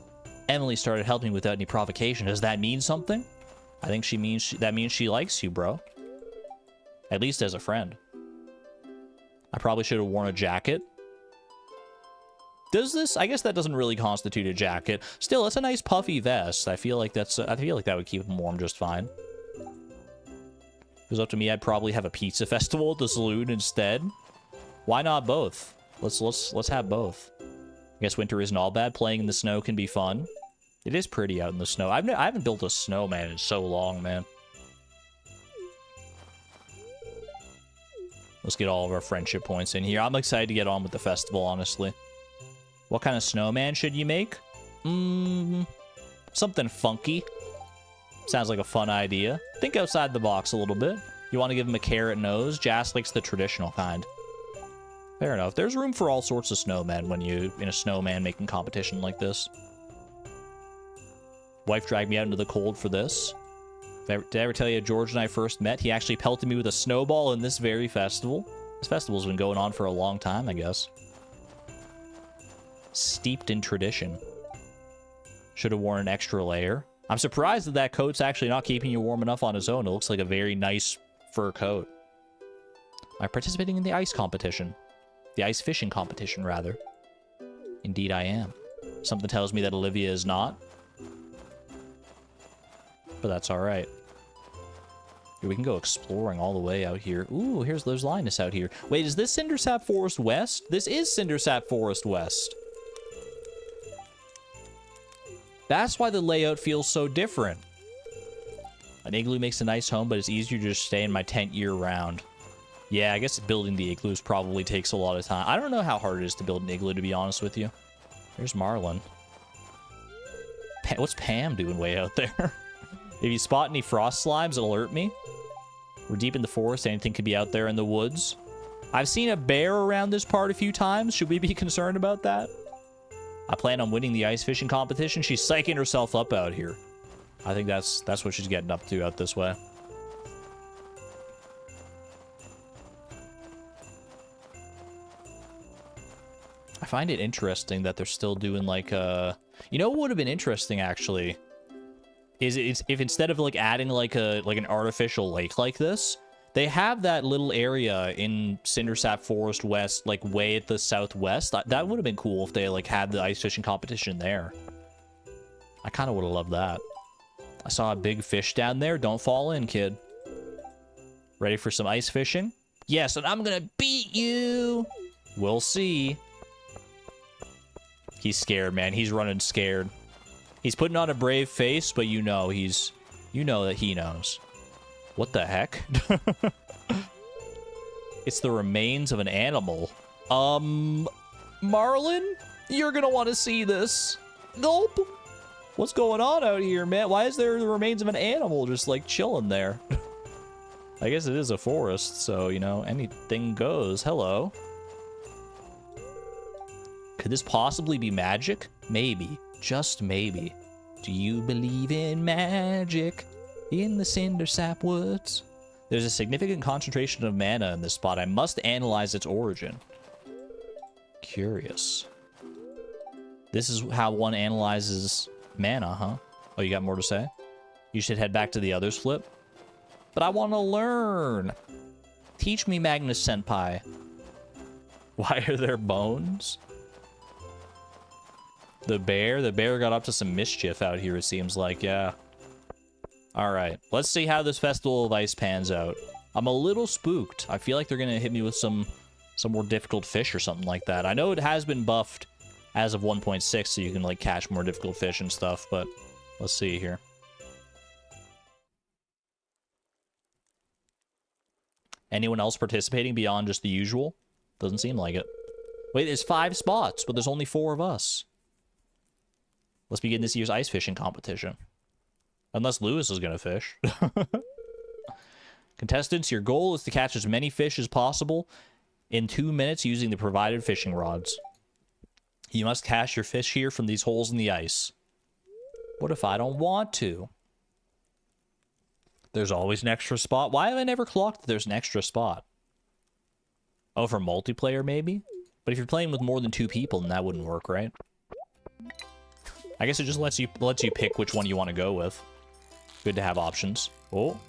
Emily started helping without any provocation. Does that mean something? I think that means she likes you, bro. At least as a friend. I probably should have worn a jacket. Does this? I guess that doesn't really constitute a jacket. Still, it's a nice puffy vest. I feel like that would keep him warm just fine. If it was up to me, I'd probably have a pizza festival at the saloon instead. Why not both? Let's have both. I guess winter isn't all bad. Playing in the snow can be fun. It is pretty out in the snow. I haven't built a snowman in so long, man. Let's get all of our friendship points in here. I'm excited to get on with the festival, honestly. What kind of snowman should you make? Something funky. Sounds like a fun idea. Think outside the box a little bit. You want to give him a carrot nose? Jas likes the traditional kind. Fair enough. There's room for all sorts of snowmen when you in a snowman making competition like this. Wife dragged me out into the cold for this. Did I ever tell you George and I first met? He actually pelted me with a snowball in this very festival. This festival's been going on for a long time, I guess. Steeped in tradition. Should have worn an extra layer. I'm surprised that coat's actually not keeping you warm enough on its own. It looks like a very nice fur coat. Am I participating in the ice competition? The ice fishing competition, rather. Indeed I am. Something tells me that Olivia is not. But that's alright. We can go exploring all the way out here. Ooh, there's Linus out here. Wait, is this Cindersap Forest West? This is Cindersap Forest West. That's why the layout feels so different. An igloo makes a nice home, but it's easier to just stay in my tent year-round. Yeah, I guess building the igloos probably takes a lot of time. I don't know how hard it is to build an igloo, to be honest with you. There's Marlin. What's Pam doing way out there? If you spot any frost slimes, alert me. We're deep in the forest. Anything could be out there in the woods. I've seen a bear around this part a few times. Should we be concerned about that? I plan on winning the ice fishing competition. She's psyching herself up out here. I think that's what she's getting up to out this way. I find it interesting that they're still doing like you know what would have been interesting actually is if instead of like adding like an artificial lake like this, they have that little area in Cindersap Forest West like way at the southwest. That would have been cool if they like had the ice fishing competition there. I kind of would have loved that. I saw a big fish down there. Don't fall in, kid. Ready for some ice fishing? Yes, and I'm gonna beat you. We'll see. He's scared, man. He's running scared. He's putting on a brave face, but you know that he knows. What the heck? It's the remains of an animal. Marlin? You're gonna want to see this. Gulp. What's going on out here, man? Why is there the remains of an animal just, like, chilling there? I guess it is a forest, so, you know, anything goes. Hello. Could this possibly be magic? Maybe. Just maybe. Do you believe in magic in the Cindersap Woods? There's a significant concentration of mana in this spot. I must analyze its origin. Curious. This is how one analyzes mana, huh? Oh, you got more to say? You should head back to the others, Flip. But I want to learn. Teach me, Magnus Senpai. Why are there bones? The bear got up to some mischief out here, it seems like, yeah. Alright, let's see how this Festival of Ice pans out. I'm a little spooked. I feel like they're gonna hit me with some more difficult fish or something like that. I know it has been buffed as of 1.6, so you can, like, catch more difficult fish and stuff, but let's see here. Anyone else participating beyond just the usual? Doesn't seem like it. Wait, there's 5 spots, but there's only 4 of us. Let's begin this year's ice fishing competition. Unless Lewis is gonna fish. Contestants, your goal is to catch as many fish as possible in 2 minutes using the provided fishing rods. You must catch your fish here from these holes in the ice. What if I don't want to? There's always an extra spot. Why have I never clocked that there's an extra spot? Oh, for multiplayer, maybe? But if you're playing with more than 2 people, then that wouldn't work, right? I guess it just lets you pick which one you want to go with. Good to have options. Oh.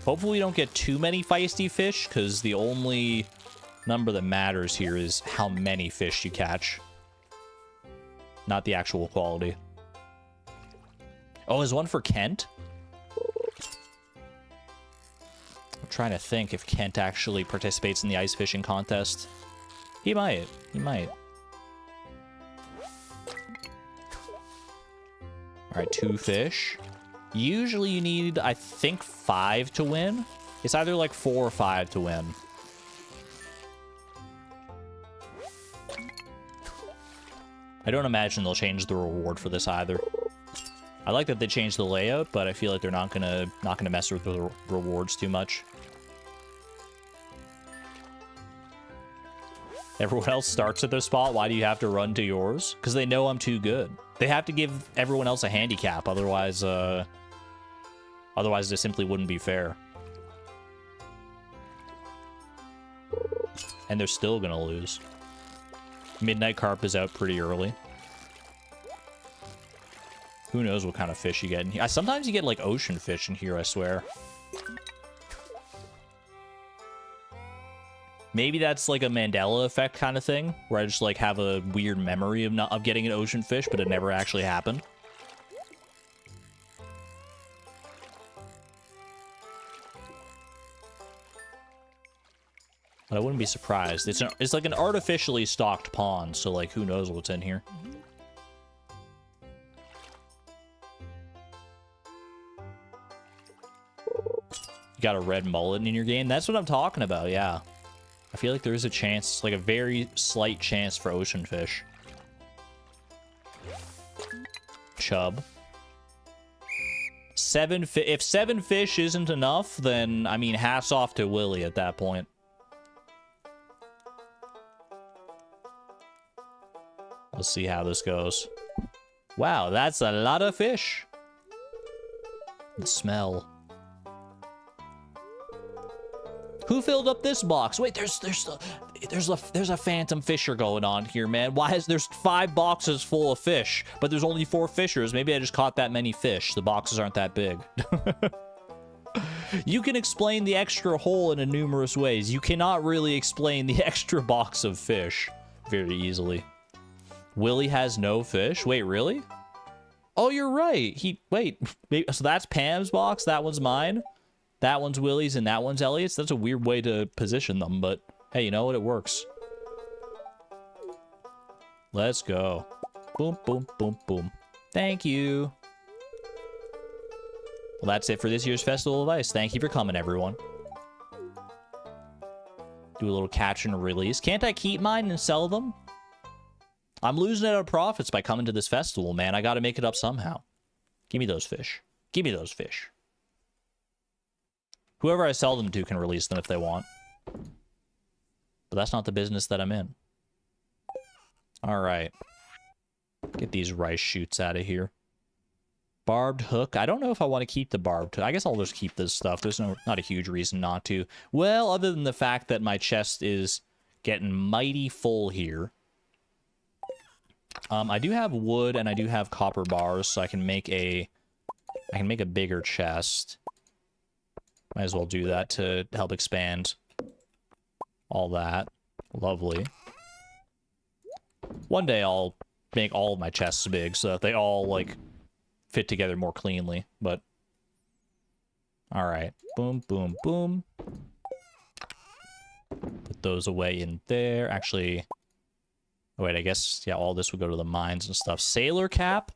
Hopefully we don't get too many feisty fish, because the only number that matters here is how many fish you catch. Not the actual quality. Oh, is one for Kent? I'm trying to think if Kent actually participates in the ice fishing contest. He might. He might. Alright, 2 fish. Usually you need, I think, 5 to win. It's either like 4 or 5 to win. I don't imagine they'll change the reward for this either. I like that they changed the layout, but I feel like they're not gonna mess with the rewards too much. Everyone else starts at their spot. Why do you have to run to yours? Because they know I'm too good. They have to give everyone else a handicap, otherwise this simply wouldn't be fair. And they're still gonna lose. Midnight Carp is out pretty early. Who knows what kind of fish you get in here. Sometimes you get, like, ocean fish in here, I swear. Maybe that's, like, a Mandela effect kind of thing, where I just, like, have a weird memory of getting an ocean fish, but it never actually happened. But I wouldn't be surprised. It's like an artificially stocked pond, so, like, who knows what's in here. You got a red mullet in your game? That's what I'm talking about, yeah. I feel like there is a chance, like a very slight chance for ocean fish. Chub. If 7 fish isn't enough, then, I mean, hats off to Willy at that point. Let's see how this goes. Wow, that's a lot of fish. The smell. Who filled up this box? Wait, there's a phantom fisher going on here, man. Why is there's 5 boxes full of fish, but there's only 4 fishers? Maybe I just caught that many fish. The boxes aren't that big. You can explain the extra hole in numerous ways. You cannot really explain the extra box of fish very easily. Willy has no fish. Wait, really? Oh, you're right. Wait, so that's Pam's box. That one's mine. That one's Willy's and that one's Elliot's. That's a weird way to position them, but hey, you know what? It works. Let's go. Boom, boom, boom, boom. Thank you. Well, that's it for this year's Festival of Ice. Thank you for coming, everyone. Do a little catch and release. Can't I keep mine and sell them? I'm losing out on profits by coming to this festival, man. I gotta make it up somehow. Give me those fish. Give me those fish. Whoever I sell them to can release them if they want. But that's not the business that I'm in. Alright. Get these rice shoots out of here. Barbed hook. I don't know if I want to keep the barbed hook. I guess I'll just keep this stuff. There's not a huge reason not to. Well, other than the fact that my chest is getting mighty full here. I do have wood and I do have copper bars, so I can make a bigger chest. Might as well do that to help expand all that. Lovely. One day I'll make all of my chests big so that they all, like, fit together more cleanly, but... Alright. Boom, boom, boom. Put those away in there. Actually... Oh, wait, I guess, yeah, all this would go to the mines and stuff. Sailor cap?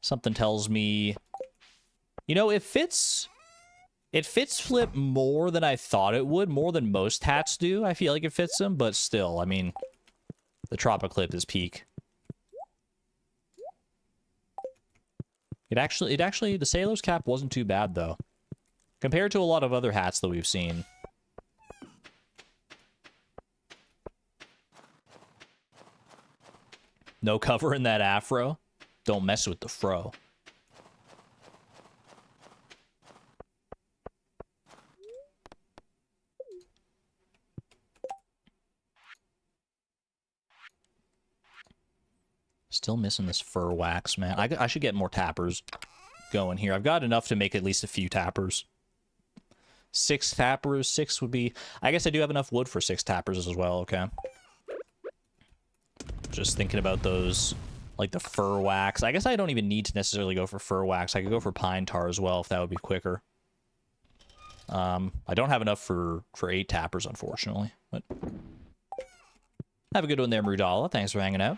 Something tells me... You know, it fits Flip more than I thought it would, more than most hats do. I feel like it fits him, but still, I mean, the Tropic Clip is peak. It actually, the Sailor's cap wasn't too bad, though. Compared to a lot of other hats that we've seen. No cover in that afro? Don't mess with the fro. Still missing this fur wax, man. I should get more tappers going here. I've got enough to make at least a few tappers. 6 tappers. 6 would be... I guess I do have enough wood for 6 tappers as well, okay. Just thinking about those, like the fur wax. I guess I don't even need to necessarily go for fur wax. I could go for pine tar as well if that would be quicker. I don't have enough for 8 tappers, unfortunately. But have a good one there, Mrudala. Thanks for hanging out.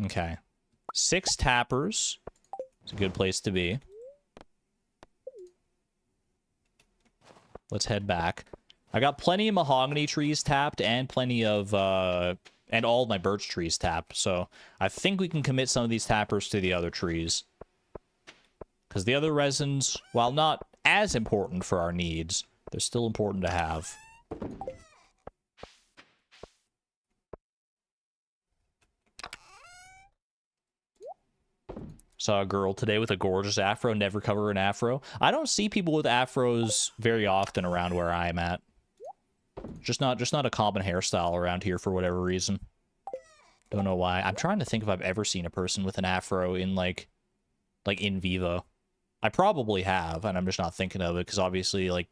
Okay. 6 tappers. It's a good place to be. Let's head back. I got plenty of mahogany trees tapped and plenty of, and all of my birch trees tapped. So I think we can commit some of these tappers to the other trees. Because the other resins, while not as important for our needs, they're still important to have. Saw a girl today with a gorgeous afro, never cover an afro. I don't see people with afros very often around where I'm at. Just not a common hairstyle around here for whatever reason. Don't know why. I'm trying to think if I've ever seen a person with an afro in like in vivo. I probably have, and I'm just not thinking of it because obviously, like,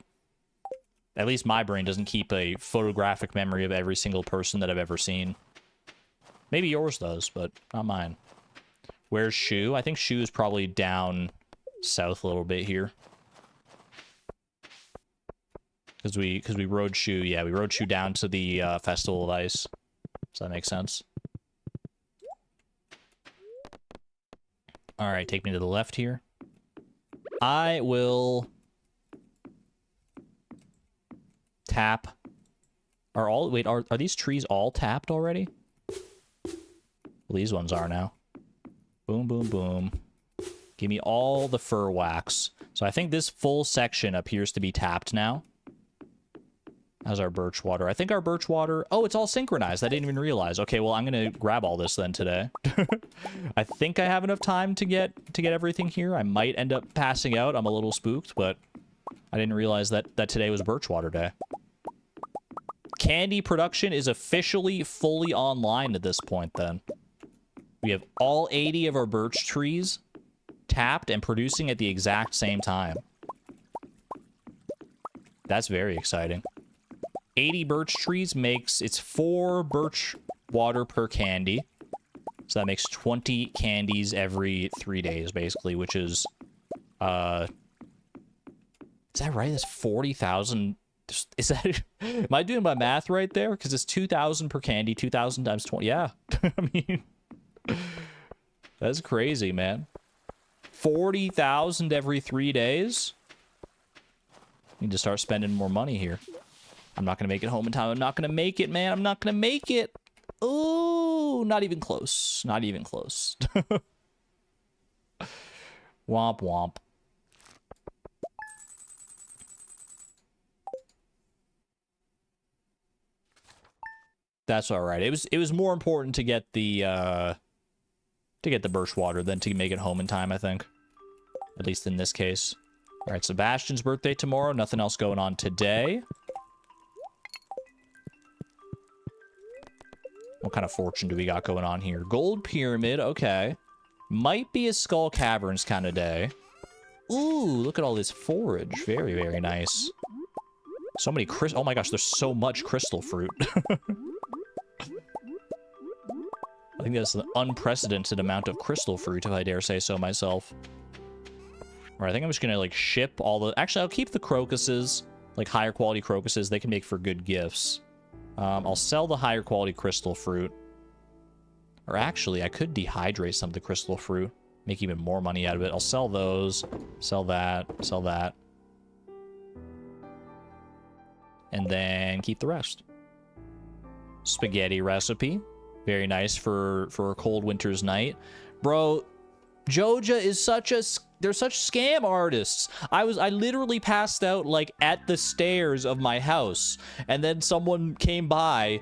at least my brain doesn't keep a photographic memory of every single person that I've ever seen. Maybe yours does, but not mine. Where's Shu? I think Shu is probably down south a little bit here. Because we rode Shu, yeah, we rode Shu down to the Festival of Ice. Does that make sense? Alright, take me to the left here. I will tap. Are these trees all tapped already? Well, these ones are now. Boom, boom, boom. Give me all the fur wax. So I think this full section appears to be tapped now. How's our birch water? I think our birch water... Oh, it's all synchronized. I didn't even realize. Okay, well, I'm going to grab all this then today. I think I have enough time to get everything here. I might end up passing out. I'm a little spooked, but I didn't realize that today was birch water day. Candy production is officially fully online at this point, then. We have all 80 of our birch trees tapped and producing at the exact same time. That's very exciting. 80 birch trees makes... It's 4 birch water per candy. So that makes 20 candies every 3 days, basically, which is... Is that right? That's 40,000... Is that... Am I doing my math right there? Because it's 2,000 per candy, 2,000 times 20... Yeah. I mean... That's crazy, man. 40,000 every 3 days? Need to start spending more money here. I'm not going to make it home in time. I'm not going to make it, man. I'm not going to make it. Ooh, not even close. Not even close. Womp womp. That's all right. It was more important to get the birch water than to make it home in time, I think. At least in this case. All right, Sebastian's birthday tomorrow. Nothing else going on today. What kind of fortune do we got going on here? Gold pyramid, okay. Might be a Skull Caverns kind of day. Ooh, look at all this forage. Very, very nice. So many oh my gosh, there's so much crystal fruit. I think that's an unprecedented amount of crystal fruit, if I dare say so myself. All right, I think I'm just gonna like ship all the... Actually, I'll keep the crocuses, like higher quality crocuses. They can make for good gifts. I'll sell the higher quality crystal fruit. Or actually, I could dehydrate some of the crystal fruit, make even more money out of it. I'll sell those, sell that, sell that. And then keep the rest. Spaghetti recipe. Very nice for a cold winter's night. Bro, Joja is such a... They're such scam artists. I literally passed out, like, at the stairs of my house. And then someone came by,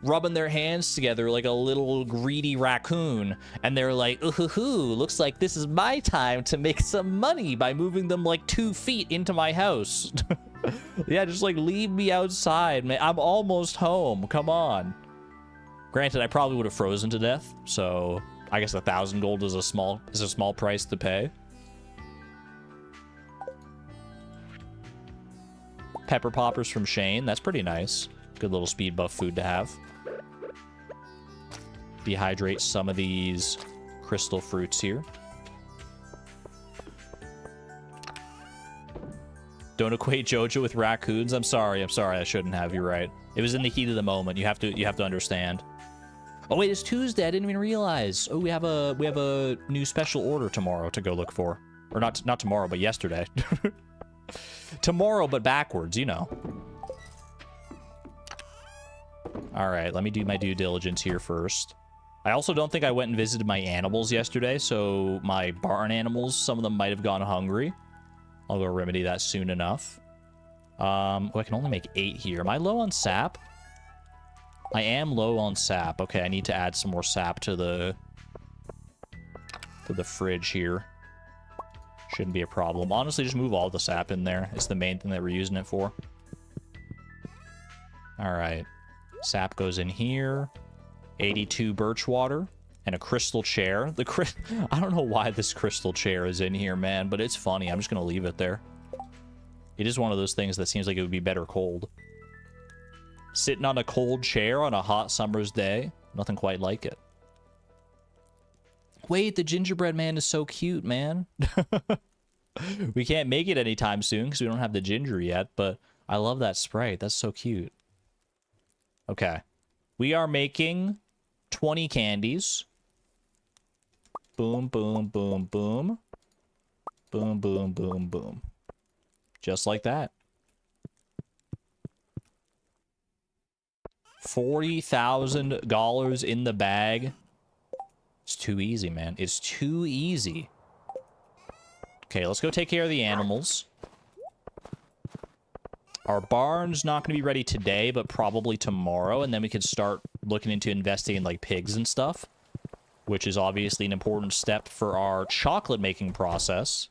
rubbing their hands together like a little greedy raccoon. And they're like, ooh, looks like this is my time to make some money by moving them, like, 2 feet into my house. Yeah, just, like, leave me outside, man. I'm almost home. Come on. Granted, I probably would have frozen to death, so I guess 1,000 gold is a small price to pay. Pepper poppers from Shane. That's pretty nice. Good little speed buff food to have. Dehydrate some of these crystal fruits here. Don't equate Jojo with raccoons. I'm sorry. I shouldn't have. You're right. It was in the heat of the moment. You have to understand. Oh wait, it's Tuesday. I didn't even realize. Oh, we have a new special order tomorrow to go look for. Or not tomorrow, but yesterday. Tomorrow, but backwards, you know. All right, let me do my due diligence here first. I also don't think I went and visited my animals yesterday, so my barn animals, some of them might have gone hungry. I'll go remedy that soon enough. Oh, I can only make 8 here. Am I low on sap? I am low on sap. Okay, I need to add some more sap to the fridge here. Shouldn't be a problem. Honestly, just move all the sap in there. It's the main thing that we're using it for. All right. Sap goes in here. 82 birch water. And a crystal chair. I don't know why this crystal chair is in here, man, but it's funny. I'm just going to leave it there. It is one of those things that seems like it would be better cold. Sitting on a cold chair on a hot summer's day. Nothing quite like it. Wait, the gingerbread man is so cute, man. We can't make it anytime soon because we don't have the ginger yet, but I love that sprite. That's so cute. Okay. We are making 20 candies. Boom, boom, boom, boom. Boom, boom, boom, boom. Just like that. $40,000 in the bag. It's too easy, man. It's too easy. Okay, let's go take care of the animals. Our barn's not going to be ready today, but probably tomorrow, and then we can start looking into investing in, like, pigs and stuff, which is obviously an important step for our chocolate making process.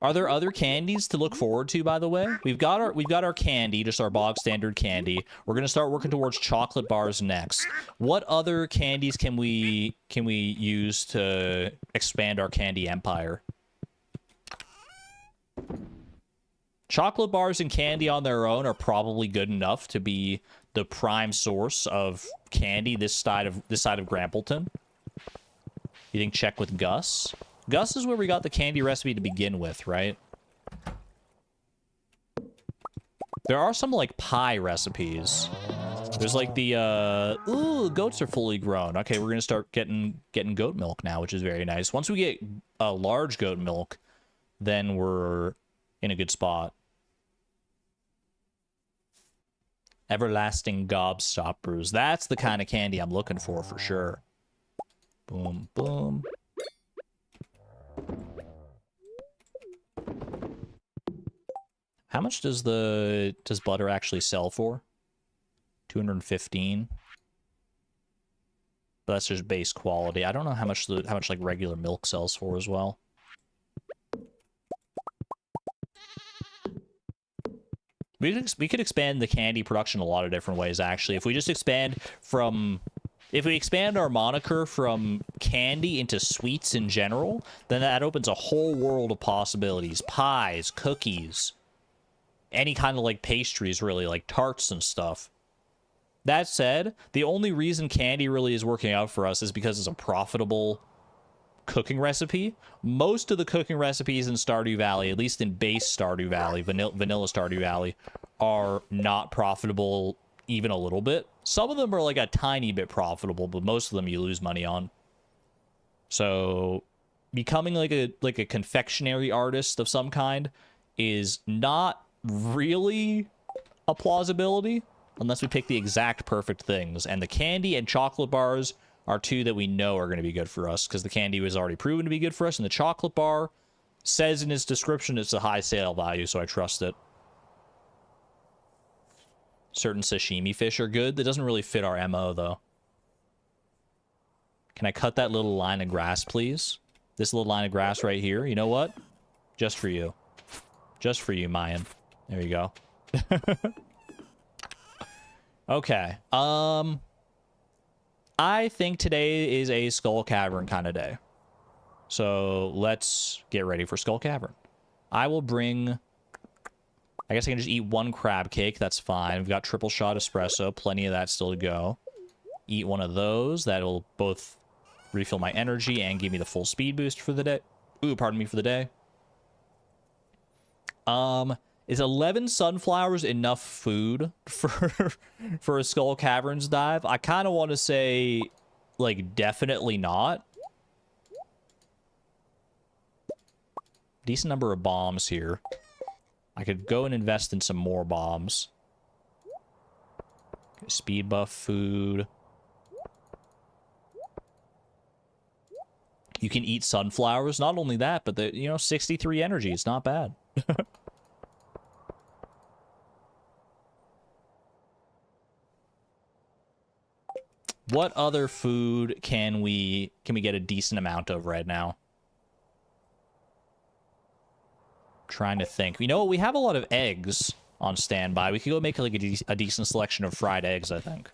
Are there other candies to look forward to, by the way? We've got our candy, just our bog standard candy. We're gonna start working towards chocolate bars next. What other candies can we use to expand our candy empire? Chocolate bars and candy on their own are probably good enough to be the prime source of candy this side of Grampleton. You think check with Gus? Gus is where we got the candy recipe to begin with, right? There are some, like, pie recipes. There's like the, ooh, goats are fully grown. Okay, we're gonna start getting goat milk now, which is very nice. Once we get a large goat milk, then we're in a good spot. Everlasting gobstoppers. That's the kind of candy I'm looking for sure. Boom, boom. How much does butter actually sell for? 215. But that's just base quality. I don't know how much like regular milk sells for as well. We could expand the candy production a lot of different ways, actually. If we just expand our moniker from candy into sweets in general, then that opens a whole world of possibilities. Pies, cookies, any kind of like pastries, really, like tarts and stuff. That said, the only reason candy really is working out for us is because it's a profitable cooking recipe. Most of the cooking recipes in Stardew Valley, at least in base Stardew Valley, vanilla Stardew Valley, are not profitable even a little bit. Some of them are like a tiny bit profitable, but most of them you lose money on. So becoming like a confectionery artist of some kind is not really a plausibility unless we pick the exact perfect things. And the candy and chocolate bars are two that we know are going to be good for us, because the candy was already proven to be good for us, and the chocolate bar says in its description it's a high sale value, so I trust it. Certain sashimi fish are good. That doesn't really fit our MO, though. Can I cut that little line of grass, please? This little line of grass right here. You know what? Just for you. Just for you, Mayan. There you go. Okay. I think today is a Skull Cavern kind of day. So let's get ready for Skull Cavern. I will bring... I guess I can just eat one crab cake. That's fine. We've got triple shot espresso. Plenty of that still to go. Eat one of those. That'll both refill my energy and give me the full speed boost for the day. Ooh, pardon me, for the day. Is 11 sunflowers enough food for a Skull Caverns dive? I kind of want to say, like, definitely not. Decent number of bombs here. I could go and invest in some more bombs. Speed buff food. You can eat sunflowers. Not only that, but the, 63 energy. It's not bad. What other food can we get a decent amount of right now? Trying to think. You know what? We have a lot of eggs on standby. We could go make like a decent selection of fried eggs, I think.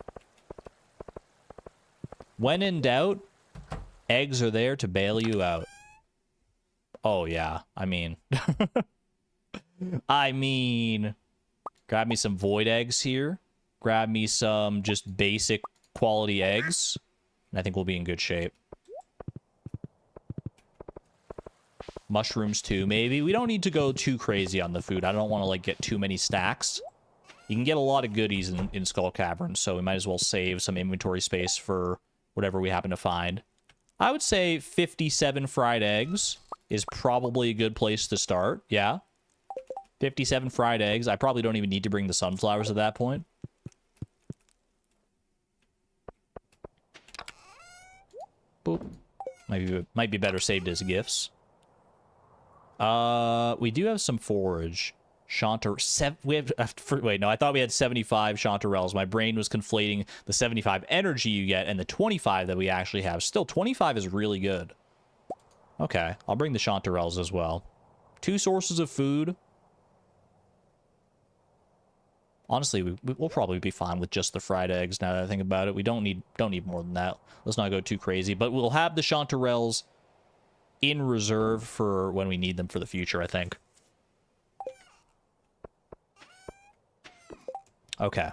When in doubt, eggs are there to bail you out. Oh, yeah. I mean... grab me some void eggs here. Grab me some just basic quality eggs. And I think we'll be in good shape. Mushrooms too, maybe. We don't need to go too crazy on the food. I don't want to, like, get too many stacks. You can get a lot of goodies in Skull Cavern, so we might as well save some inventory space for whatever we happen to find. I would say 57 fried eggs is probably a good place to start. Yeah. 57 fried eggs. I probably don't even need to bring the sunflowers at that point. Boop. Might be better saved as gifts. We do have some forage. Wait, no, I thought we had 75 chanterelles. My brain was conflating the 75 energy you get and the 25 that we actually have. Still, 25 is really good. Okay, I'll bring the chanterelles as well. 2 sources of food. Honestly, we'll probably be fine with just the fried eggs now that I think about it. We don't need more than that. Let's not go too crazy. But we'll have the chanterelles in reserve for when we need them for the future, I think. Okay.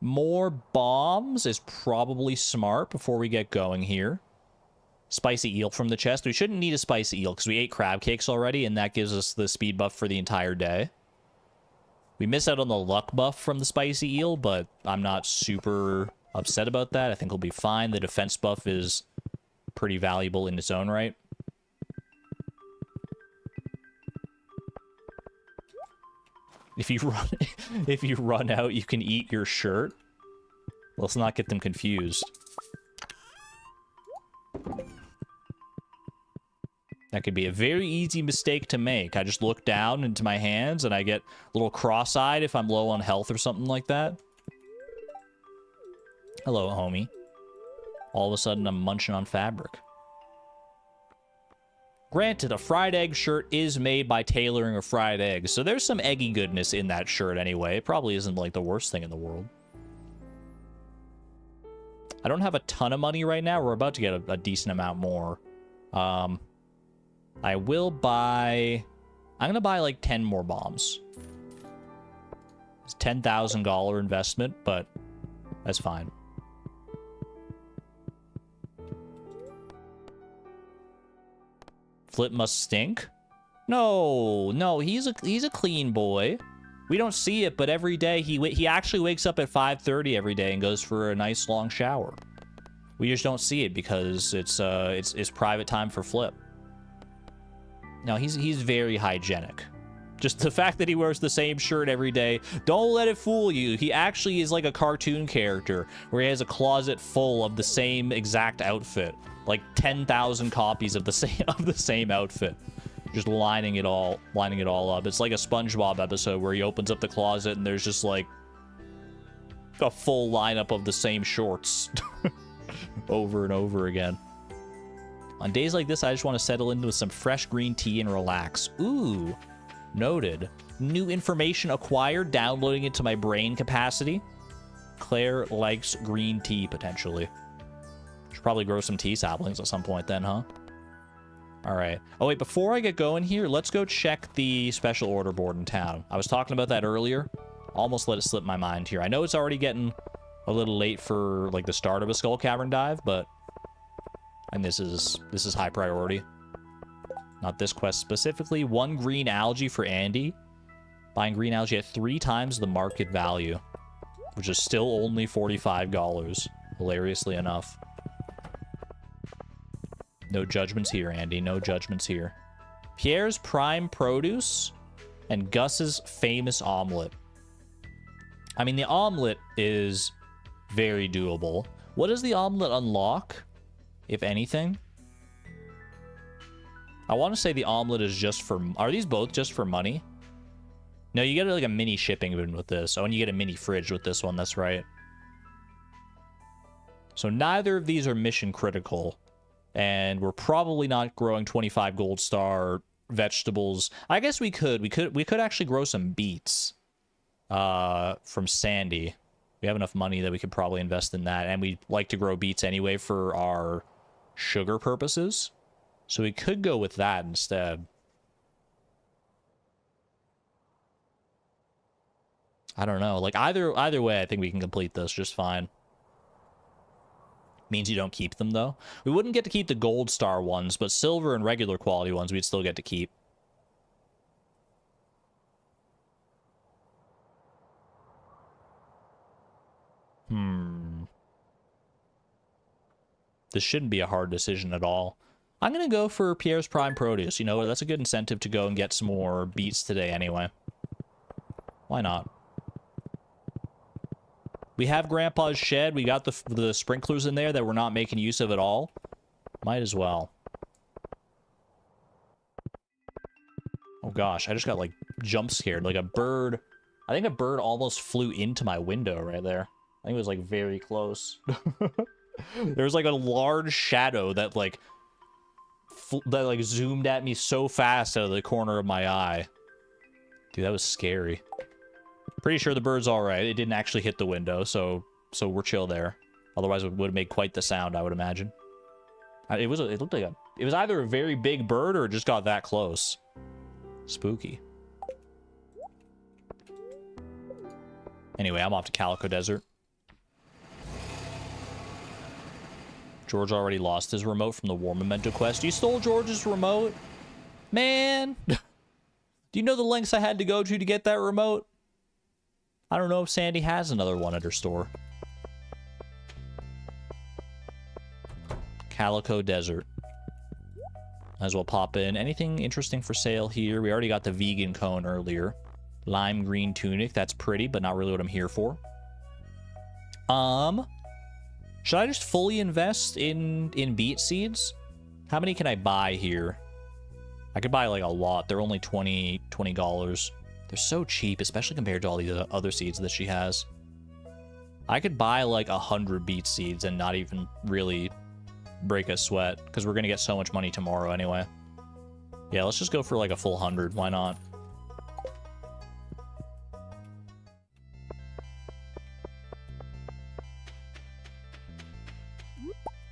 More bombs is probably smart before we get going here. Spicy eel from the chest. We shouldn't need a spicy eel because we ate crab cakes already, and that gives us the speed buff for the entire day. We miss out on the luck buff from the spicy eel, but I'm not super upset about that. I think we'll be fine. The defense buff is pretty valuable in its own right. If you run out, you can eat your shirt. Let's not get them confused. That could be a very easy mistake to make. I just look down into my hands and I get a little cross-eyed if I'm low on health or something like that. Hello, homie. All of a sudden, I'm munching on fabric. Granted, a fried egg shirt is made by tailoring a fried egg, so there's some eggy goodness in that shirt anyway. It probably isn't, like, the worst thing in the world. I don't have a ton of money right now. We're about to get a decent amount more. I will buy... I'm going to buy, like, 10 more bombs. It's a $10,000 investment, but that's fine. Flip must stink? No, he's a clean boy. We don't see it, but every day he actually wakes up at 5:30 every day and goes for a nice long shower. We just don't see it because it's private time for Flip. No, he's very hygienic. Just the fact that he wears the same shirt every day, don't let it fool you. He actually is like a cartoon character where he has a closet full of the same exact outfit. Like 10,000 copies of the same outfit. Just lining it all up. It's like a SpongeBob episode where he opens up the closet and there's just like a full lineup of the same shorts over and over again. On days like this, I just want to settle into some fresh green tea and relax. Ooh, noted. New information acquired, downloading it to my brain capacity. Claire likes green tea, potentially. Should probably grow some tea saplings at some point then, huh? All right. Oh, wait, before I get going here, let's go check the special order board in town. I was talking about that earlier. Almost let it slip my mind here. I know it's already getting a little late for, like, the start of a Skull Cavern dive, but... And this is high priority. Not this quest specifically. 1 green algae for Andy. Buying green algae at 3 times the market value. Which is still only $45. Hilariously enough. No judgments here, Andy. No judgments here. Pierre's prime produce and Gus's famous omelet. I mean, the omelet is very doable. What does the omelet unlock, if anything? I want to say the omelet is just for... Are these both just for money? No, you get like a mini shipping bin with this. Oh, and you get a mini fridge with this one. That's right. So neither of these are mission critical. And we're probably not growing 25 gold star vegetables. I guess we could. We could actually grow some beets from Sandy. We have enough money that we could probably invest in that. And we like to grow beets anyway for our sugar purposes. So we could go with that instead. I don't know. Like either way, I think we can complete this just fine. Means you don't keep them, though. We wouldn't get to keep the gold star ones, but silver and regular quality ones we'd still get to keep. This shouldn't be a hard decision at all. I'm going to go for Pierre's prime produce. You know, that's a good incentive to go and get some more beets today anyway. Why not? We have Grandpa's shed. We got the sprinklers in there that we're not making use of at all. Might as well. Oh gosh, I just got like jump scared. Like a bird. I think a bird almost flew into my window right there. I think it was like very close. There was like a large shadow that like zoomed at me so fast out of the corner of my eye. Dude, that was scary. Pretty sure the bird's all right. It didn't actually hit the window, so we're chill there. Otherwise, it would have made quite the sound, I would imagine. It looked like it was either a very big bird or it just got that close. Spooky. Anyway, I'm off to Calico Desert. George already lost his remote from the War Memento quest. You stole George's remote? Man! Do you know the lengths I had to go to get that remote? I don't know if Sandy has another one at her store. Calico Desert. Might as well pop in. Anything interesting for sale here? We already got the vegan cone earlier. Lime green tunic. That's pretty, but not really what I'm here for. Should I just fully invest in beet seeds? How many can I buy here? I could buy like a lot. They're only $20. They're so cheap, especially compared to all the other seeds that she has. I could buy like 100 beet seeds and not even really break a sweat, because we're gonna get so much money tomorrow anyway. Yeah, let's just go for like a full 100. Why not?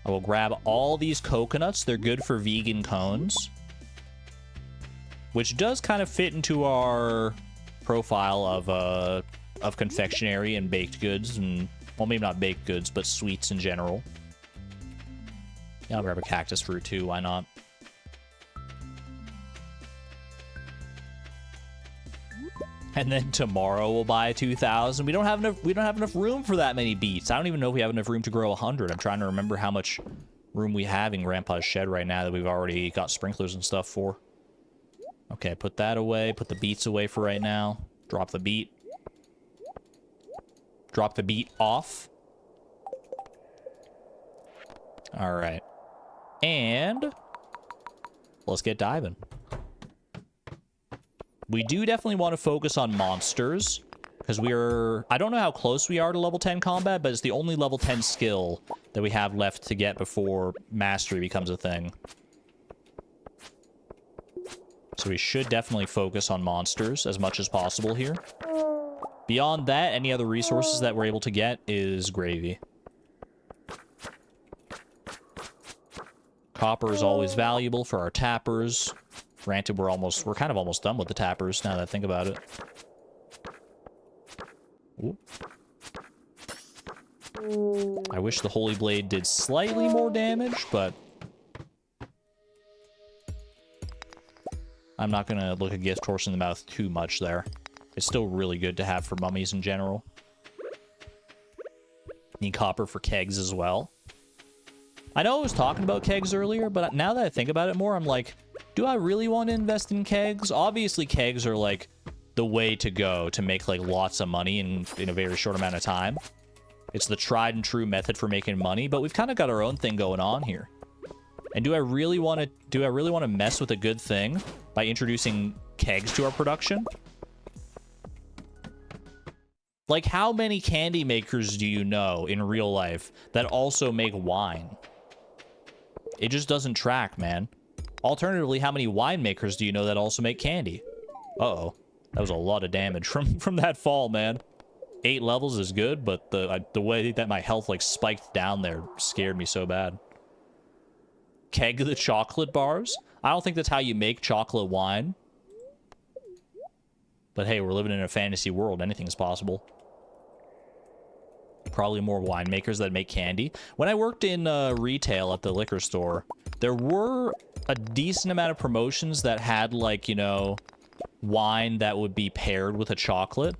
I will grab all these coconuts. They're good for vegan cones, which does kind of fit into our profile of confectionery and baked goods, and well, maybe not baked goods, but sweets in general. Yeah, I'll grab a cactus fruit too. Why not? And then tomorrow we'll buy 2,000. We don't have enough room for that many beets. I don't even know if we have enough room to grow 100. I'm trying to remember how much room we have in Grandpa's shed right now that we've already got sprinklers and stuff for. Okay, put that away. Put the beets away for right now. Drop the beet. Drop the beet off. All right. And let's get diving. We do definitely want to focus on monsters, because I don't know how close we are to level 10 combat, but it's the only level 10 skill that we have left to get before mastery becomes a thing. So we should definitely focus on monsters as much as possible here. Beyond that, any other resources that we're able to get is gravy. Copper is always valuable for our tappers. Granted, we're kind of almost done with the tappers now that I think about it. Ooh. I wish the Holy Blade did slightly more damage, but I'm not gonna look a gift horse in the mouth too much there. It's still really good to have for mummies in general. Need copper for kegs as well. I know I was talking about kegs earlier, but now that I think about it more, I'm like, do I really want to invest in kegs? Obviously, kegs are like the way to go to make like lots of money in a very short amount of time. It's the tried and true method for making money, but we've kind of got our own thing going on here. And do I really want to mess with a good thing by introducing kegs to our production? Like, how many candy makers do you know in real life that also make wine? It just doesn't track, man. Alternatively, how many winemakers do you know that also make candy? Uh-oh. That was a lot of damage from that fall, man. 8 levels is good, but the way that my health, like, spiked down there scared me so bad. Keg the chocolate bars? I don't think that's how you make chocolate wine. But hey, we're living in a fantasy world. Anything's possible. Probably more winemakers that make candy. When I worked in retail at the liquor store, there were a decent amount of promotions that had, like, you know, wine that would be paired with a chocolate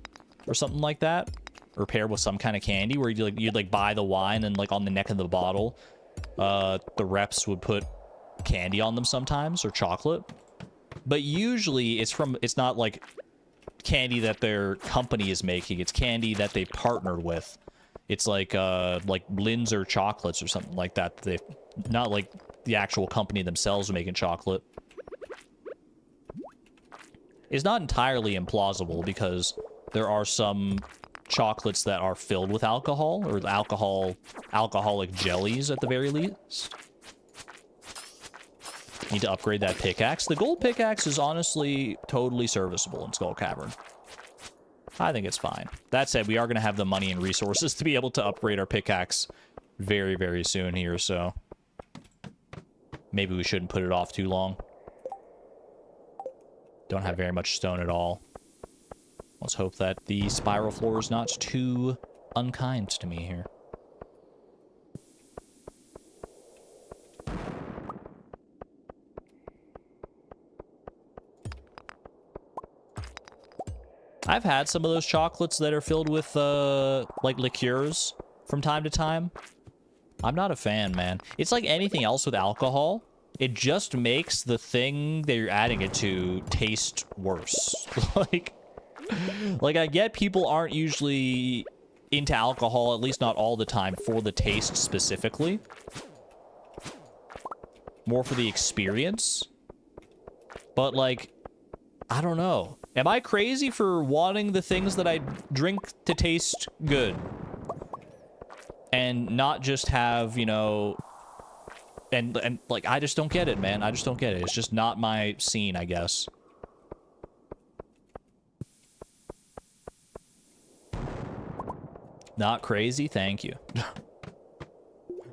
or something like that, or paired with some kind of candy, where you'd buy the wine and, like, on the neck of the bottle, the reps would put candy on them sometimes, or chocolate. But usually it's not like candy that their company is making. It's candy that they partnered with. It's like Linzer chocolates or something like that. They not like the actual company themselves are making chocolate. It's not entirely implausible, because there are some chocolates that are filled with alcohol, or alcoholic jellies at the very least. Need to upgrade that pickaxe. The gold pickaxe is honestly totally serviceable in Skull Cavern. I think it's fine. That said, we are going to have the money and resources to be able to upgrade our pickaxe very, very soon here, so maybe we shouldn't put it off too long. Don't have very much stone at all. Let's hope that the spiral floor is not too unkind to me here. I've had some of those chocolates that are filled with, like, liqueurs from time to time. I'm not a fan, man. It's like anything else with alcohol. It just makes the thing that you're adding it to taste worse. like, I get people aren't usually into alcohol, at least not all the time, for the taste specifically. More for the experience. But, like, I don't know. Am I crazy for wanting the things that I drink to taste good? And not just have, you know... And like, I just don't get it, man. I just don't get it. It's just not my scene, I guess. Not crazy? Thank you.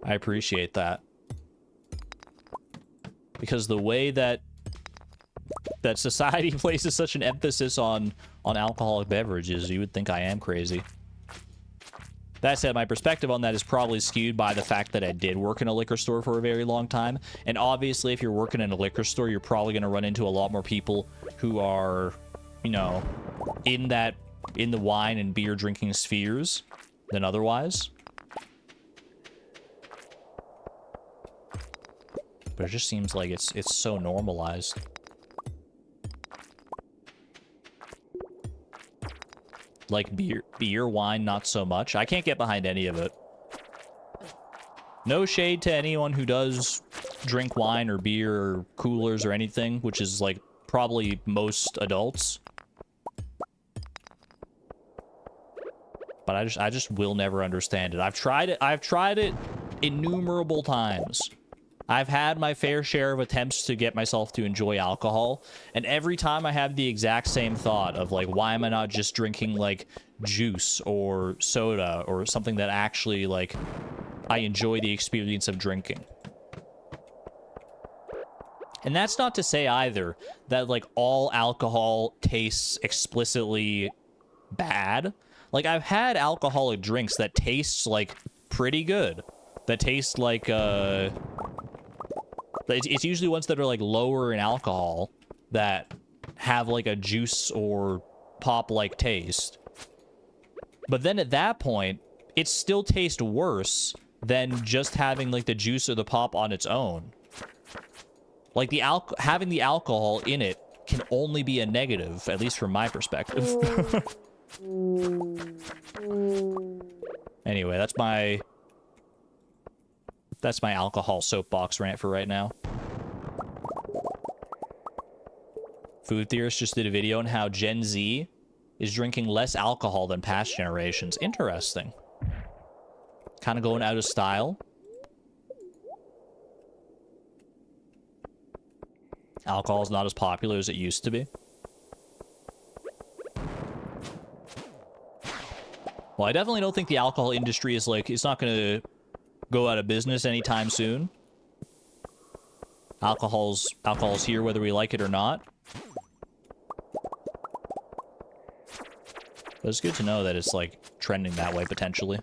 I appreciate that. Because the way that society places such an emphasis on alcoholic beverages, you would think I am crazy. That said, my perspective on that is probably skewed by the fact that I did work in a liquor store for a very long time. And obviously, if you're working in a liquor store, you're probably going to run into a lot more people who are, you know, in the wine and beer drinking spheres than otherwise. But it just seems like it's so normalized. Like beer, wine, not so much. I can't get behind any of it. No shade to anyone who does drink wine or beer or coolers or anything, which is like probably most adults. But I just will never understand it. I've tried it innumerable times. I've had my fair share of attempts to get myself to enjoy alcohol, and every time I have the exact same thought of, like, why am I not just drinking, like, juice or soda or something that actually, like, I enjoy the experience of drinking. And that's not to say either that, like, all alcohol tastes explicitly bad. Like, I've had alcoholic drinks that taste, like, pretty good. That taste like, it's usually ones that are, like, lower in alcohol that have, like, a juice or pop-like taste. But then at that point, it still tastes worse than just having, like, the juice or the pop on its own. Like, having the alcohol in it can only be a negative, at least from my perspective. Anyway, that's my alcohol soapbox rant for right now. Food Theorist just did a video on how Gen Z is drinking less alcohol than past generations. Interesting. Kind of going out of style. Alcohol is not as popular as it used to be. Well, I definitely don't think the alcohol industry is, like, it's not going to go out of business anytime soon. Alcohol's here whether we like it or not. But it's good to know that it's, like, trending that way, potentially.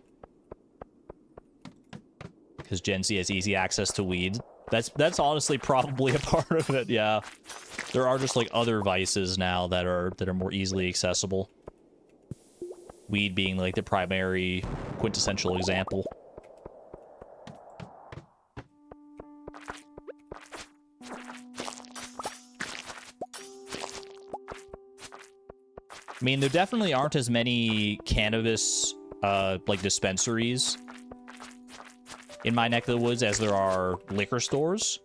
Because Gen Z has easy access to weed. That's honestly probably a part of it, yeah. There are just, like, other vices now that are more easily accessible. Weed being, like, the primary quintessential example. I mean, there definitely aren't as many cannabis, like, dispensaries in my neck of the woods as there are liquor stores.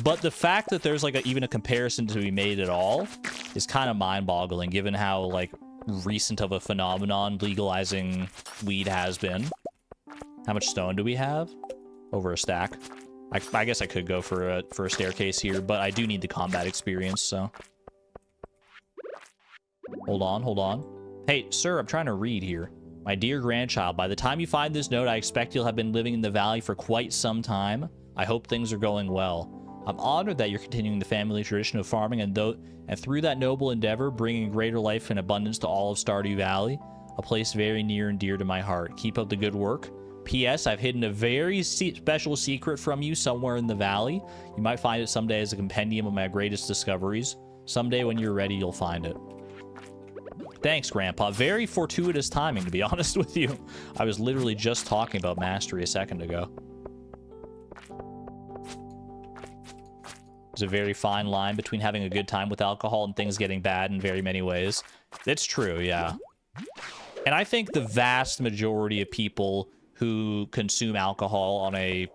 But the fact that there's, like, even a comparison to be made at all is kind of mind-boggling, given how, like, recent of a phenomenon legalizing weed has been. How much stone do we have? Over a stack. I guess I could go for a staircase here, but I do need the combat experience, so... Hold on. Hey, sir, I'm trying to read here. My dear grandchild, by the time you find this note, I expect you'll have been living in the valley for quite some time. I hope things are going well. I'm honored that you're continuing the family tradition of farming and through that noble endeavor, bringing greater life and abundance to all of Stardew Valley, a place very near and dear to my heart. Keep up the good work. P.S. I've hidden a very special secret from you somewhere in the valley. You might find it someday as a compendium of my greatest discoveries. Someday when you're ready, you'll find it. Thanks, Grandpa. Very fortuitous timing, to be honest with you. I was literally just talking about mastery a second ago. There's a very fine line between having a good time with alcohol and things getting bad in very many ways. It's true, yeah. And I think the vast majority of people who consume alcohol on a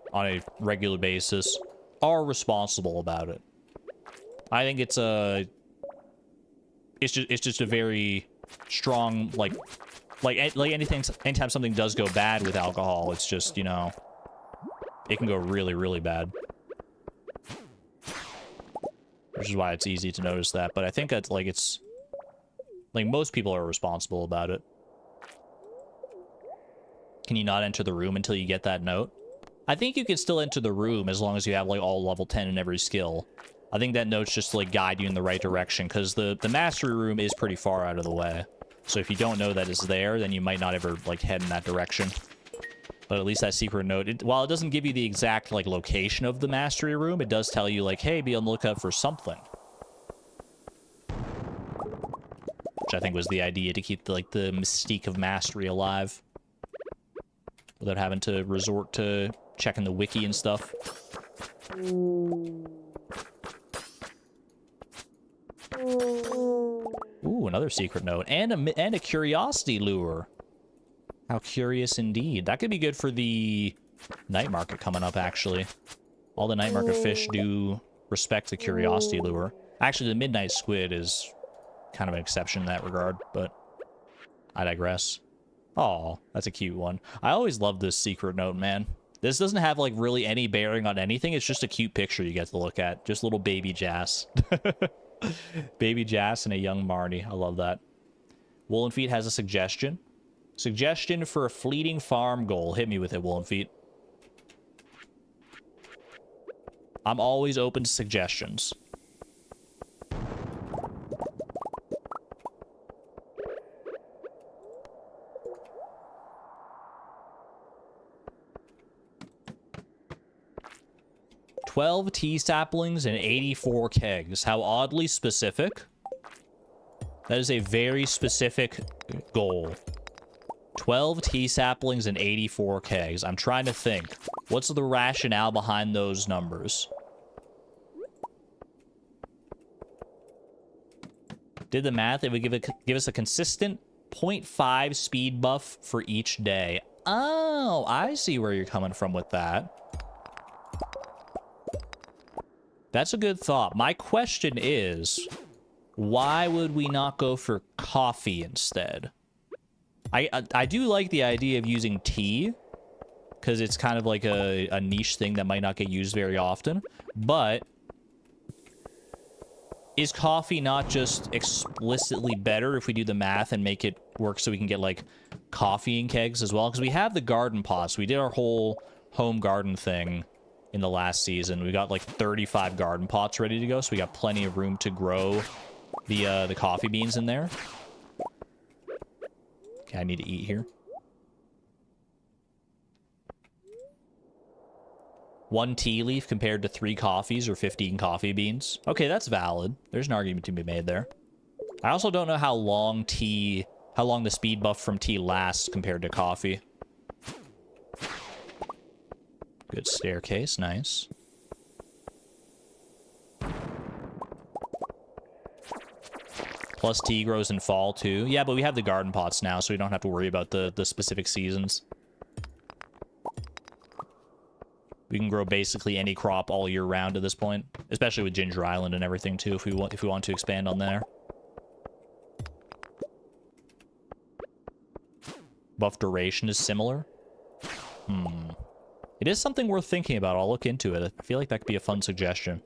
regular basis are responsible about it. I think it's just a very strong, like anytime something does go bad with alcohol, it's just, you know, it can go really, really bad. Which is why it's easy to notice that. But I think that's, like, it's... Like, most people are responsible about it. Can you not enter the room until you get that note? I think you can still enter the room as long as you have, like, all level 10 in every skill. I think that note's just to, like, guide you in the right direction, because the mastery room is pretty far out of the way. So if you don't know that it's there, then you might not ever, like, head in that direction. But at least that secret note, while it doesn't give you the exact, like, location of the mastery room, it does tell you, like, hey, be on the lookout for something. Which I think was the idea, to keep, like, the mystique of mastery alive. Without having to resort to checking the wiki and stuff. Ooh, another secret note. And a curiosity lure. How curious indeed. That could be good for the night market coming up, actually. All the night market fish do respect the curiosity lure. Actually, the midnight squid is kind of an exception in that regard, but I digress. Oh, that's a cute one. I always love this secret note, man. This doesn't have, like, really any bearing on anything. It's just a cute picture you get to look at. Just little baby Jas. Baby Jas and a young Marnie. I love that. Woolen Feet has a suggestion. Suggestion for a fleeting farm goal. Hit me with it, Woolen Feet. I'm always open to suggestions. "12 tea saplings and 84 kegs." How oddly specific. That is a very specific goal. 12 tea saplings and 84 kegs. I'm trying to think. What's the rationale behind those numbers? Did the math. It would give us a consistent 0.5 speed buff for each day. Oh, I see where you're coming from with that. That's a good thought. My question is, why would we not go for coffee instead? I do like the idea of using tea, because it's kind of like a niche thing that might not get used very often. But is coffee not just explicitly better if we do the math and make it work so we can get, like, coffee in kegs as well? Because we have the garden pots. We did our whole home garden thing in the last season. We got, like, 35 garden pots ready to go, so we got plenty of room to grow the coffee beans in there. Okay, I need to eat here. 1 tea leaf compared to 3 coffees or 15 coffee beans. Okay, that's valid. There's an argument to be made there. I also don't know how long the speed buff from tea lasts compared to coffee. Good staircase, nice. Plus tea grows in fall too. Yeah, but we have the garden pots now, so we don't have to worry about the specific seasons. We can grow basically any crop all year round at this point, especially with Ginger Island and everything too, if we want to expand on there. Buff duration is similar. It is something worth thinking about. I'll look into it. I feel like that could be a fun suggestion.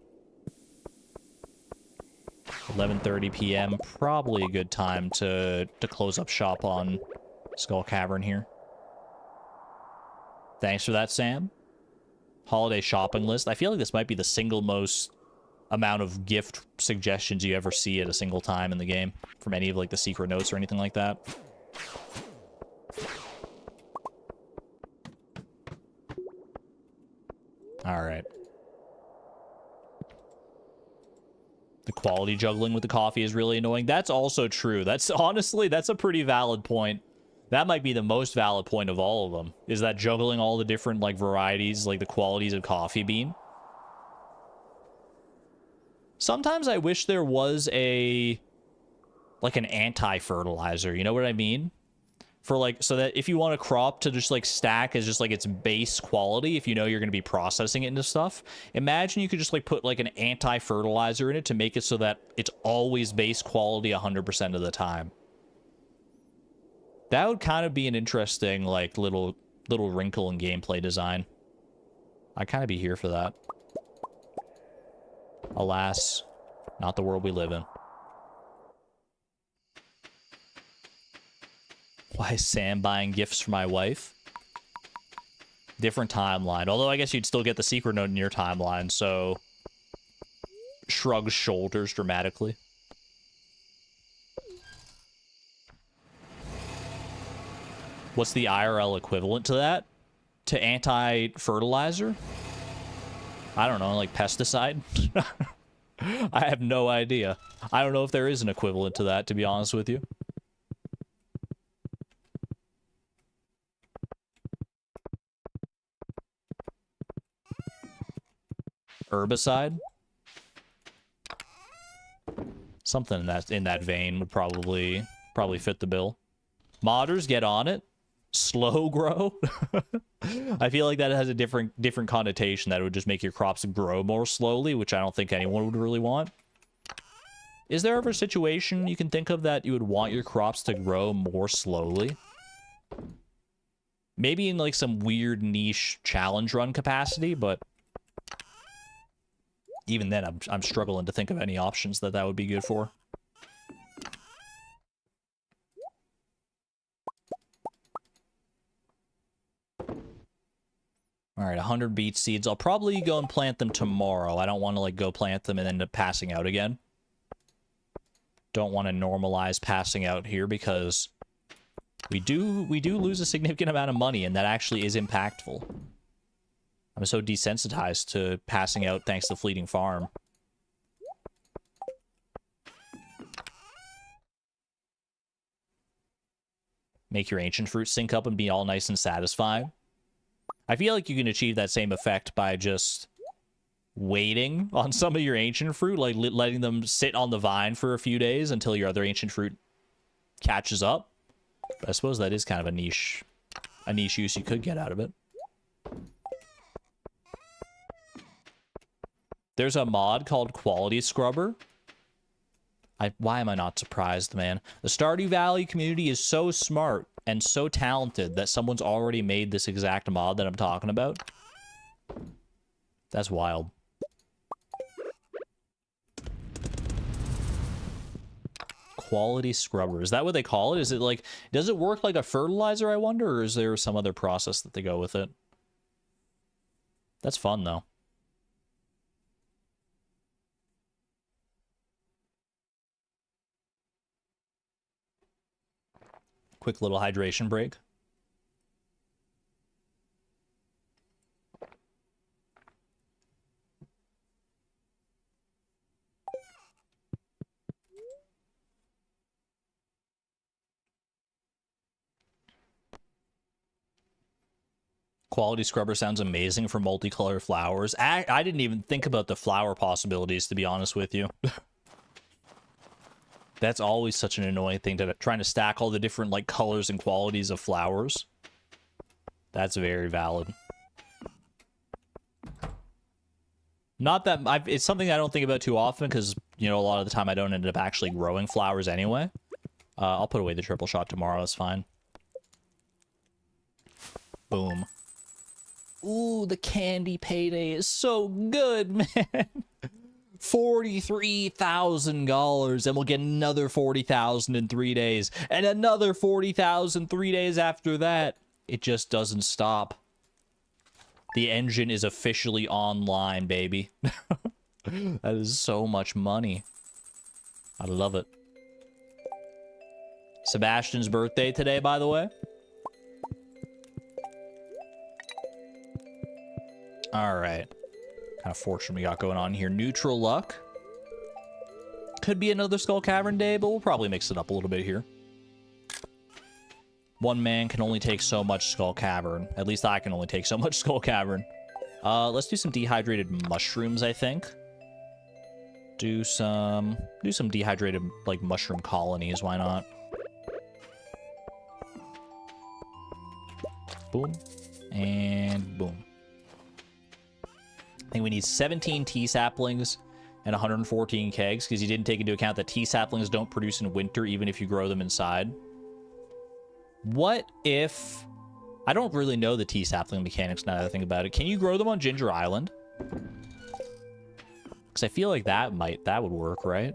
11:30 p.m. Probably a good time to close up shop on Skull Cavern here. Thanks for that, Sam. Holiday shopping list. I feel like this might be the single most amount of gift suggestions you ever see at a single time in the game from any of, like, the secret notes or anything like that. All right. The quality juggling with the coffee is really annoying. That's also true. That's honestly, that's a pretty valid point. That might be the most valid point of all of them, is that juggling all the different, like, varieties, like the qualities of coffee bean. Sometimes I wish there was a, like, an anti-fertilizer, you know what I mean? For, like, so that if you want a crop to just, like, stack as just, like, its base quality, if you know you're going to be processing it into stuff, imagine you could just, like, put, like, an anti-fertilizer in it to make it so that it's always base quality 100% of the time. That would kind of be an interesting, like, little wrinkle in gameplay design. I'd kind of be here for that. Alas, not the world we live in. Why is Sam buying gifts for my wife? Different timeline. Although I guess you'd still get the secret note in your timeline, so... Shrugs shoulders dramatically. What's the IRL equivalent to that? To anti-fertilizer? I don't know, like pesticide? I have no idea. I don't know if there is an equivalent to that, to be honest with you. Herbicide? Something in that vein would probably fit the bill. Modders, get on it. Slow grow? I feel like that has a different connotation, that it would just make your crops grow more slowly, which I don't think anyone would really want. Is there ever a situation you can think of that you would want your crops to grow more slowly? Maybe in like some weird niche challenge run capacity, but even then I'm struggling to think of any options that would be good for. All right, 100 beet seeds. I'll probably go and plant them tomorrow. I don't want to like go plant them and end up passing out again. Don't want to normalize passing out here because we do lose a significant amount of money, and that actually is impactful. I'm so desensitized to passing out thanks to Fleeting Farm. Make your ancient fruit sync up and be all nice and satisfying. I feel like you can achieve that same effect by just waiting on some of your ancient fruit, like letting them sit on the vine for a few days until your other ancient fruit catches up. But I suppose that is kind of a niche use you could get out of it. There's a mod called Quality Scrubber. Why am I not surprised, man? The Stardew Valley community is so smart and so talented that someone's already made this exact mod that I'm talking about. That's wild. Quality Scrubber. Is that what they call it? Is it like, does it work like a fertilizer, I wonder, or is there some other process that they go with it? That's fun, though. Quick little hydration break. Quality Scrubber sounds amazing for multicolor flowers. I didn't even think about the flower possibilities, to be honest with you. That's always such an annoying thing, trying to stack all the different like colors and qualities of flowers. That's very valid. Not that it's something I don't think about too often because, you know, a lot of the time I don't end up actually growing flowers anyway. I'll put away the triple shot tomorrow. That's fine. Boom. Ooh, the candy payday is so good, man. $43,000, and we'll get another 40,000 in 3 days, and another 40,000 3 days after that. It just doesn't stop. The engine is officially online, baby. That is so much money. I love it. Sebastian's birthday today, by the way. All right. Kind of fortune we got going on here. Neutral luck. Could be another Skull Cavern day, but we'll probably mix it up a little bit here. One man can only take so much Skull Cavern. At least I can only take so much Skull Cavern. Let's do some dehydrated mushrooms, I think. Do some dehydrated, like, mushroom colonies. Why not? Boom. And boom. I think we need 17 tea saplings and 114 kegs, because you didn't take into account that tea saplings don't produce in winter, even if you grow them inside. What if... I don't really know the tea sapling mechanics now that I think about it. Can you grow them on Ginger Island? Because I feel like that would work, right?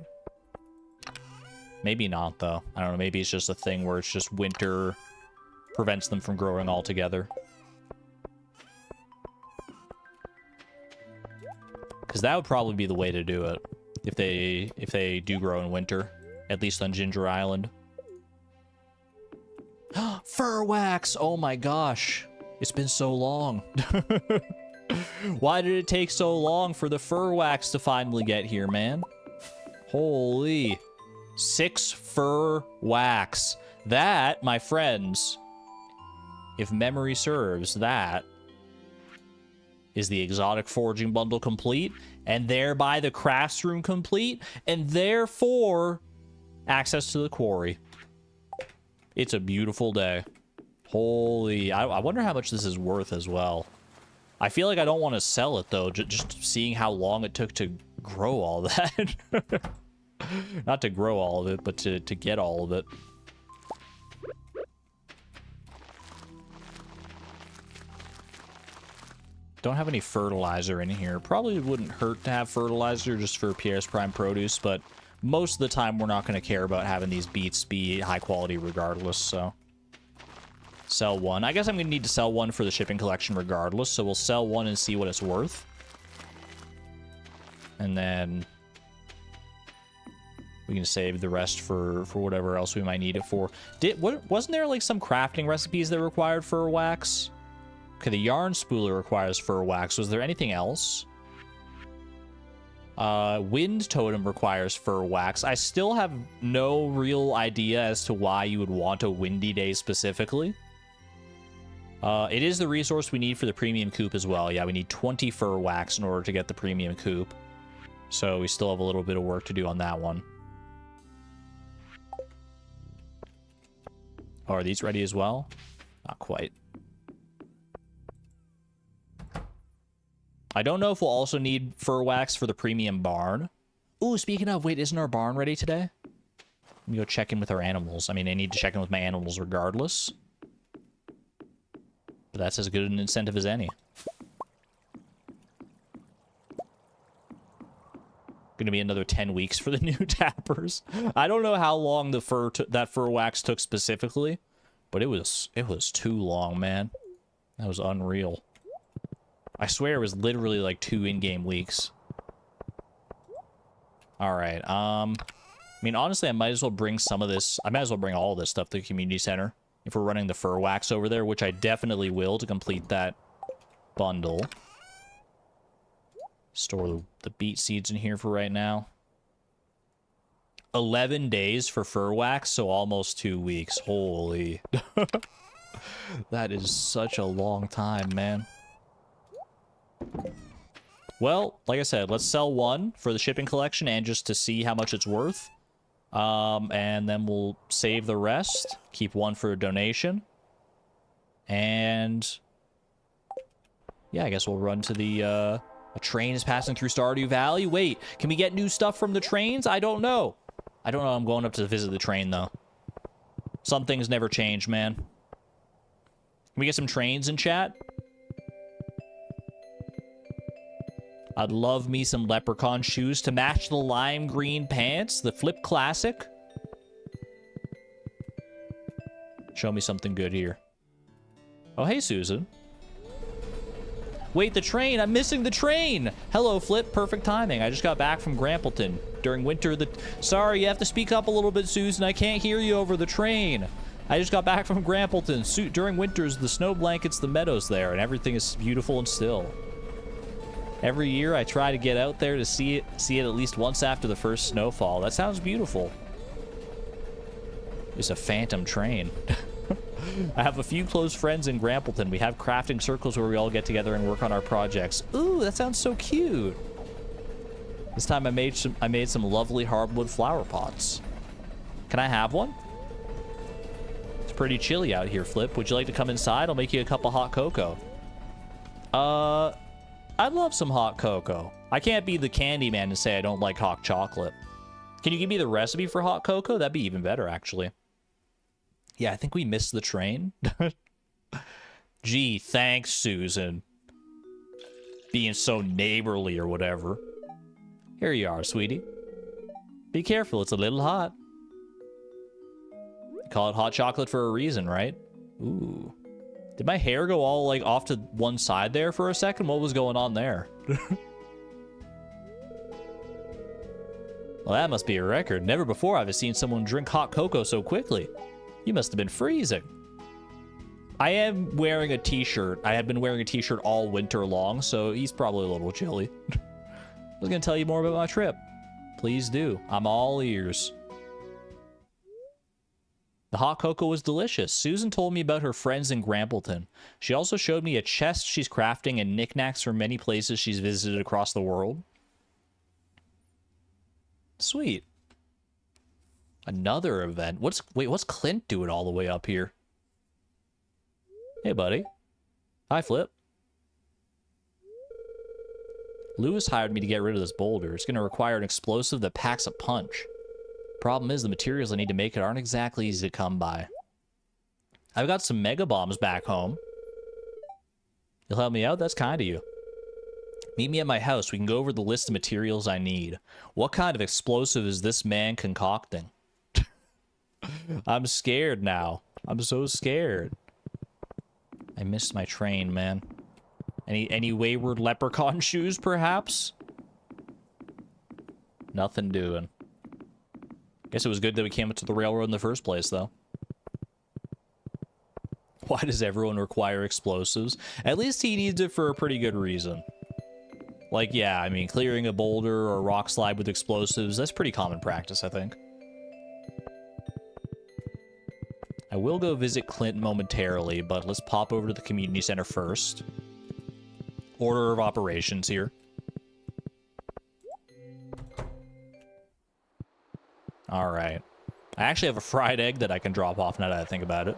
Maybe not, though. I don't know, maybe it's just a thing where it's just winter prevents them from growing altogether. Because that would probably be the way to do it, if they do grow in winter, at least on Ginger Island. Fur wax! Oh my gosh. It's been so long. Why did it take so long for the fur wax to finally get here, man? Holy. 6 fur wax. That, my friends, if memory serves, that is the exotic foraging bundle complete, and thereby the crafts room complete, and therefore access to the quarry. It's a beautiful day. Holy, I wonder how much this is worth as well. I feel like I don't want to sell it though, just seeing how long it took to grow all that. Not to grow all of it, but to get all of it. Don't have any fertilizer in here. Probably wouldn't hurt to have fertilizer just for PS Prime produce, but most of the time we're not going to care about having these beets be high quality regardless, so. Sell one. I guess I'm going to need to sell one for the shipping collection regardless, so we'll sell one and see what it's worth. And then we can save the rest for whatever else we might need it for. Wasn't there like some crafting recipes that required fur wax? Okay, the yarn spooler requires fur wax. Was there anything else? Wind totem requires fur wax. I still have no real idea as to why you would want a windy day specifically. It is the resource we need for the premium coop as well. Yeah, we need 20 fur wax in order to get the premium coop. So we still have a little bit of work to do on that one. Oh, are these ready as well? Not quite. I don't know if we'll also need fur wax for the premium barn. Ooh, speaking of, wait, isn't our barn ready today? Let me go check in with our animals. I mean, I need to check in with my animals regardless. But that's as good an incentive as any. Gonna be another 10 weeks for the new tappers. I don't know how long the that fur wax took specifically, but it was too long, man. That was unreal. I swear it was literally like 2 in-game weeks. Alright, I mean, honestly, I might as well bring some of this... I might as well bring all this stuff to the community center if we're running the fur wax over there, which I definitely will to complete that bundle. Store the beet seeds in here for right now. 11 days for fur wax, so almost 2 weeks. Holy. That is such a long time, man. Well, like I said, let's sell one for the shipping collection and just to see how much it's worth. And then we'll save the rest. Keep one for a donation. And yeah, I guess we'll run to the, a train is passing through Stardew Valley. Wait, can we get new stuff from the trains? I don't know. I don't know. I'm going up to visit the train, though. Some things never change, man. Can we get some trains in chat? I'd love me some leprechaun shoes to match the lime green pants, the Flip Classic. Show me something good here. Oh, hey, Susan. Wait, the train! I'm missing the train! Hello, Flip. Perfect timing. I just got back from Grampleton. During winter, Sorry, you have to speak up a little bit, Susan. I can't hear you over the train. I just got back from Grampleton. During winters, the snow blankets the meadows there, and everything is beautiful and still. Every year I try to get out there to see it at least once after the first snowfall. That sounds beautiful. It's a phantom train. I have a few close friends in Grampleton. We have crafting circles where we all get together and work on our projects. Ooh, that sounds so cute. This time I made some lovely hardwood flower pots. Can I have one? It's pretty chilly out here, Flip. Would you like to come inside? I'll make you a cup of hot cocoa. I'd love some hot cocoa. I can't be the candy man and say I don't like hot chocolate. Can you give me the recipe for hot cocoa? That'd be even better, actually. Yeah, I think we missed the train. Gee, thanks, Susan. Being so neighborly or whatever. Here you are, sweetie. Be careful, it's a little hot. Call it hot chocolate for a reason, right? Ooh. Did my hair go all, like, off to one side there for a second? What was going on there? Well, that must be a record. Never before have I seen someone drink hot cocoa so quickly. You must have been freezing. I am wearing a t-shirt. I have been wearing a t-shirt all winter long, so he's probably a little chilly. I was going to tell you more about my trip. Please do. I'm all ears. The hot cocoa was delicious. Susan told me about her friends in Grampleton. She also showed me a chest she's crafting and knickknacks from many places she's visited across the world. Sweet. Another event. Wait, what's Clint doing all the way up here? Hey, buddy. Hi, Flip. Lewis hired me to get rid of this boulder. It's going to require an explosive that packs a punch. Problem is, the materials I need to make it aren't exactly easy to come by. I've got some mega bombs back home. You'll help me out? That's kind of you. Meet me at my house. We can go over the list of materials I need. What kind of explosive is this man concocting? I'm scared now. I'm so scared. I missed my train, man. Any wayward leprechaun shoes, perhaps? Nothing doing. Guess it was good that we came up to the railroad in the first place, though. Why does everyone require explosives? At least he needs it for a pretty good reason. Like, yeah, I mean, clearing a boulder or a rock slide with explosives, that's pretty common practice, I think. I will go visit Clint momentarily, but let's pop over to the community center first. Order of operations here. Alright. I actually have a fried egg that I can drop off now that I think about it.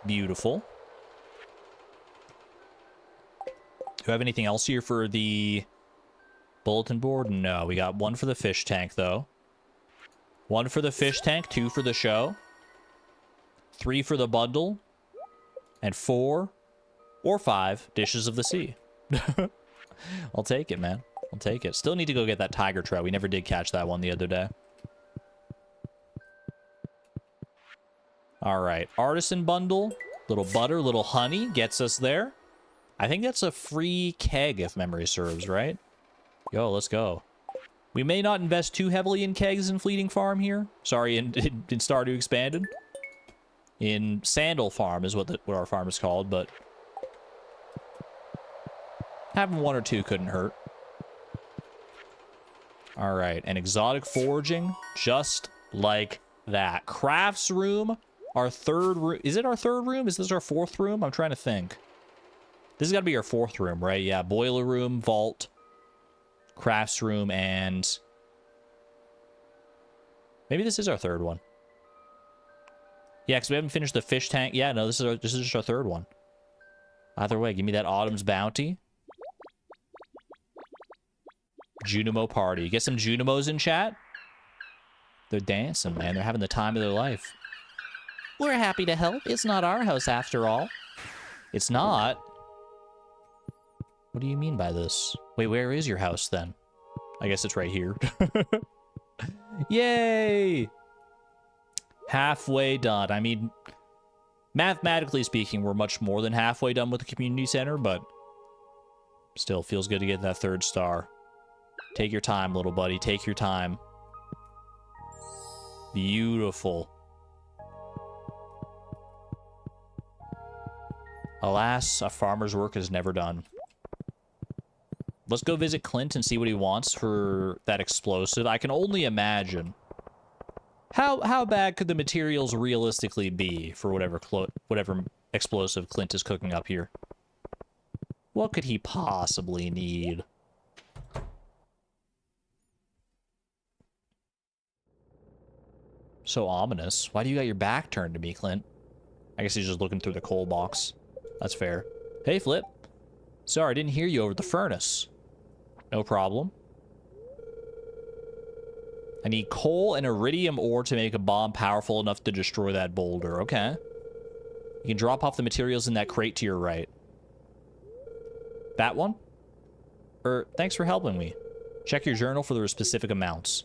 Beautiful. Do you have anything else here for the bulletin board? No, we got one for the fish tank, though. One for the fish tank, 2 for the show. 3 for the bundle. And 4 or 5 dishes of the sea. I'll take it, man. I'll take it. Still need to go get that tiger trout. We never did catch that one the other day. Alright. Artisan bundle. Little butter, little honey gets us there. I think that's a free keg, if memory serves, right? Yo, let's go. We may not invest too heavily in kegs in Fleeting Farm here. Sorry, in Stardew Expanded. In Sandal Farm is what our farm is called, but having 1 or 2 couldn't hurt. Alright, and exotic foraging, just like that. Crafts room, our 3rd room. Is it our 3rd room? Is this our 4th room? I'm trying to think. This has got to be our 4th room, right? Yeah, boiler room, vault, crafts room, and maybe this is our 3rd one. Yeah, because we haven't finished the fish tank. Yeah, no, this is just our 3rd one. Either way, give me that Autumn's Bounty. Junimo party. Get some Junimos in chat. They're dancing, man. They're having the time of their life. We're happy to help. It's not our house after all. It's not? What do you mean by this? Wait, where is your house then? I guess it's right here. Yay! Halfway done. I mean, mathematically speaking, we're much more than halfway done with the community center, but still feels good to get that 3rd star. Take your time, little buddy. Take your time. Beautiful. Alas, a farmer's work is never done. Let's go visit Clint and see what he wants for that explosive. I can only imagine. How bad could the materials realistically be for whatever explosive Clint is cooking up here? What could he possibly need? So ominous. Why do you got your back turned to me, Clint? I guess he's just looking through the coal box. That's fair. Hey, Flip. Sorry, I didn't hear you over the furnace. No problem. I need coal and iridium ore to make a bomb powerful enough to destroy that boulder. Okay. You can drop off the materials in that crate to your right. That one? Thanks for helping me. Check your journal for the specific amounts.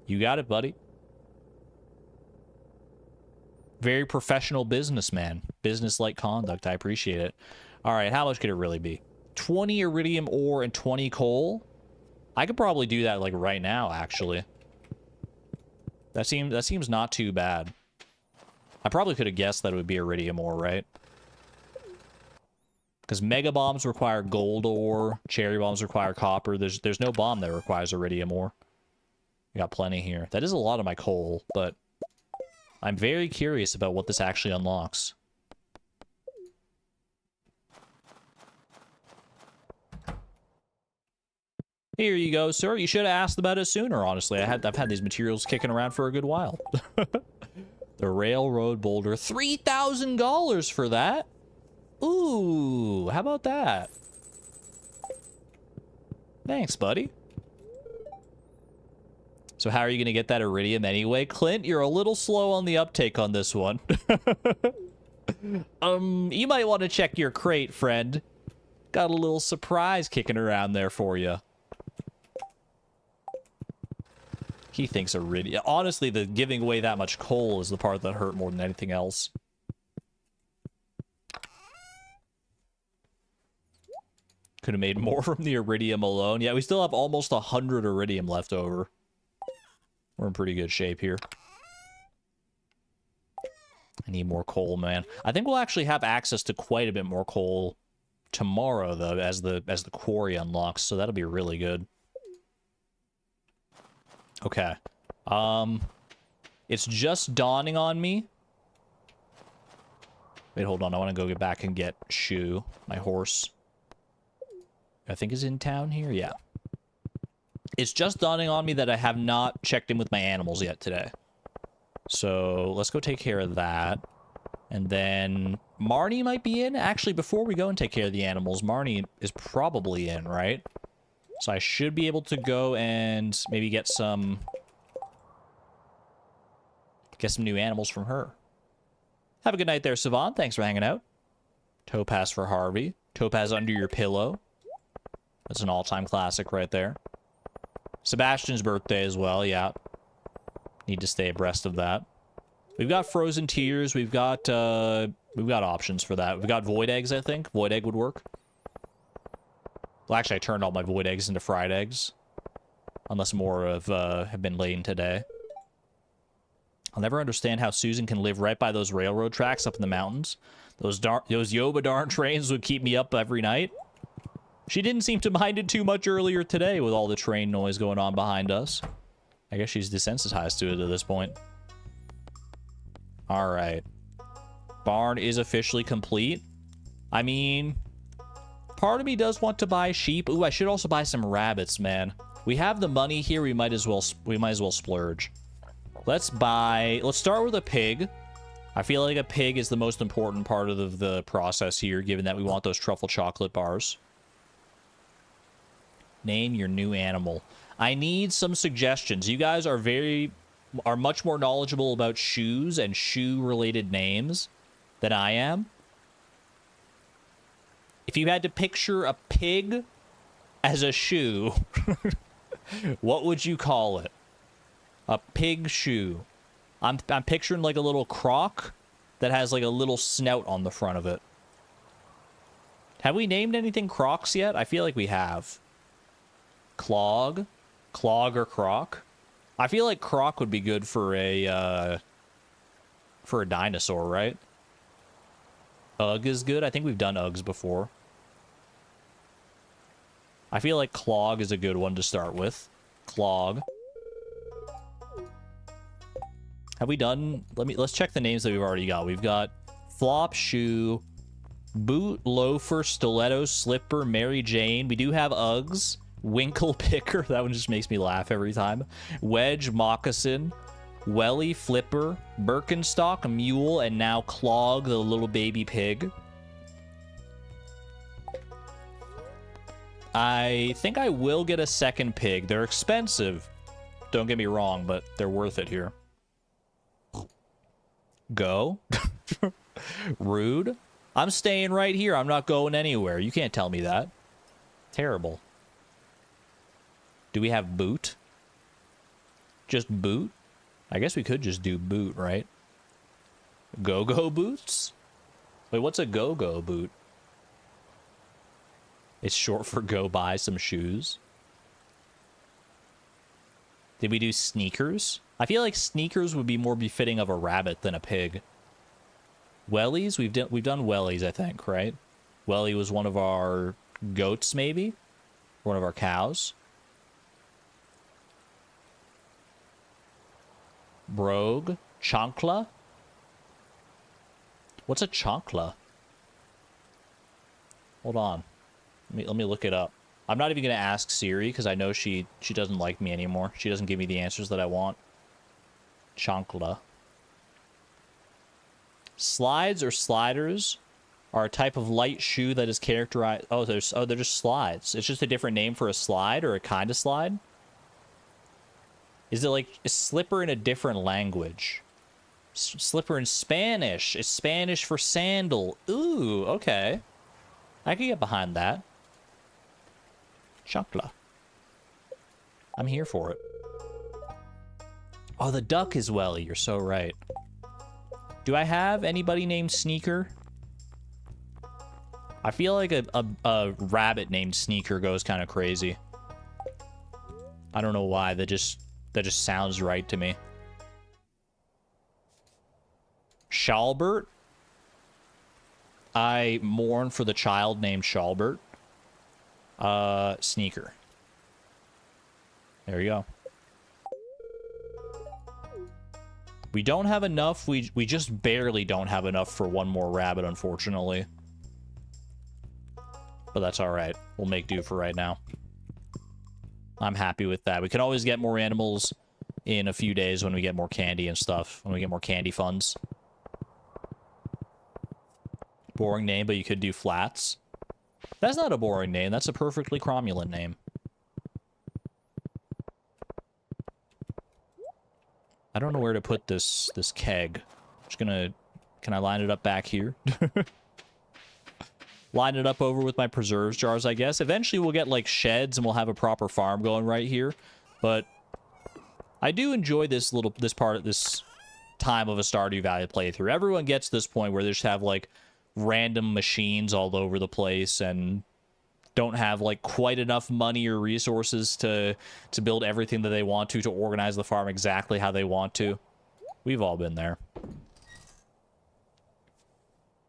You got it, buddy. Very professional businessman. Business-like conduct. I appreciate it. All right, how much could it really be? 20 iridium ore and 20 coal? I could probably do that, like, right now, actually. That seems not too bad. I probably could have guessed that it would be iridium ore, right? Because mega bombs require gold ore, cherry bombs require copper. There's no bomb that requires iridium ore. We got plenty here. That is a lot of my coal, but I'm very curious about what this actually unlocks. Here you go, sir. You should have asked about it sooner, honestly. I've had these materials kicking around for a good while. The railroad boulder. $3,000 for that? Ooh, how about that? Thanks, buddy. So how are you going to get that iridium anyway? Clint, you're a little slow on the uptake on this one. You might want to check your crate, friend. Got a little surprise kicking around there for you. He thinks iridium. Honestly, the giving away that much coal is the part that hurt more than anything else. Could have made more from the iridium alone. Yeah, we still have almost 100 iridium left over. We're in pretty good shape here. I need more coal, man. I think we'll actually have access to quite a bit more coal tomorrow, though, as the quarry unlocks, so that'll be really good. Okay. It's just dawning on me. Wait, hold on. I want to go get back and get Shu, my horse. I think is in town here. Yeah. It's just dawning on me that I have not checked in with my animals yet today. So let's go take care of that. And then Marnie might be in. Actually, before we go and take care of the animals, Marnie is probably in, right? So I should be able to go and maybe get some new animals from her. Have a good night there, Savant. Thanks for hanging out. Topaz for Harvey. Topaz under your pillow. That's an all-time classic right there. Sebastian's birthday as well, yeah. Need to stay abreast of that. We've got frozen tears. We've got options for that. We've got void eggs, I think. Void egg would work. Well, actually, I turned all my void eggs into fried eggs. Unless more have been laid today. I'll never understand how Susan can live right by those railroad tracks up in the mountains. Those Yoba darn trains would keep me up every night. She didn't seem to mind it too much earlier today with all the train noise going on behind us. I guess she's desensitized to it at this point. Alright. Barn is officially complete. I mean, part of me does want to buy sheep. Ooh, I should also buy some rabbits, man. We have the money here. We might as well splurge. Let's start with a pig. I feel like a pig is the most important part of the process here, given that we want those truffle chocolate bars. Name your new animal. I need some suggestions. You guys are much more knowledgeable about shoes and shoe-related names than I am. If you had to picture a pig as a shoe, what would you call it? A pig shoe. I'm picturing like a little croc that has like a little snout on the front of it. Have we named anything crocs yet? I feel like we have. Clog? Clog or croc? I feel like croc would be good for a dinosaur, right? Ugg is good. I think we've done Uggs before. I feel like Clog is a good one to start with. Clog. Have we done... Let's check the names that we've already got. We've got Flop, Shoe, Boot, Loafer, Stiletto, Slipper, Mary Jane. We do have Uggs. Winkle Picker. That one just makes me laugh every time. Wedge, Moccasin, Welly, Flipper, Birkenstock, Mule, and now Clog, the little baby pig. I think I will get a second pig. They're expensive. Don't get me wrong, but they're worth it here. Go. Rude. I'm staying right here. I'm not going anywhere. You can't tell me that. Terrible. Do we have Boot? Just Boot? I guess we could just do Boot, right? Go-Go Boots? Wait, what's a Go-Go Boot? It's short for go buy some shoes. Did we do Sneakers? I feel like Sneakers would be more befitting of a rabbit than a pig. Wellies? We've done Wellies, I think, right? Welly was one of our goats, maybe? One of our cows. Brogue. Chancla? What's a chancla? Hold on. Let me look it up. I'm not even going to ask Siri because I know she doesn't like me anymore. She doesn't give me the answers that I want. Chancla. Slides or sliders are a type of light shoe that is characterized... Oh, they're just slides. It's just a different name for a slide or a kind of slide? Is it like a slipper in a different language? Slipper in Spanish. It's Spanish for sandal. Ooh, okay. I can get behind that. Chancla. I'm here for it. Oh, the duck is Welly. You're so right. Do I have anybody named Sneaker? I feel like a rabbit named Sneaker goes kind of crazy. I don't know why. That just sounds right to me. Shalbert. I mourn for the child named Shalbert. Sneaker. There you go. We don't have enough. We just barely don't have enough for one more rabbit, unfortunately. But that's all right. We'll make do for right now. I'm happy with that. We can always get more animals in a few days when we get more candy and stuff. When we get more candy funds. Boring name, but you could do Flats. That's not a boring name. That's a perfectly cromulent name. I don't know where to put this keg. I'm just gonna... Can I line it up back here? Line it up over with my preserves jars, I guess. Eventually we'll get, like, sheds and we'll have a proper farm going right here. But I do enjoy this time of a Stardew Valley playthrough. Everyone gets to this point where they just have, like, random machines all over the place and don't have like quite enough money or resources to build everything that they want to organize the farm exactly how they want to. We've all been there.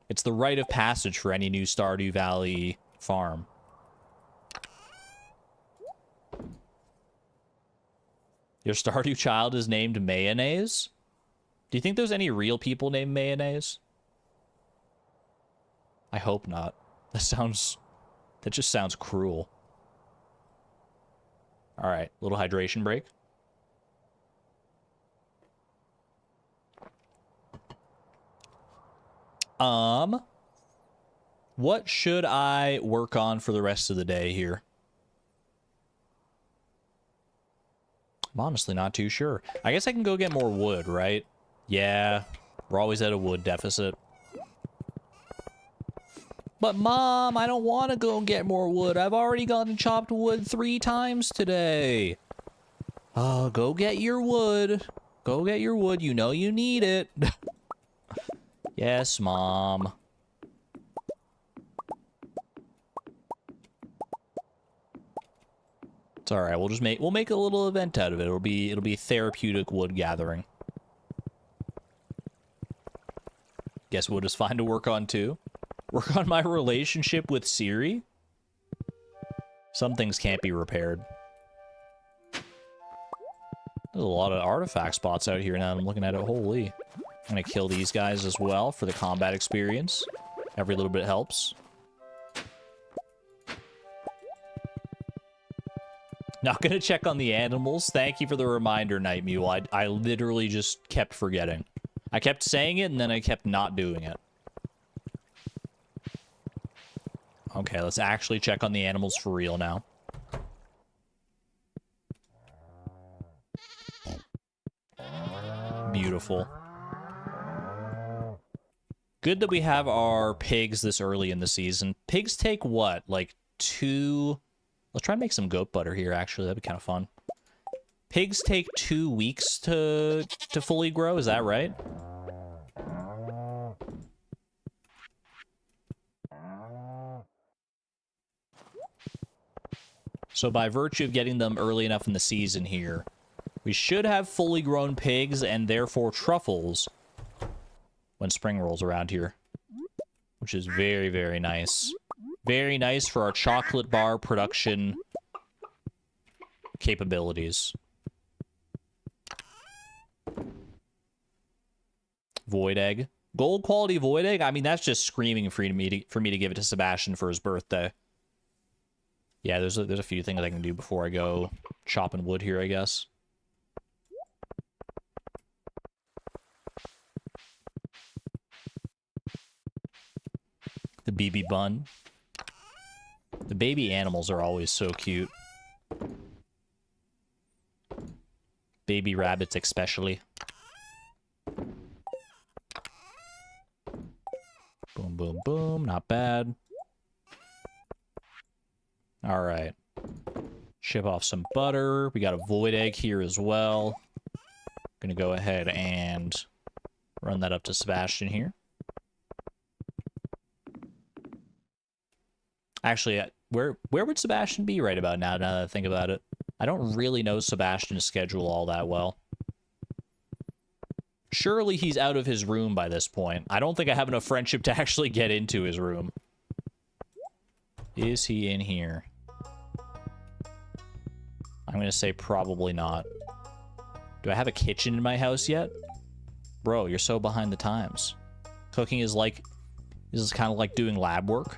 It's the rite of passage for any new Stardew Valley farm. Your Stardew child is named Mayonnaise? Do you think there's any real people named Mayonnaise? I hope not. That just sounds cruel. All right, little hydration break. What should I work on for the rest of the day here? I'm honestly not too sure. I guess I can go get more wood, right? Yeah, we're always at a wood deficit. But Mom, I don't want to go and get more wood. I've already gone and chopped wood 3 times today. Oh, go get your wood. Go get your wood. You know you need it. Yes, Mom. It's all right. We'll make a little event out of it. It'll be therapeutic wood gathering. Guess wood is fine to work on too. Work on my relationship with Siri? Some things can't be repaired. There's a lot of artifact spots out here now that I'm looking at it. Holy. I'm gonna kill these guys as well for the combat experience. Every little bit helps. Not gonna check on the animals. Thank you for the reminder, Night Mule. I literally just kept forgetting. I kept saying it and then I kept not doing it. Okay, let's actually check on the animals for real now. Beautiful. Good that we have our pigs this early in the season. Pigs take what? Like 2... Let's try and make some goat butter here, actually. That'd be kind of fun. Pigs take 2 weeks to fully grow, is that right? So by virtue of getting them early enough in the season here, we should have fully grown pigs and therefore truffles when spring rolls around here. Which is very, very nice. Very nice for our chocolate bar production capabilities. Void egg. Gold quality void egg? I mean, that's just screaming for me to give it to Sebastian for his birthday. Yeah, there's a few things I can do before I go chopping wood here, I guess. The BB bun. The baby animals are always so cute. Baby rabbits especially. Boom, boom, boom. Not bad. Alright. Ship off some butter. We got a void egg here as well. Gonna go ahead and run that up to Sebastian here. Actually, where would Sebastian be right about now that I think about it? I don't really know Sebastian's schedule all that well. Surely he's out of his room by this point. I don't think I have enough friendship to actually get into his room. Is he in here? I'm going to say probably not. Do I have a kitchen in my house yet? Bro, you're so behind the times. Cooking is like... This is kind of like doing lab work.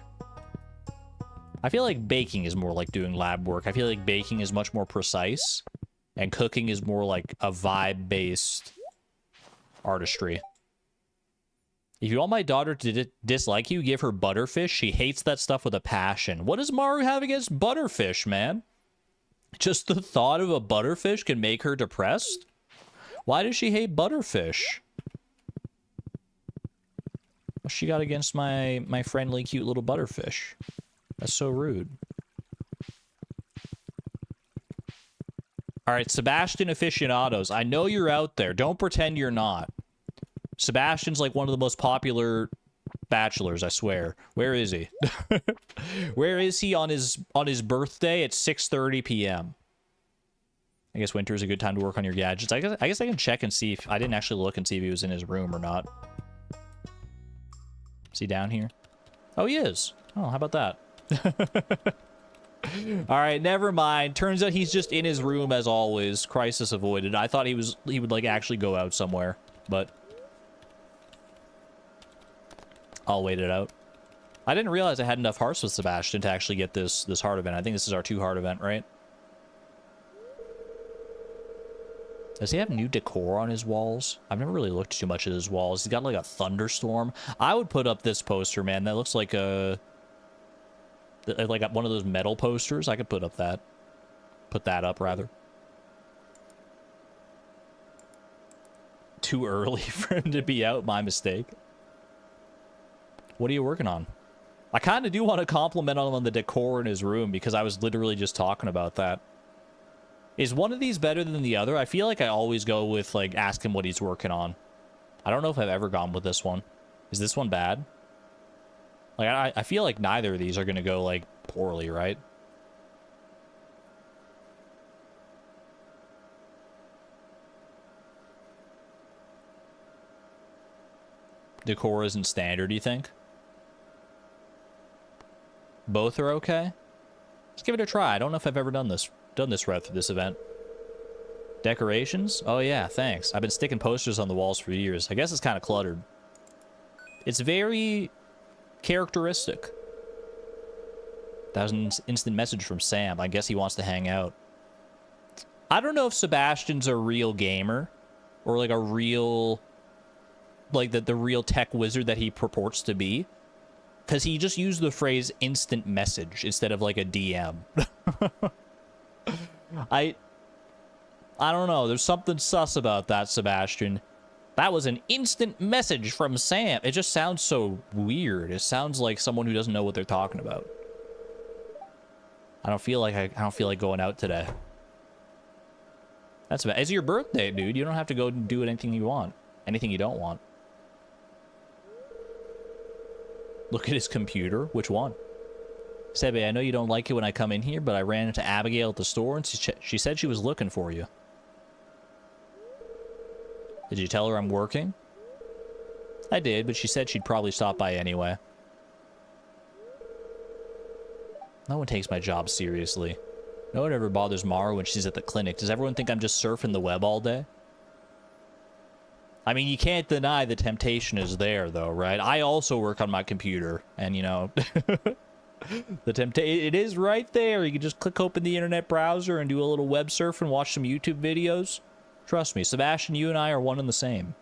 I feel like baking is more like doing lab work. I feel like baking is much more precise. And cooking is more like a vibe-based artistry. If you want my daughter to dislike you, give her butterfish. She hates that stuff with a passion. What does Maru have against butterfish, man? Just the thought of a butterfish can make her depressed? Why does she hate butterfish? What's she got against my friendly, cute little butterfish? That's so rude. Alright, Sebastian aficionados. I know you're out there. Don't pretend you're not. Sebastian's like one of the most popular bachelors, I swear. Where is he? Where is he on his birthday at 6:30 p.m.? I guess winter is a good time to work on your gadgets. I guess I can check and see if... I didn't actually look and see if he was in his room or not. Is he down here? Oh, he is. Oh, how about that? Alright, never mind. Turns out he's just in his room as always. Crisis avoided. I thought he would like actually go out somewhere, but I'll wait it out. I didn't realize I had enough hearts with Sebastian to actually get this heart event. I think this is our 2 heart event, right? Does he have new decor on his walls? I've never really looked too much at his walls. He's got like a thunderstorm. I would put up this poster, man. That looks like a... like one of those metal posters. I could put up that. Put that up, rather. Too early for him to be out. My mistake. What are you working on? I kind of do want to compliment him on the decor in his room because I was literally just talking about that. Is one of these better than the other? I feel like I always go with, like, ask him what he's working on. I don't know if I've ever gone with this one. Is this one bad? Like, I feel like neither of these are going to go, like, poorly, right? Decor isn't standard, you think? Both are okay? Let's give it a try. I don't know if I've ever done this route through this event. Decorations? Oh yeah, thanks. I've been sticking posters on the walls for years. I guess it's kind of cluttered. It's very characteristic. That was an instant message from Sam. I guess he wants to hang out. I don't know if Sebastian's a real gamer or like a real, like the real tech wizard that he purports to be. Because he just used the phrase instant message instead of like a DM. I don't know. There's something sus about that, Sebastian. That was an instant message from Sam. It just sounds so weird. It sounds like someone who doesn't know what they're talking about. I don't feel like going out today. That's about. It's your birthday, dude. You don't have to go do anything you want. Anything you don't want. Look at his computer. Which one? Sebby, I know you don't like it when I come in here, but I ran into Abigail at the store and she said she was looking for you. Did you tell her I'm working? I did, but she said she'd probably stop by anyway. No one takes my job seriously. No one ever bothers Mara when she's at the clinic. Does everyone think I'm just surfing the web all day? I mean, you can't deny the temptation is there, though, right? I also work on my computer, and, you know, it is right there. You can just click open the internet browser and do a little web surf and watch some YouTube videos. Trust me, Sebastian, you and I are one and the same.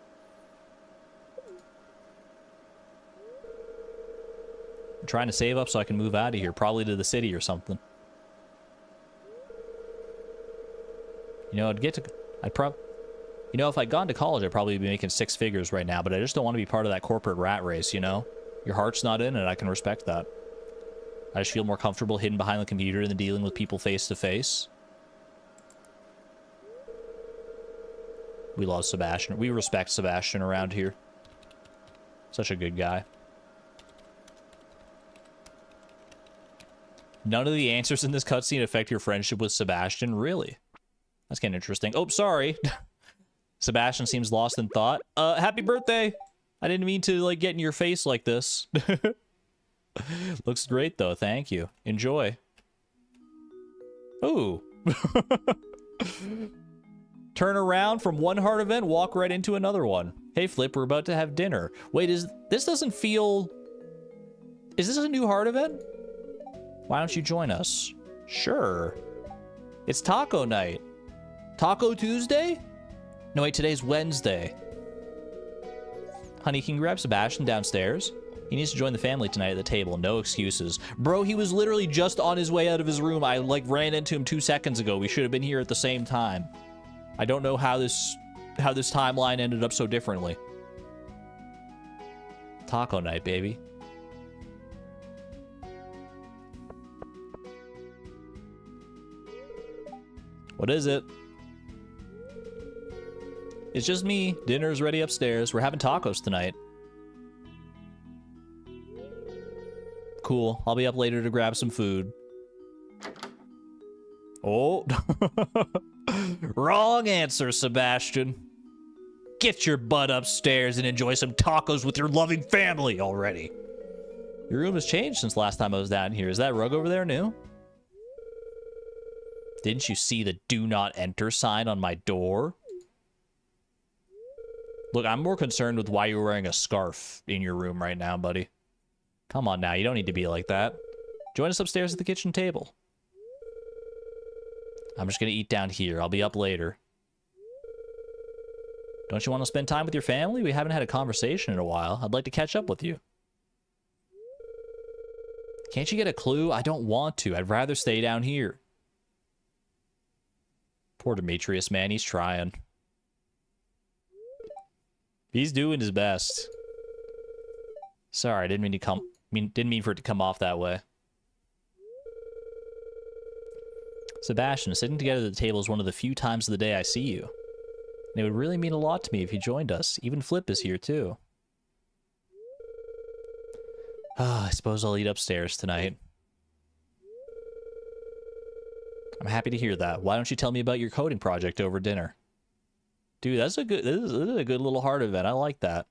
I'm trying to save up so I can move out of here, probably to the city or something. You know, you know, if I'd gone to college, I'd probably be making 6 figures right now, but I just don't want to be part of that corporate rat race, you know? Your heart's not in it, I can respect that. I just feel more comfortable hidden behind the computer than dealing with people face to face. We love Sebastian. We respect Sebastian around here. Such a good guy. None of the answers in this cutscene affect your friendship with Sebastian? Really? That's kind of interesting. Oh, sorry. Sebastian seems lost in thought. Happy birthday! I didn't mean to, like, get in your face like this. Looks great, though. Thank you. Enjoy. Ooh. Turn around from one heart event, walk right into another one. Hey, Flip, we're about to have dinner. Wait, this doesn't feel... Is this a new heart event? Why don't you join us? Sure. It's taco night. Taco Tuesday? No, wait, today's Wednesday. Honey, can you grab Sebastian downstairs? He needs to join the family tonight at the table. No excuses. Bro, he was literally just on his way out of his room. I, like, ran into him 2 seconds ago. We should have been here at the same time. I don't know how this timeline ended up so differently. Taco night, baby. What is it? It's just me. Dinner's ready upstairs. We're having tacos tonight. Cool. I'll be up later to grab some food. Oh. Wrong answer, Sebastian. Get your butt upstairs and enjoy some tacos with your loving family already. Your room has changed since last time I was down here. Is that rug over there new? Didn't you see the do not enter sign on my door? Look, I'm more concerned with why you're wearing a scarf in your room right now, buddy. Come on now, you don't need to be like that. Join us upstairs at the kitchen table. I'm just gonna eat down here. I'll be up later. Don't you want to spend time with your family? We haven't had a conversation in a while. I'd like to catch up with you. Can't you get a clue? I don't want to. I'd rather stay down here. Poor Demetrius, man. He's trying. He's doing his best. Sorry, I didn't mean for it to come off that way. Sebastian, sitting together at the table is one of the few times of the day I see you. And it would really mean a lot to me if you joined us. Even Flip is here, too. I suppose I'll eat upstairs tonight. I'm happy to hear that. Why don't you tell me about your coding project over dinner? Dude, this is a good little heart event. I like that.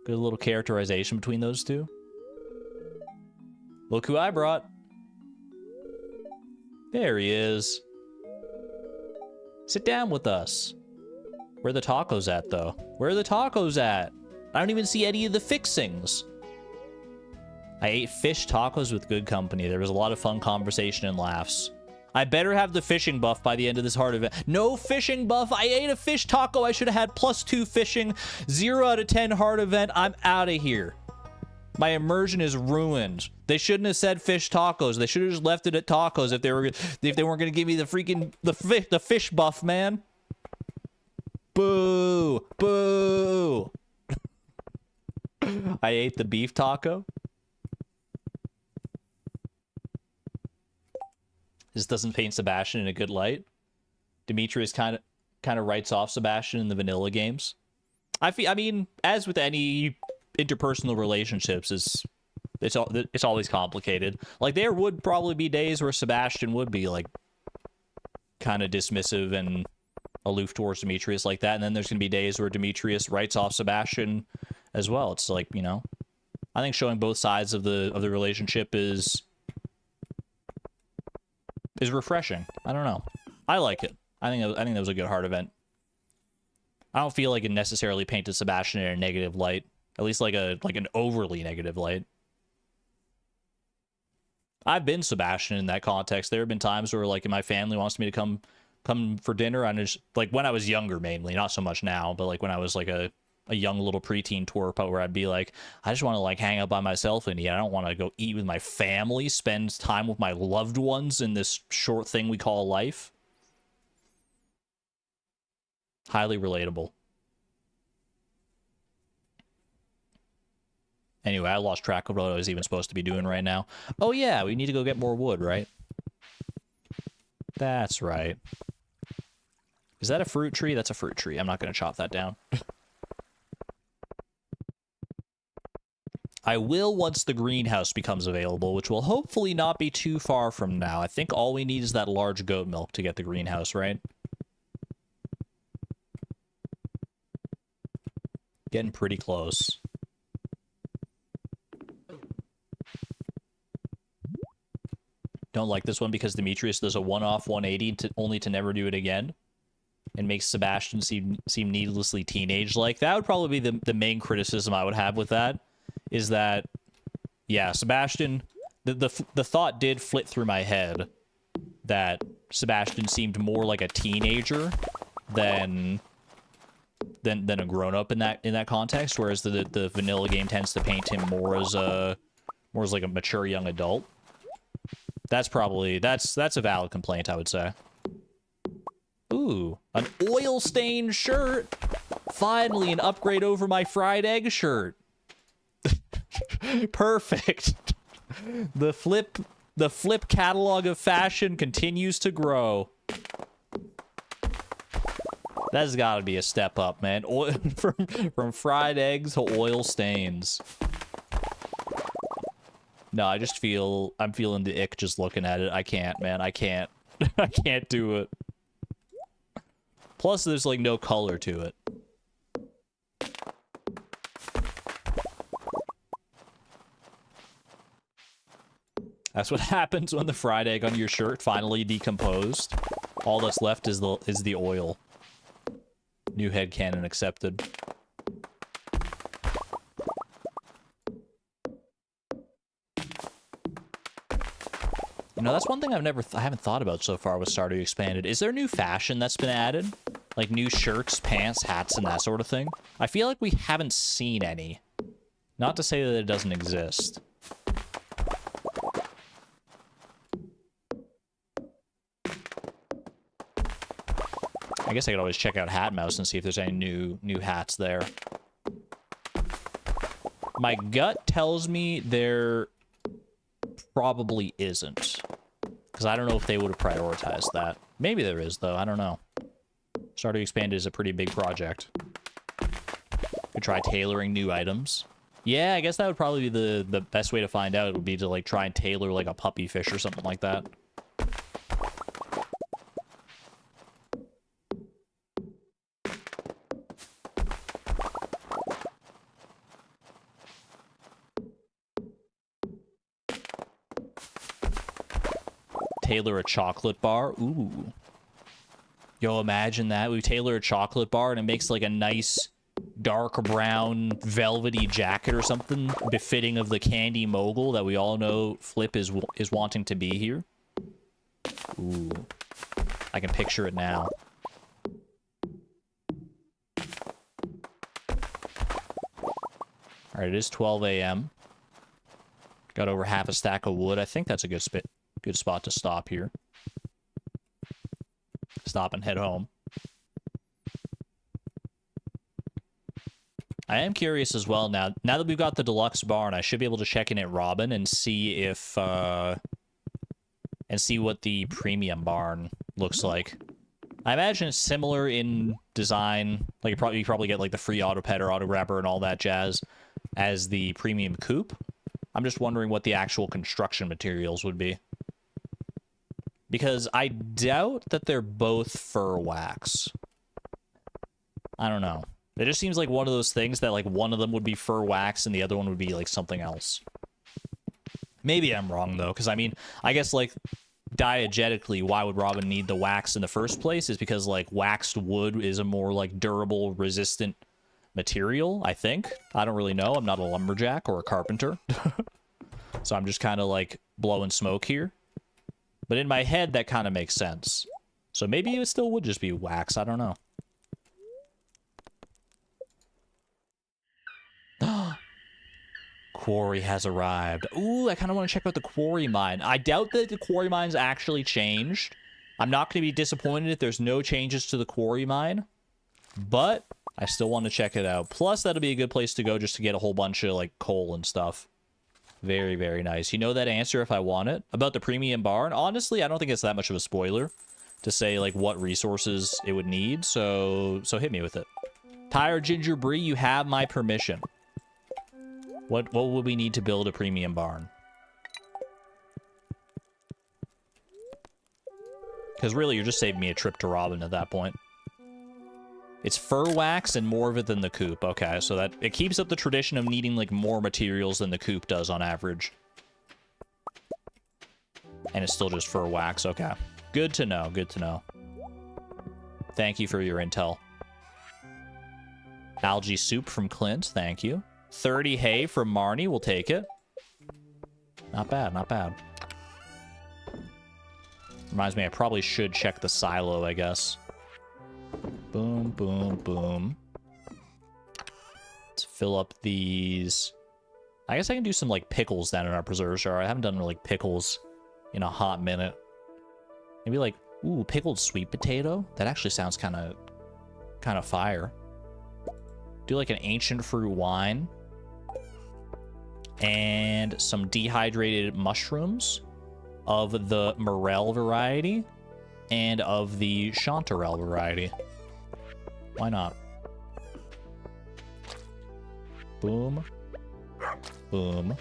Good little characterization between those two. Look who I brought. There he is. Sit down with us. Where are the tacos at, though? Where are the tacos at? I don't even see any of the fixings. I ate fish tacos with good company. There was a lot of fun conversation and laughs. I better have the fishing buff by the end of this hard event. No fishing buff. I ate a fish taco. I should have had +2 fishing. 0 out of 10 hard event. I'm out of here. My immersion is ruined. They shouldn't have said fish tacos. They should have just left it at tacos if they weren't going to give me the freaking the fish buff, man. Boo. Boo. I ate the beef taco. This doesn't paint Sebastian in a good light. Demetrius kind of writes off Sebastian in the vanilla games. I mean, as with any interpersonal relationships, it's always complicated. Like, there would probably be days where Sebastian would be like kind of dismissive and aloof towards Demetrius like that, and then there's gonna be days where Demetrius writes off Sebastian as well. It's like, you know, I think showing both sides of the relationship is refreshing. I don't know. I like it. I think that was a good hard event. I don't feel like it necessarily painted Sebastian in a negative light. At least like an overly negative light. I've been Sebastian in that context. There have been times where, like, my family wants me to come for dinner, and just, like, when I was younger mainly, not so much now, but like when I was like a young little preteen twerp, where I'd be like, I just want to like hang out by myself and eat. I don't want to go eat with my family, spend time with my loved ones in this short thing we call life. Highly relatable. Anyway, I lost track of what I was even supposed to be doing right now. Oh yeah, we need to go get more wood, right? That's right. Is that a fruit tree? That's a fruit tree. I'm not going to chop that down. I will once the greenhouse becomes available, which will hopefully not be too far from now. I think all we need is that large goat milk to get the greenhouse, right? Getting pretty close. Don't like this one because Demetrius does a one-off 180 only to never do it again. And makes Sebastian seem needlessly teenage-like. That would probably be the main criticism I would have with that. Is that, yeah, Sebastian, the thought did flit through my head that Sebastian seemed more like a teenager than a grown-up in that context, whereas the vanilla game tends to paint him more as like a mature young adult. That's a valid complaint, I would say. Ooh, an oil stained shirt. Finally, an upgrade over my fried egg shirt. Perfect. The flip catalog of fashion continues to grow. That's got to be a step up, man. Oil, from fried eggs to oil stains. No, I just I'm feeling the ick just looking at it. I can't, man. I can't. I can't do it. Plus, there's like no color to it. That's what happens when the fried egg on your shirt finally decomposed. All that's left is the oil. New headcanon accepted. You know, that's one thing I haven't thought about so far with Stardew Expanded. Is there new fashion that's been added? Like new shirts, pants, hats, and that sort of thing? I feel like we haven't seen any. Not to say that it doesn't exist. I guess I could always check out Hat Mouse and see if there's any new hats there. My gut tells me there probably isn't. Because I don't know if they would have prioritized that. Maybe there is, though. I don't know. Stardew Expanded is a pretty big project. Could try tailoring new items. Yeah, I guess that would probably be the best way to find out. It would be to, like, try and tailor, like, a puppy fish or something like that. tailor a chocolate bar. Ooh. Yo, imagine that. We tailor a chocolate bar and it makes like a nice dark brown velvety jacket or something befitting of the candy mogul that we all know Flip is wanting to be here. Ooh. I can picture it now. Alright, it is 12 a.m. Got over half a stack of wood. I think that's a good spot to stop here. Stop and head home. I am curious as well now. Now that we've got the deluxe barn, I should be able to check in at Robin and see if and see what the premium barn looks like. I imagine it's similar in design. Like you probably get like the free auto pet or auto wrapper and all that jazz as the premium coop. I'm just wondering what the actual construction materials would be. Because I doubt that they're both fur wax. I don't know. It just seems like one of those things that like one of them would be fur wax and the other one would be like something else. Maybe I'm wrong though, because I mean, I guess like diegetically, why would Robin need the wax in the first place is because like waxed wood is a more like durable, resistant material, I think. I don't really know. I'm not a lumberjack or a carpenter. So I'm just kind of like blowing smoke here. But in my head, that kind of makes sense. So maybe it still would just be wax. I don't know. Quarry has arrived. Ooh, I kind of want to check out the quarry mine. I doubt that the quarry mine's actually changed. I'm not going to be disappointed if there's no changes to the quarry mine. But I still want to check it out. Plus, that'll be a good place to go just to get a whole bunch of, like, coal and stuff. Very, very nice. You know that answer if I want it? About the premium barn? Honestly, I don't think it's that much of a spoiler to say, like, what resources it would need. So hit me with it. Tired Ginger Brie, you have my permission. What would we need to build a premium barn? Because really, you're just saving me a trip to Robin at that point. It's fur wax and more of it than the coop. Okay, so that it keeps up the tradition of needing like more materials than the coop does on average. And it's still just fur wax. Okay. Good to know. Good to know. Thank you for your intel. Algae soup from Clint. Thank you. 30 hay from Marnie. We'll take it. Not bad. Not bad. Reminds me, I probably should check the silo, I guess. Boom, boom, boom. Let's fill up these. I guess I can do some, like, pickles down in our preserve jar. I haven't done, like, pickles in a hot minute. Maybe, like, ooh, pickled sweet potato? That actually sounds kind of fire. Do, like, an ancient fruit wine. And some dehydrated mushrooms of the morel variety and of the chanterelle variety. Why not? Boom. Boom.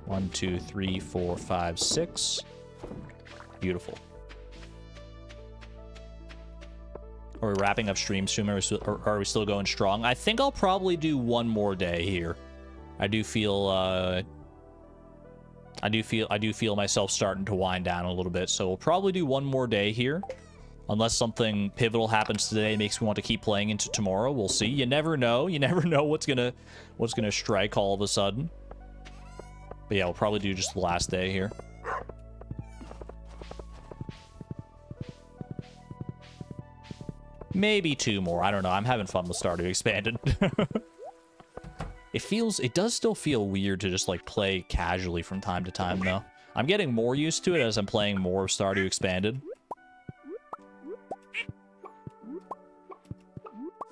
1, 2, 3, 4, 5, 6. Beautiful. Are we wrapping up stream soon, or are we still going strong? I think I'll probably do one more day here. I do feel myself starting to wind down a little bit, so we'll probably do one more day here. Unless something pivotal happens today and makes me want to keep playing into tomorrow. We'll see. You never know. You never know what's gonna strike all of a sudden. But yeah, we'll probably do just the last day here. Maybe 2 more. I don't know. I'm having fun with Stardew Expanded. It does still feel weird to just, like, play casually from time to time, though. I'm getting more used to it as I'm playing more of Stardew Expanded.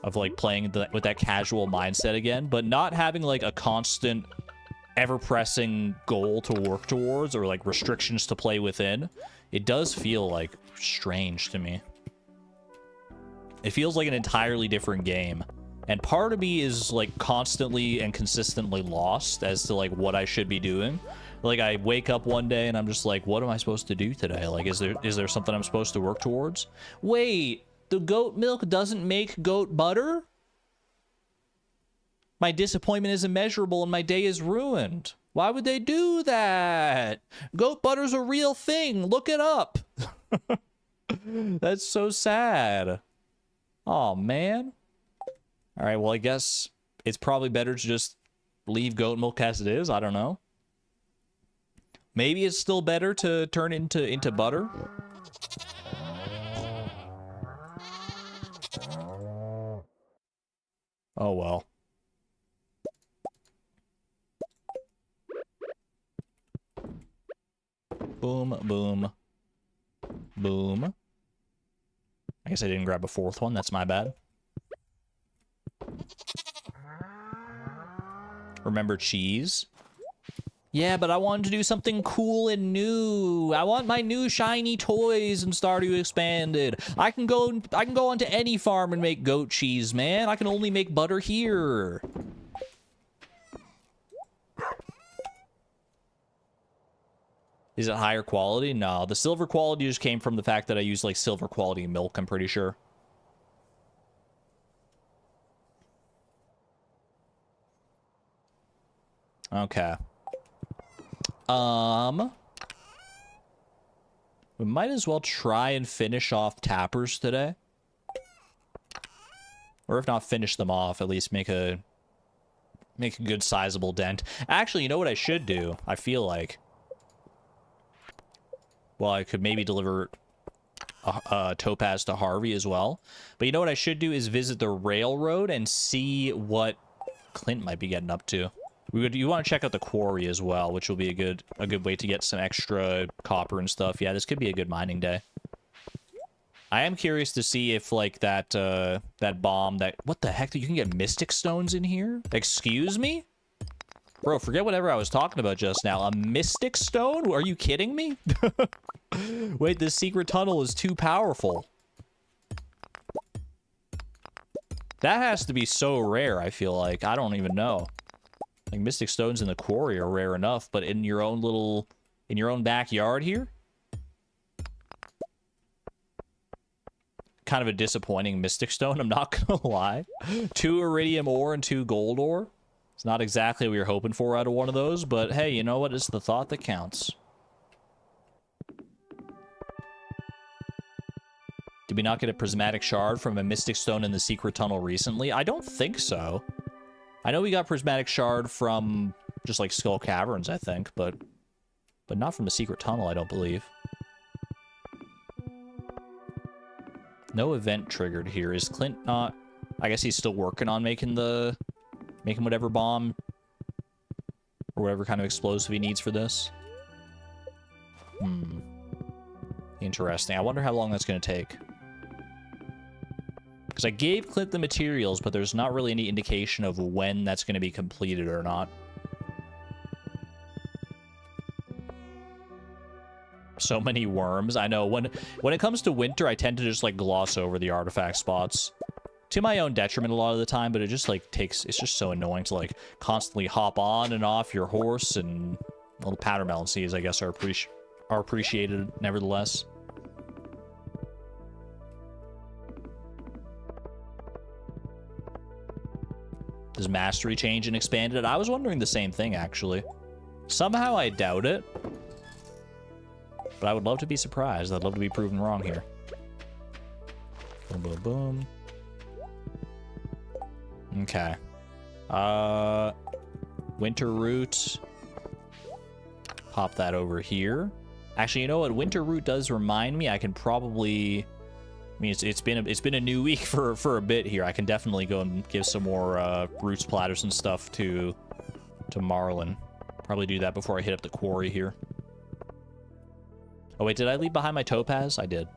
Of, like, playing with that casual mindset again, but not having, like, a constant, ever-pressing goal to work towards or, like, restrictions to play within. It does feel, like, strange to me. It feels like an entirely different game. And part of me is, like, constantly and consistently lost as to, like, what I should be doing. Like, I wake up one day and I'm just like, what am I supposed to do today? Like, is there something I'm supposed to work towards? Wait, the goat milk doesn't make goat butter? My disappointment is immeasurable and my day is ruined. Why would they do that? Goat butter's a real thing. Look it up. That's so sad. Oh, man. All right, well, I guess it's probably better to just leave goat milk as it is. I don't know. Maybe it's still better to turn into butter. Oh, well. Boom, boom, boom. I guess I didn't grab a fourth one. That's my bad. Remember cheese? Yeah, but I wanted to do something cool and new. I want my new shiny toys in Stardew Expanded. I can go onto any farm and make goat cheese, man. I can only make butter here. Is it higher quality? No, the silver quality just came from the fact that I use like silver quality milk, I'm pretty sure. Okay. We might as well try and finish off tappers today. Or if not finish them off, at least make a good sizable dent. Actually, you know what I should do? I feel like, well, I could maybe deliver a topaz to Harvey as well. But you know what I should do is visit the railroad and see what Clint might be getting up to. You want to check out the quarry as well, which will be a good way to get some extra copper and stuff. Yeah, this could be a good mining day. I am curious to see if like that bomb that, what the heck, you can get mystic stones in here? Excuse me? Bro, forget whatever I was talking about just now. A mystic stone? Are you kidding me? Wait, this secret tunnel is too powerful. That has to be so rare, I feel like. I don't even know. Like, mystic stones in the quarry are rare enough, but in your own backyard here? Kind of a disappointing mystic stone, I'm not gonna lie. 2 iridium ore and 2 gold ore. It's not exactly what we were hoping for out of one of those, but hey, you know what? It's the thought that counts. Did we not get a prismatic shard from a mystic stone in the secret tunnel recently? I don't think so. I know we got prismatic shard from just like Skull Caverns, I think, but not from the secret tunnel, I don't believe. No event triggered here. Is Clint not? I guess he's still working on making whatever bomb or whatever kind of explosive he needs for this. Interesting. I wonder how long that's going to take. Because I gave Clint the materials, but there's not really any indication of when that's going to be completed or not. So many worms. I know, when it comes to winter, I tend to just, like, gloss over the artifact spots. To my own detriment a lot of the time, but it just, like, it's just so annoying to, like, constantly hop on and off your horse, and, well, the powdermelon seeds, I guess, are appreciated nevertheless. Does mastery change and expanded? I was wondering the same thing, actually. Somehow I doubt it. But I would love to be surprised. I'd love to be proven wrong here. Boom, boom, boom. Okay. Winter root. Pop that over here. Actually, you know what? Winter root does remind me. I can probably... I mean, it's been a new week for a bit here. I can definitely go and give some more roots platters and stuff to Marlin. Probably do that before I hit up the quarry here. Oh wait, did I leave behind my topaz? I did.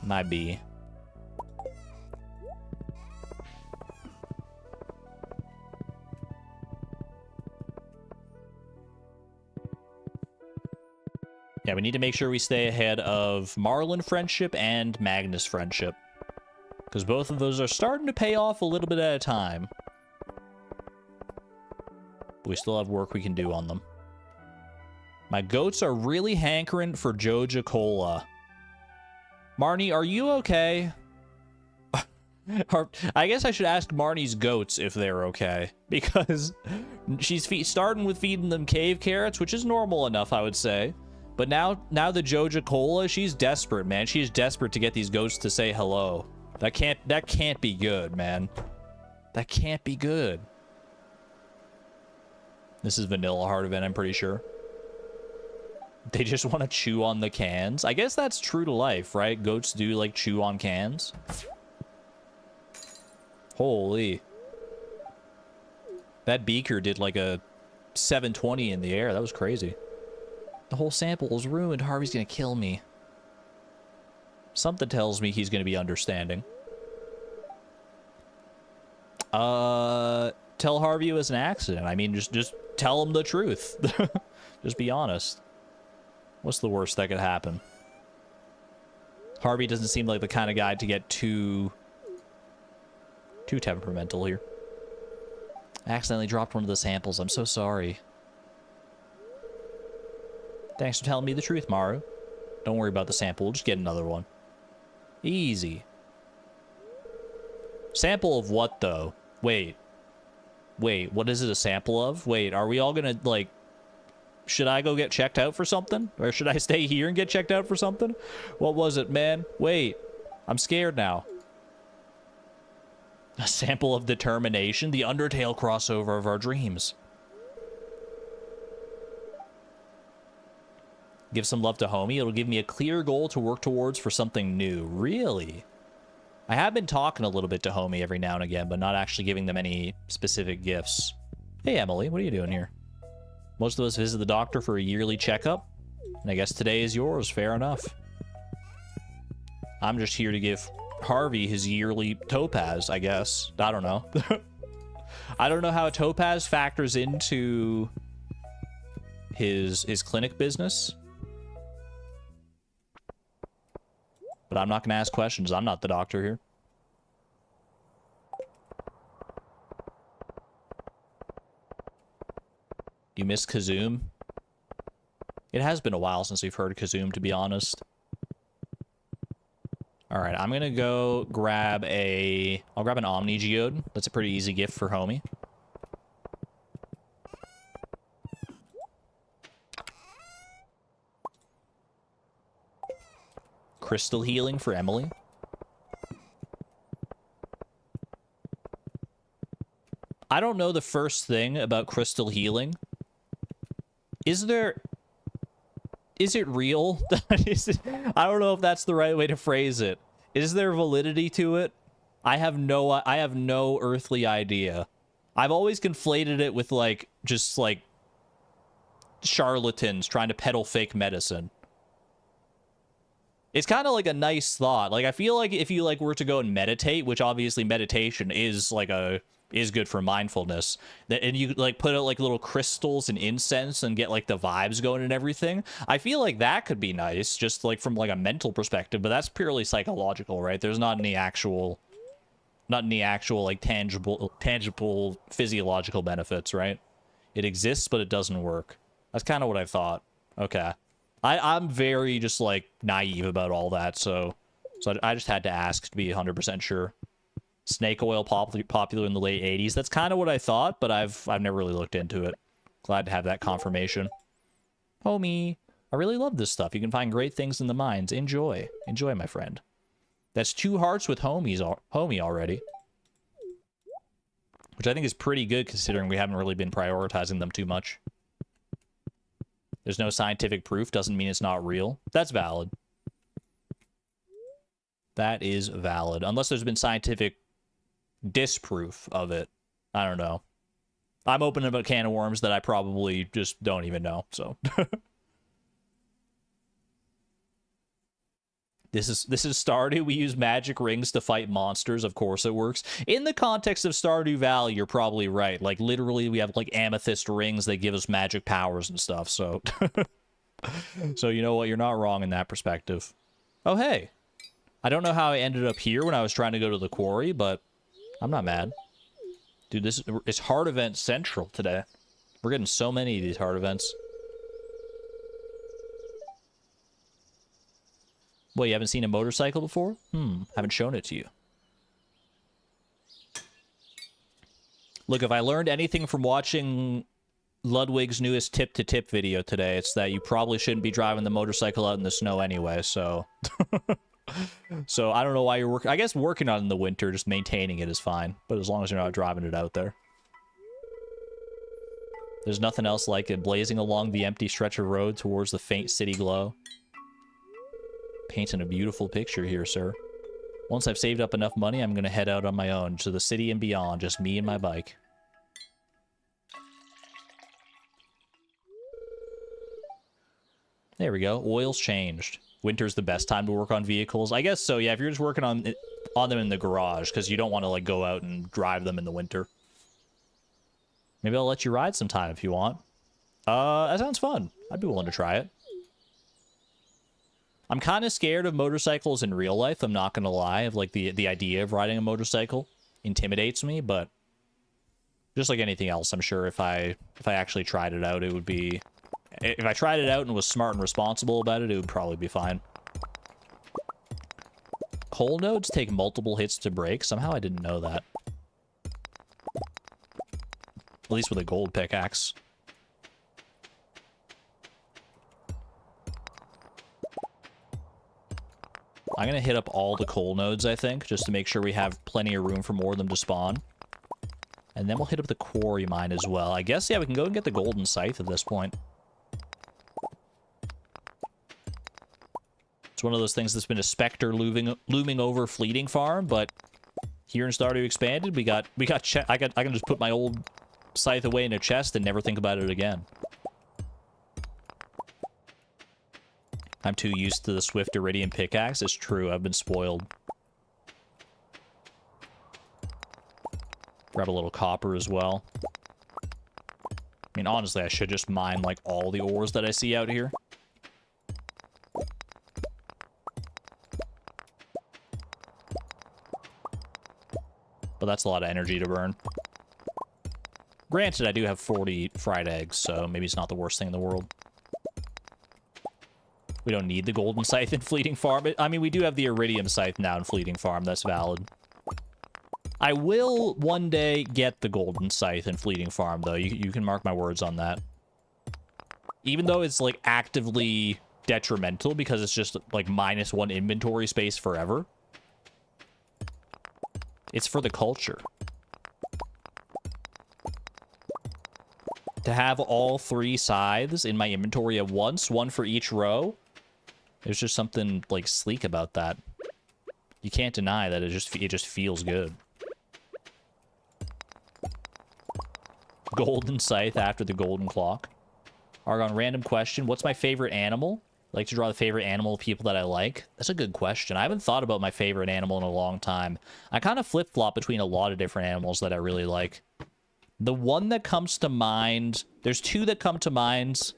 My bee. Yeah, we need to make sure we stay ahead of Marlin friendship and Magnus friendship. Because both of those are starting to pay off a little bit at a time. But we still have work we can do on them. My goats are really hankering for Joja Cola. Marnie, are you okay? I guess I should ask Marnie's goats if they're okay, because she's starting with feeding them cave carrots, which is normal enough, I would say. But now the Joja Cola, she's desperate, man. She's desperate to get these goats to say hello. That can't be good, man. That can't be good. This is vanilla heart event, I'm pretty sure. They just want to chew on the cans. I guess that's true to life, right? Goats do like chew on cans. Holy. That beaker did like a 720 in the air. That was crazy. The whole sample is ruined. Harvey's gonna kill me. Something tells me he's gonna be understanding. Tell Harvey it was an accident. I mean, just tell him the truth. Just be honest. What's the worst that could happen? Harvey doesn't seem like the kind of guy to get too temperamental here. I accidentally dropped one of the samples. I'm so sorry. Thanks for telling me the truth, Maru. Don't worry about the sample. We'll just get another one. Easy. Sample of what, though? Wait, what is it a sample of? Wait, are we all gonna, like... Should I go get checked out for something? Or should I stay here and get checked out for something? What was it, man? Wait, I'm scared now. A sample of determination? The Undertale crossover of our dreams. Give some love to homie. It'll give me a clear goal to work towards for something new. Really? I have been talking a little bit to homie every now and again, but not actually giving them any specific gifts. Hey, Emily, what are you doing here? Most of us visit the doctor for a yearly checkup, and I guess today is yours. Fair enough. I'm just here to give Harvey his yearly topaz, I guess. I don't know. I don't know how a topaz factors into his clinic business. But I'm not going to ask questions. I'm not the doctor here. You miss Kazoom? It has been a while since we've heard Kazoom, to be honest. Alright, I'm gonna go grab a... I'll grab an Omni Geode. That's a pretty easy gift for homie. Crystal healing for Emily. I don't know the first thing about crystal healing. Is it real? I don't know if that's the right way to phrase it. Is there validity to it? I have no earthly idea. I've always conflated it with like just like charlatans trying to peddle fake medicine. It's kind of like a nice thought. Like I feel like if you like were to go and meditate, which obviously meditation is like is good for mindfulness, and you like put out like little crystals and incense and get like the vibes going and everything, I feel like that could be nice just like from like a mental perspective, but that's purely psychological, right? There's not any actual like tangible physiological benefits, right? It exists, but it doesn't work. That's kind of what I thought. Okay. I'm very just like naive about all that, so I just had to ask to be 100% sure. Snake oil popular in the late 80s. That's kind of what I thought, but I've never really looked into it. Glad to have that confirmation. Homie, I really love this stuff. You can find great things in the mines. Enjoy. Enjoy, my friend. That's 2 hearts with homie already. Which I think is pretty good considering we haven't really been prioritizing them too much. There's no scientific proof. Doesn't mean it's not real. That's valid. That is valid. Unless there's been scientific disproof of it. I don't know. I'm opening up a can of worms that I probably just don't even know, so. This is Stardew. We use magic rings to fight monsters. Of course it works. In the context of Stardew Valley, you're probably right. Like, literally, we have, like, amethyst rings that give us magic powers and stuff, so... So, you know what? You're not wrong in that perspective. Oh, hey. I don't know how I ended up here when I was trying to go to the quarry, but I'm not mad. Dude, this is hard event central today. We're getting so many of these hard events. What, you haven't seen a motorcycle before? Haven't shown it to you. Look, if I learned anything from watching Ludwig's newest tip-to-tip video today, it's that you probably shouldn't be driving the motorcycle out in the snow anyway, so... So I don't know why you're working... I guess working on it in the winter, just maintaining it is fine. But as long as you're not driving it out there. There's nothing else like it, blazing along the empty stretch of road towards the faint city glow. Painting a beautiful picture here, sir. Once I've saved up enough money, I'm gonna head out on my own to the city and beyond, just me and my bike. There we go. Oil's changed. Winter's the best time to work on vehicles. I guess so, yeah, if you're just working on them in the garage, because you don't want to, like, go out and drive them in the winter. Maybe I'll let you ride sometime if you want. That sounds fun. I'd be willing to try it. I'm kind of scared of motorcycles in real life, I'm not going to lie. Of, like, the idea of riding a motorcycle intimidates me, but just like anything else, I'm sure if I actually tried it out, it would be... If I tried it out and was smart and responsible about it, it would probably be fine. Coal nodes take multiple hits to break. Somehow I didn't know that. At least with a gold pickaxe. I'm going to hit up all the coal nodes, I think, just to make sure we have plenty of room for more of them to spawn. And then we'll hit up the quarry mine as well. I guess, yeah, we can go and get the golden scythe at this point. It's one of those things that's been a specter looming over Fleeting Farm, but here in Stardew Expanded, I can just put my old scythe away in a chest and never think about it again. I'm too used to the Swift Iridium pickaxe. It's true, I've been spoiled. Grab a little copper as well. I mean, honestly, I should just mine, like, all the ores that I see out here. But that's a lot of energy to burn. Granted, I do have 40 fried eggs, so maybe it's not the worst thing in the world. We don't need the golden scythe in Fleeting Farm. I mean, we do have the iridium scythe now in Fleeting Farm. That's valid. I will one day get the golden scythe in Fleeting Farm, though. You can mark my words on that. Even though it's, like, actively detrimental because it's just, like, -1 inventory space forever. It's for the culture. To have all 3 scythes in my inventory at once, one for each row, there's just something, like, sleek about that. You can't deny that it just feels good. Golden scythe after the golden clock. Argon, random question. What's my favorite animal? I like to draw the favorite animal of people that I like. That's a good question. I haven't thought about my favorite animal in a long time. I kind of flip-flop between a lot of different animals that I really like. The one that comes to mind... There's 2 that come to mind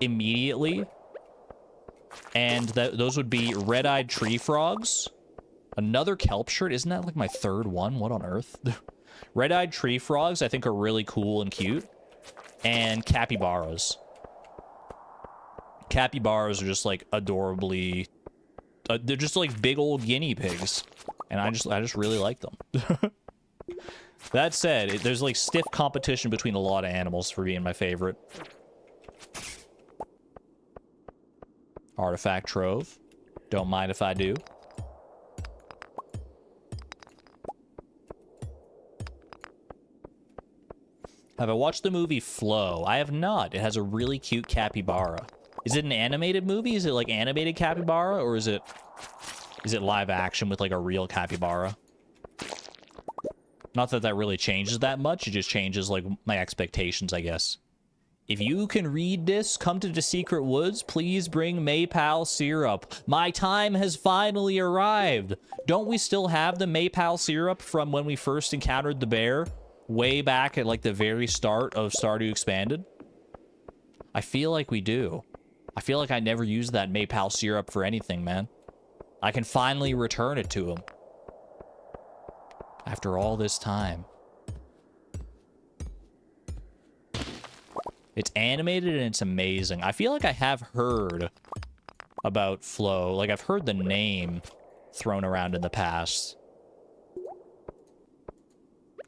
immediately. And those would be red-eyed tree frogs. Another kelp shirt. Isn't that like my 3rd one? What on earth? Red-eyed tree frogs I think are really cool and cute. And capybaras. Capybaras are just, like, adorably... they're just, like, big old guinea pigs. And I just really like them. That said, there's, like, stiff competition between a lot of animals for being my favorite. Artifact trove. Don't mind if I do. Have I watched the movie Flow? I have not. It has a really cute capybara. Is it an animated movie? Is it like animated capybara, or is it live action with like a real capybara? Not that that really changes that much. It just changes like my expectations, I guess. If you can read this, come to the secret woods. Please bring maypal syrup. My time has finally arrived. Don't we still have the maypal syrup from when we first encountered the bear? Way back at like the very start of Stardew Expanded? I feel like we do. I feel like I never used that maypal syrup for anything, man. I can finally return it to him. After all this time. It's animated and it's amazing. I feel like I have heard about Flow. Like, I've heard the name thrown around in the past.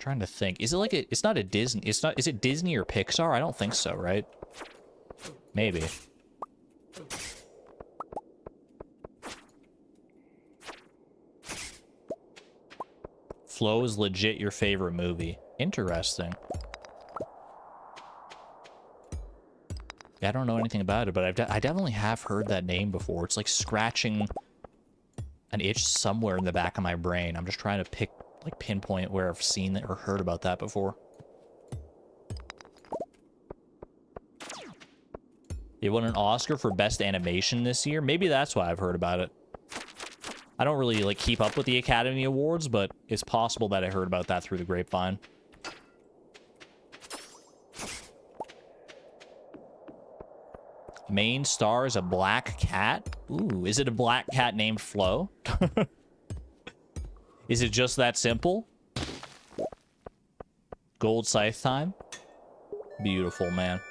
Trying to think. Is it like a... It's not a Disney... It's not... Is it Disney or Pixar? I don't think so, right? Maybe. Flow is legit your favorite movie. Interesting. Yeah, I don't know anything about it, but I definitely have heard that name before. It's like scratching an itch somewhere in the back of my brain. I'm just trying to pinpoint where I've seen it or heard about that before. It won an Oscar for Best Animation this year. Maybe that's why I've heard about it. I don't really, like, keep up with the Academy Awards, but it's possible that I heard about that through the grapevine. Main star is a black cat. Ooh, is it a black cat named Flo? Is it just that simple? Gold scythe time. Beautiful, man.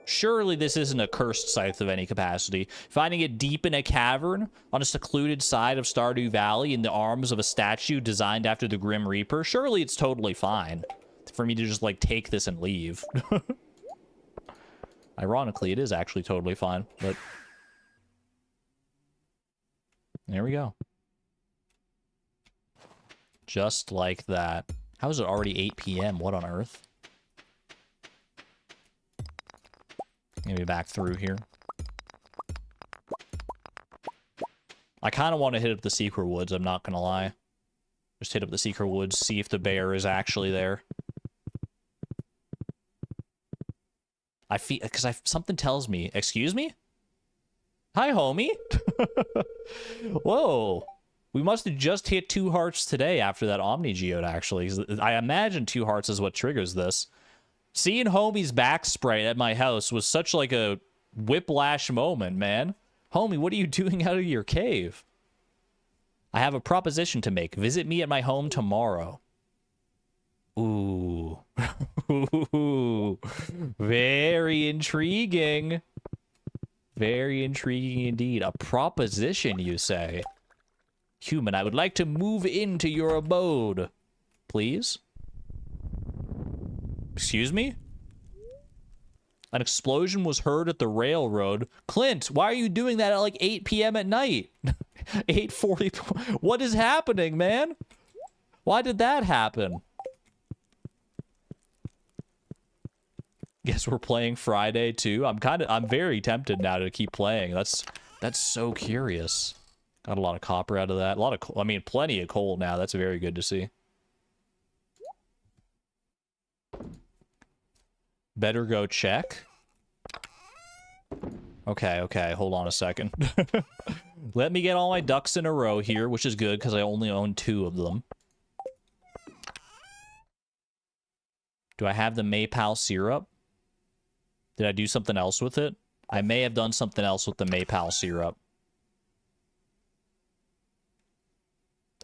Surely this isn't a cursed scythe of any capacity. Finding it deep in a cavern on a secluded side of Stardew Valley in the arms of a statue designed after the Grim Reaper. Surely it's totally fine for me to just, like, take this and leave. Ironically, it is actually totally fine, but... There we go. Just like that. How is it already 8 p.m.? What on earth? Maybe back through here. I kind of want to hit up the secret woods, I'm not gonna lie. Just hit up the secret woods, see if the bear is actually there. I feel... Because something tells me... Excuse me? Hi, homie. Whoa. We must have just hit 2 hearts today after that Omni Geode, actually. I imagine 2 hearts is what triggers this. Seeing homie's back spray at my house was such, like, a whiplash moment, man. Homie, what are you doing out of your cave? I have a proposition to make. Visit me at my home tomorrow. Ooh. Ooh. Very intriguing. Very intriguing indeed. A proposition, you say? Human, I would like to move into your abode. Please? Excuse me? An explosion was heard at the railroad. Clint, why are you doing that at like 8 p.m. at night? 8:40. What is happening, man? Why did that happen? Guess we're playing Friday too. I'm very tempted now to keep playing. That's so curious. Got a lot of copper out of that. Plenty of coal now. That's very good to see. Better go check. Okay, hold on a second. Let me get all my ducks in a row here, which is good because I only own 2 of them. Do I have the Maypal syrup? Did I do something else with it? I may have done something else with the Maypal syrup.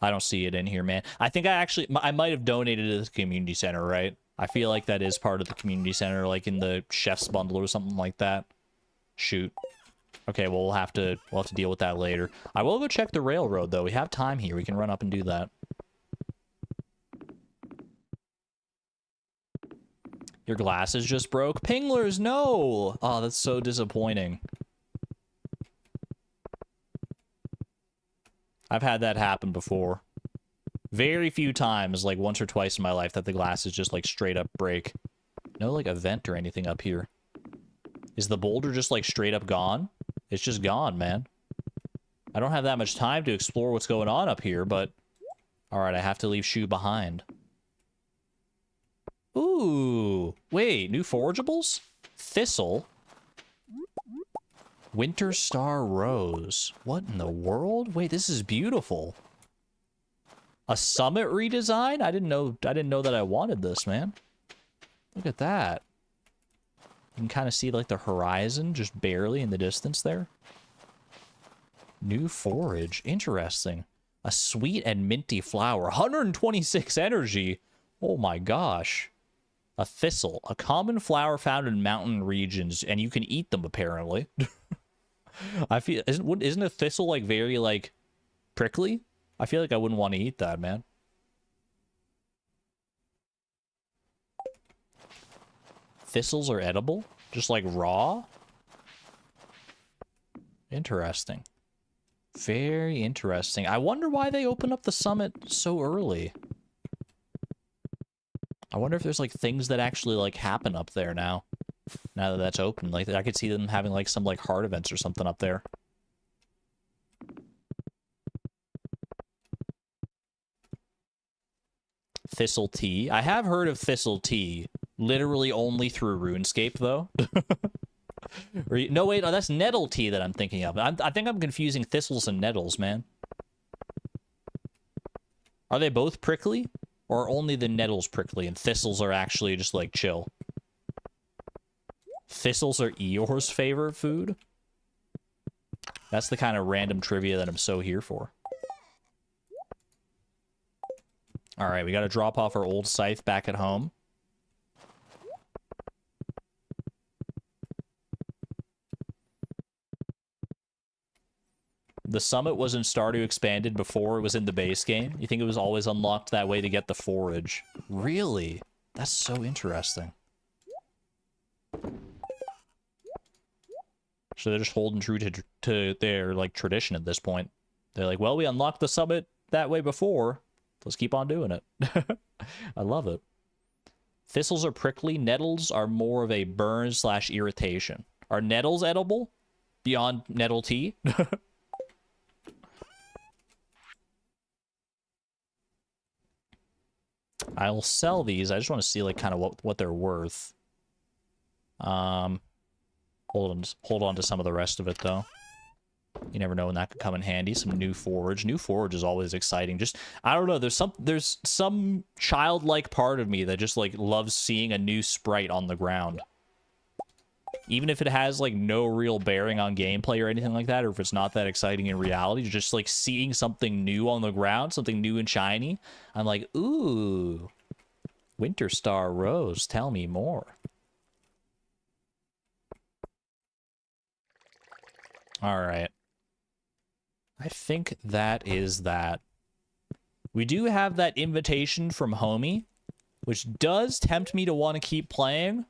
I don't see it in here, man. I think I might have donated it to the community center, right? I feel like that is part of the community center, like in the chef's bundle or something like that. Shoot. Okay, well, we'll have to deal with that later. I will go check the railroad, though. We have time here. We can run up and do that. Your glasses just broke. Pinglers, no! Oh, that's so disappointing. I've had that happen before. Very few times, like once or twice in my life, that the glasses just like straight up break. No like event or anything up here. Is the boulder just like straight up gone? It's just gone, man. I don't have that much time to explore what's going on up here, but... Alright, I have to leave Shu behind. Ooh! Wait, new forageables? Thistle? Winter Star Rose. What in the world? Wait, this is beautiful. A summit redesign? I didn't know that I wanted this, man. Look at that. You can kind of see like the horizon just barely in the distance there. New forage. Interesting. A sweet and minty flower. 126 energy. Oh my gosh. A thistle. A common flower found in mountain regions, and you can eat them apparently. I feel isn't a thistle like very like prickly? I feel like I wouldn't want to eat that, man. Thistles are edible? Just like raw? Interesting. Very interesting. I wonder why they open up the summit so early. I wonder if there's like things that actually like happen up there now. Now that that's open. Like I could see them having like some like hard events or something up there. Thistle tea. I have heard of thistle tea. Literally only through RuneScape, though. No, wait, no, that's nettle tea that I'm thinking of. I think I'm confusing thistles and nettles, man. Are they both prickly? Or only the nettles prickly and thistles are actually just, like, chill? Thistles are Eeyore's favorite food? That's the kind of random trivia that I'm so here for. Alright, we gotta drop off our old scythe back at home. The summit was in Stardew Expanded before it was in the base game. You think it was always unlocked that way to get the forage? Really? That's so interesting. So they're just holding true to their, like, tradition at this point. They're like, well, we unlocked the summit that way before. Let's keep on doing it. I love it. Thistles are prickly. Nettles are more of a burn/irritation. Are nettles edible? Beyond nettle tea? I'll sell these. I just want to see, like, kind of what they're worth. Hold on to some of the rest of it, though. You never know when that could come in handy. Some new forage. New forage is always exciting. Just, I don't know, there's some childlike part of me that just, like, loves seeing a new sprite on the ground. Even if it has, like, no real bearing on gameplay or anything like that, or if it's not that exciting in reality, just, like, seeing something new on the ground, something new and shiny, I'm like, ooh, Winter Star Rose, tell me more. Alright. I think that is that. We do have that invitation from Homie, which does tempt me to want to keep playing,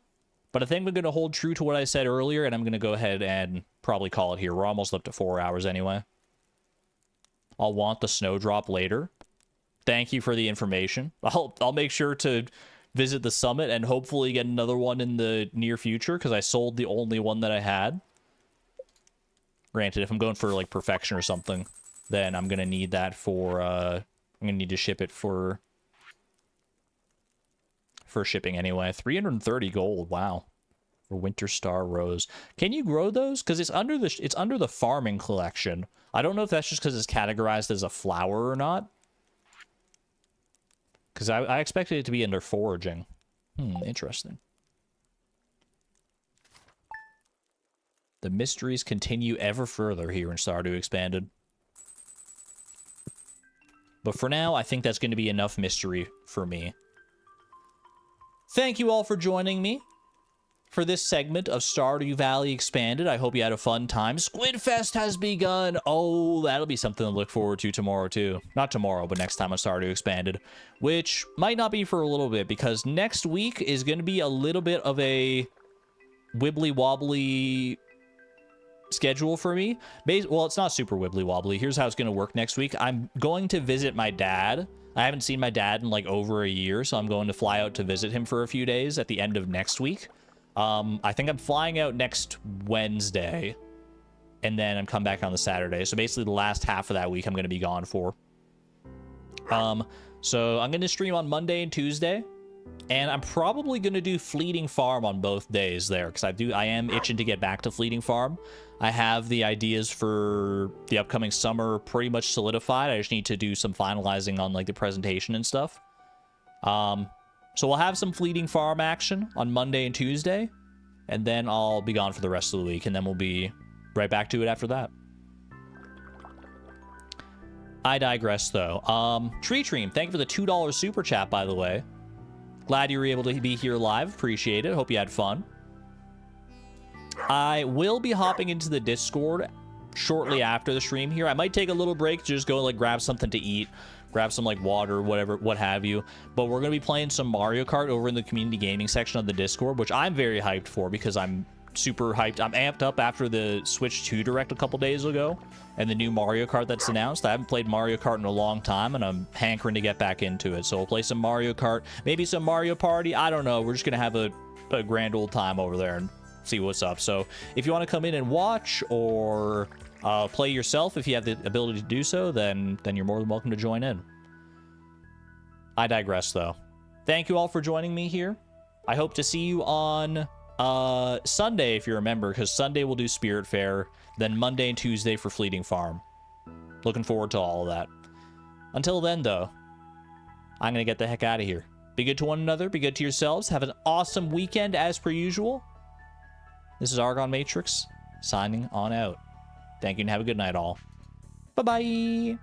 but I think I'm going to hold true to what I said earlier, and I'm going to go ahead and probably call it here. We're almost up to 4 hours anyway. I'll want the snowdrop later. Thank you for the information. I'll make sure to visit the summit and hopefully get another one in the near future, because I sold the only one that I had. Granted, if I'm going for, like, perfection or something, then I'm going to need that for, I'm going to need to ship it for shipping anyway. 330 gold, wow. For Winter Star Rose. Can you grow those? Because it's under the farming collection. I don't know if that's just because it's categorized as a flower or not. Because I expected it to be under foraging. Interesting. The mysteries continue ever further here in Stardew Expanded. But for now, I think that's going to be enough mystery for me. Thank you all for joining me for this segment of Stardew Valley Expanded. I hope you had a fun time. Squidfest has begun. Oh, that'll be something to look forward to tomorrow, too. Not tomorrow, but next time on Stardew Expanded. Which might not be for a little bit, because next week is going to be a little bit of a wibbly-wobbly schedule for me. Well, it's not super wibbly-wobbly. Here's how it's going to work next week. I'm going to visit my dad. I haven't seen my dad in, like, over a year, so I'm going to fly out to visit him for a few days at the end of next week. I think I'm flying out next Wednesday, and then I'm come back on the Saturday. So basically the last half of that week I'm going to be gone for. So I'm going to stream on Monday and Tuesday, and I'm probably going to do Fleeting Farm on both days there, because I am itching to get back to Fleeting Farm. I have the ideas for the upcoming summer pretty much solidified. I just need to do some finalizing on, like, the presentation and stuff. So we'll have some Fleeting Farm action on Monday and Tuesday, and then I'll be gone for the rest of the week, and then we'll be right back to it after that. I digress, though. Tree Tream, thank you for the $2 super chat, by the way. Glad you were able to be here live. Appreciate it. Hope you had fun. I will be hopping into the Discord shortly after the stream here. I might take a little break to just go like grab something to eat, grab some like water, whatever, what have you. But we're going to be playing some Mario Kart over in the community gaming section of the Discord, which I'm very hyped for because I'm super hyped. I'm amped up after the Switch 2 Direct a couple days ago and the new Mario Kart that's announced. I haven't played Mario Kart in a long time, and I'm hankering to get back into it. So we'll play some Mario Kart, maybe some Mario Party. I don't know. We're just going to have a grand old time over there and see what's up. So if you want to come in and watch or play yourself, if you have the ability to do so, then you're more than welcome to join in. I digress, though. Thank you all for joining me here. I hope to see you on Sunday, if you remember, because Sunday we'll do Spirit Fair, then Monday and Tuesday for Fleeting Farm. Looking forward to all of that. Until then, though, I'm going to get the heck out of here. Be good to one another, be good to yourselves, have an awesome weekend as per usual. This is Argon Matrix, signing on out. Thank you and have a good night, all. Bye-bye!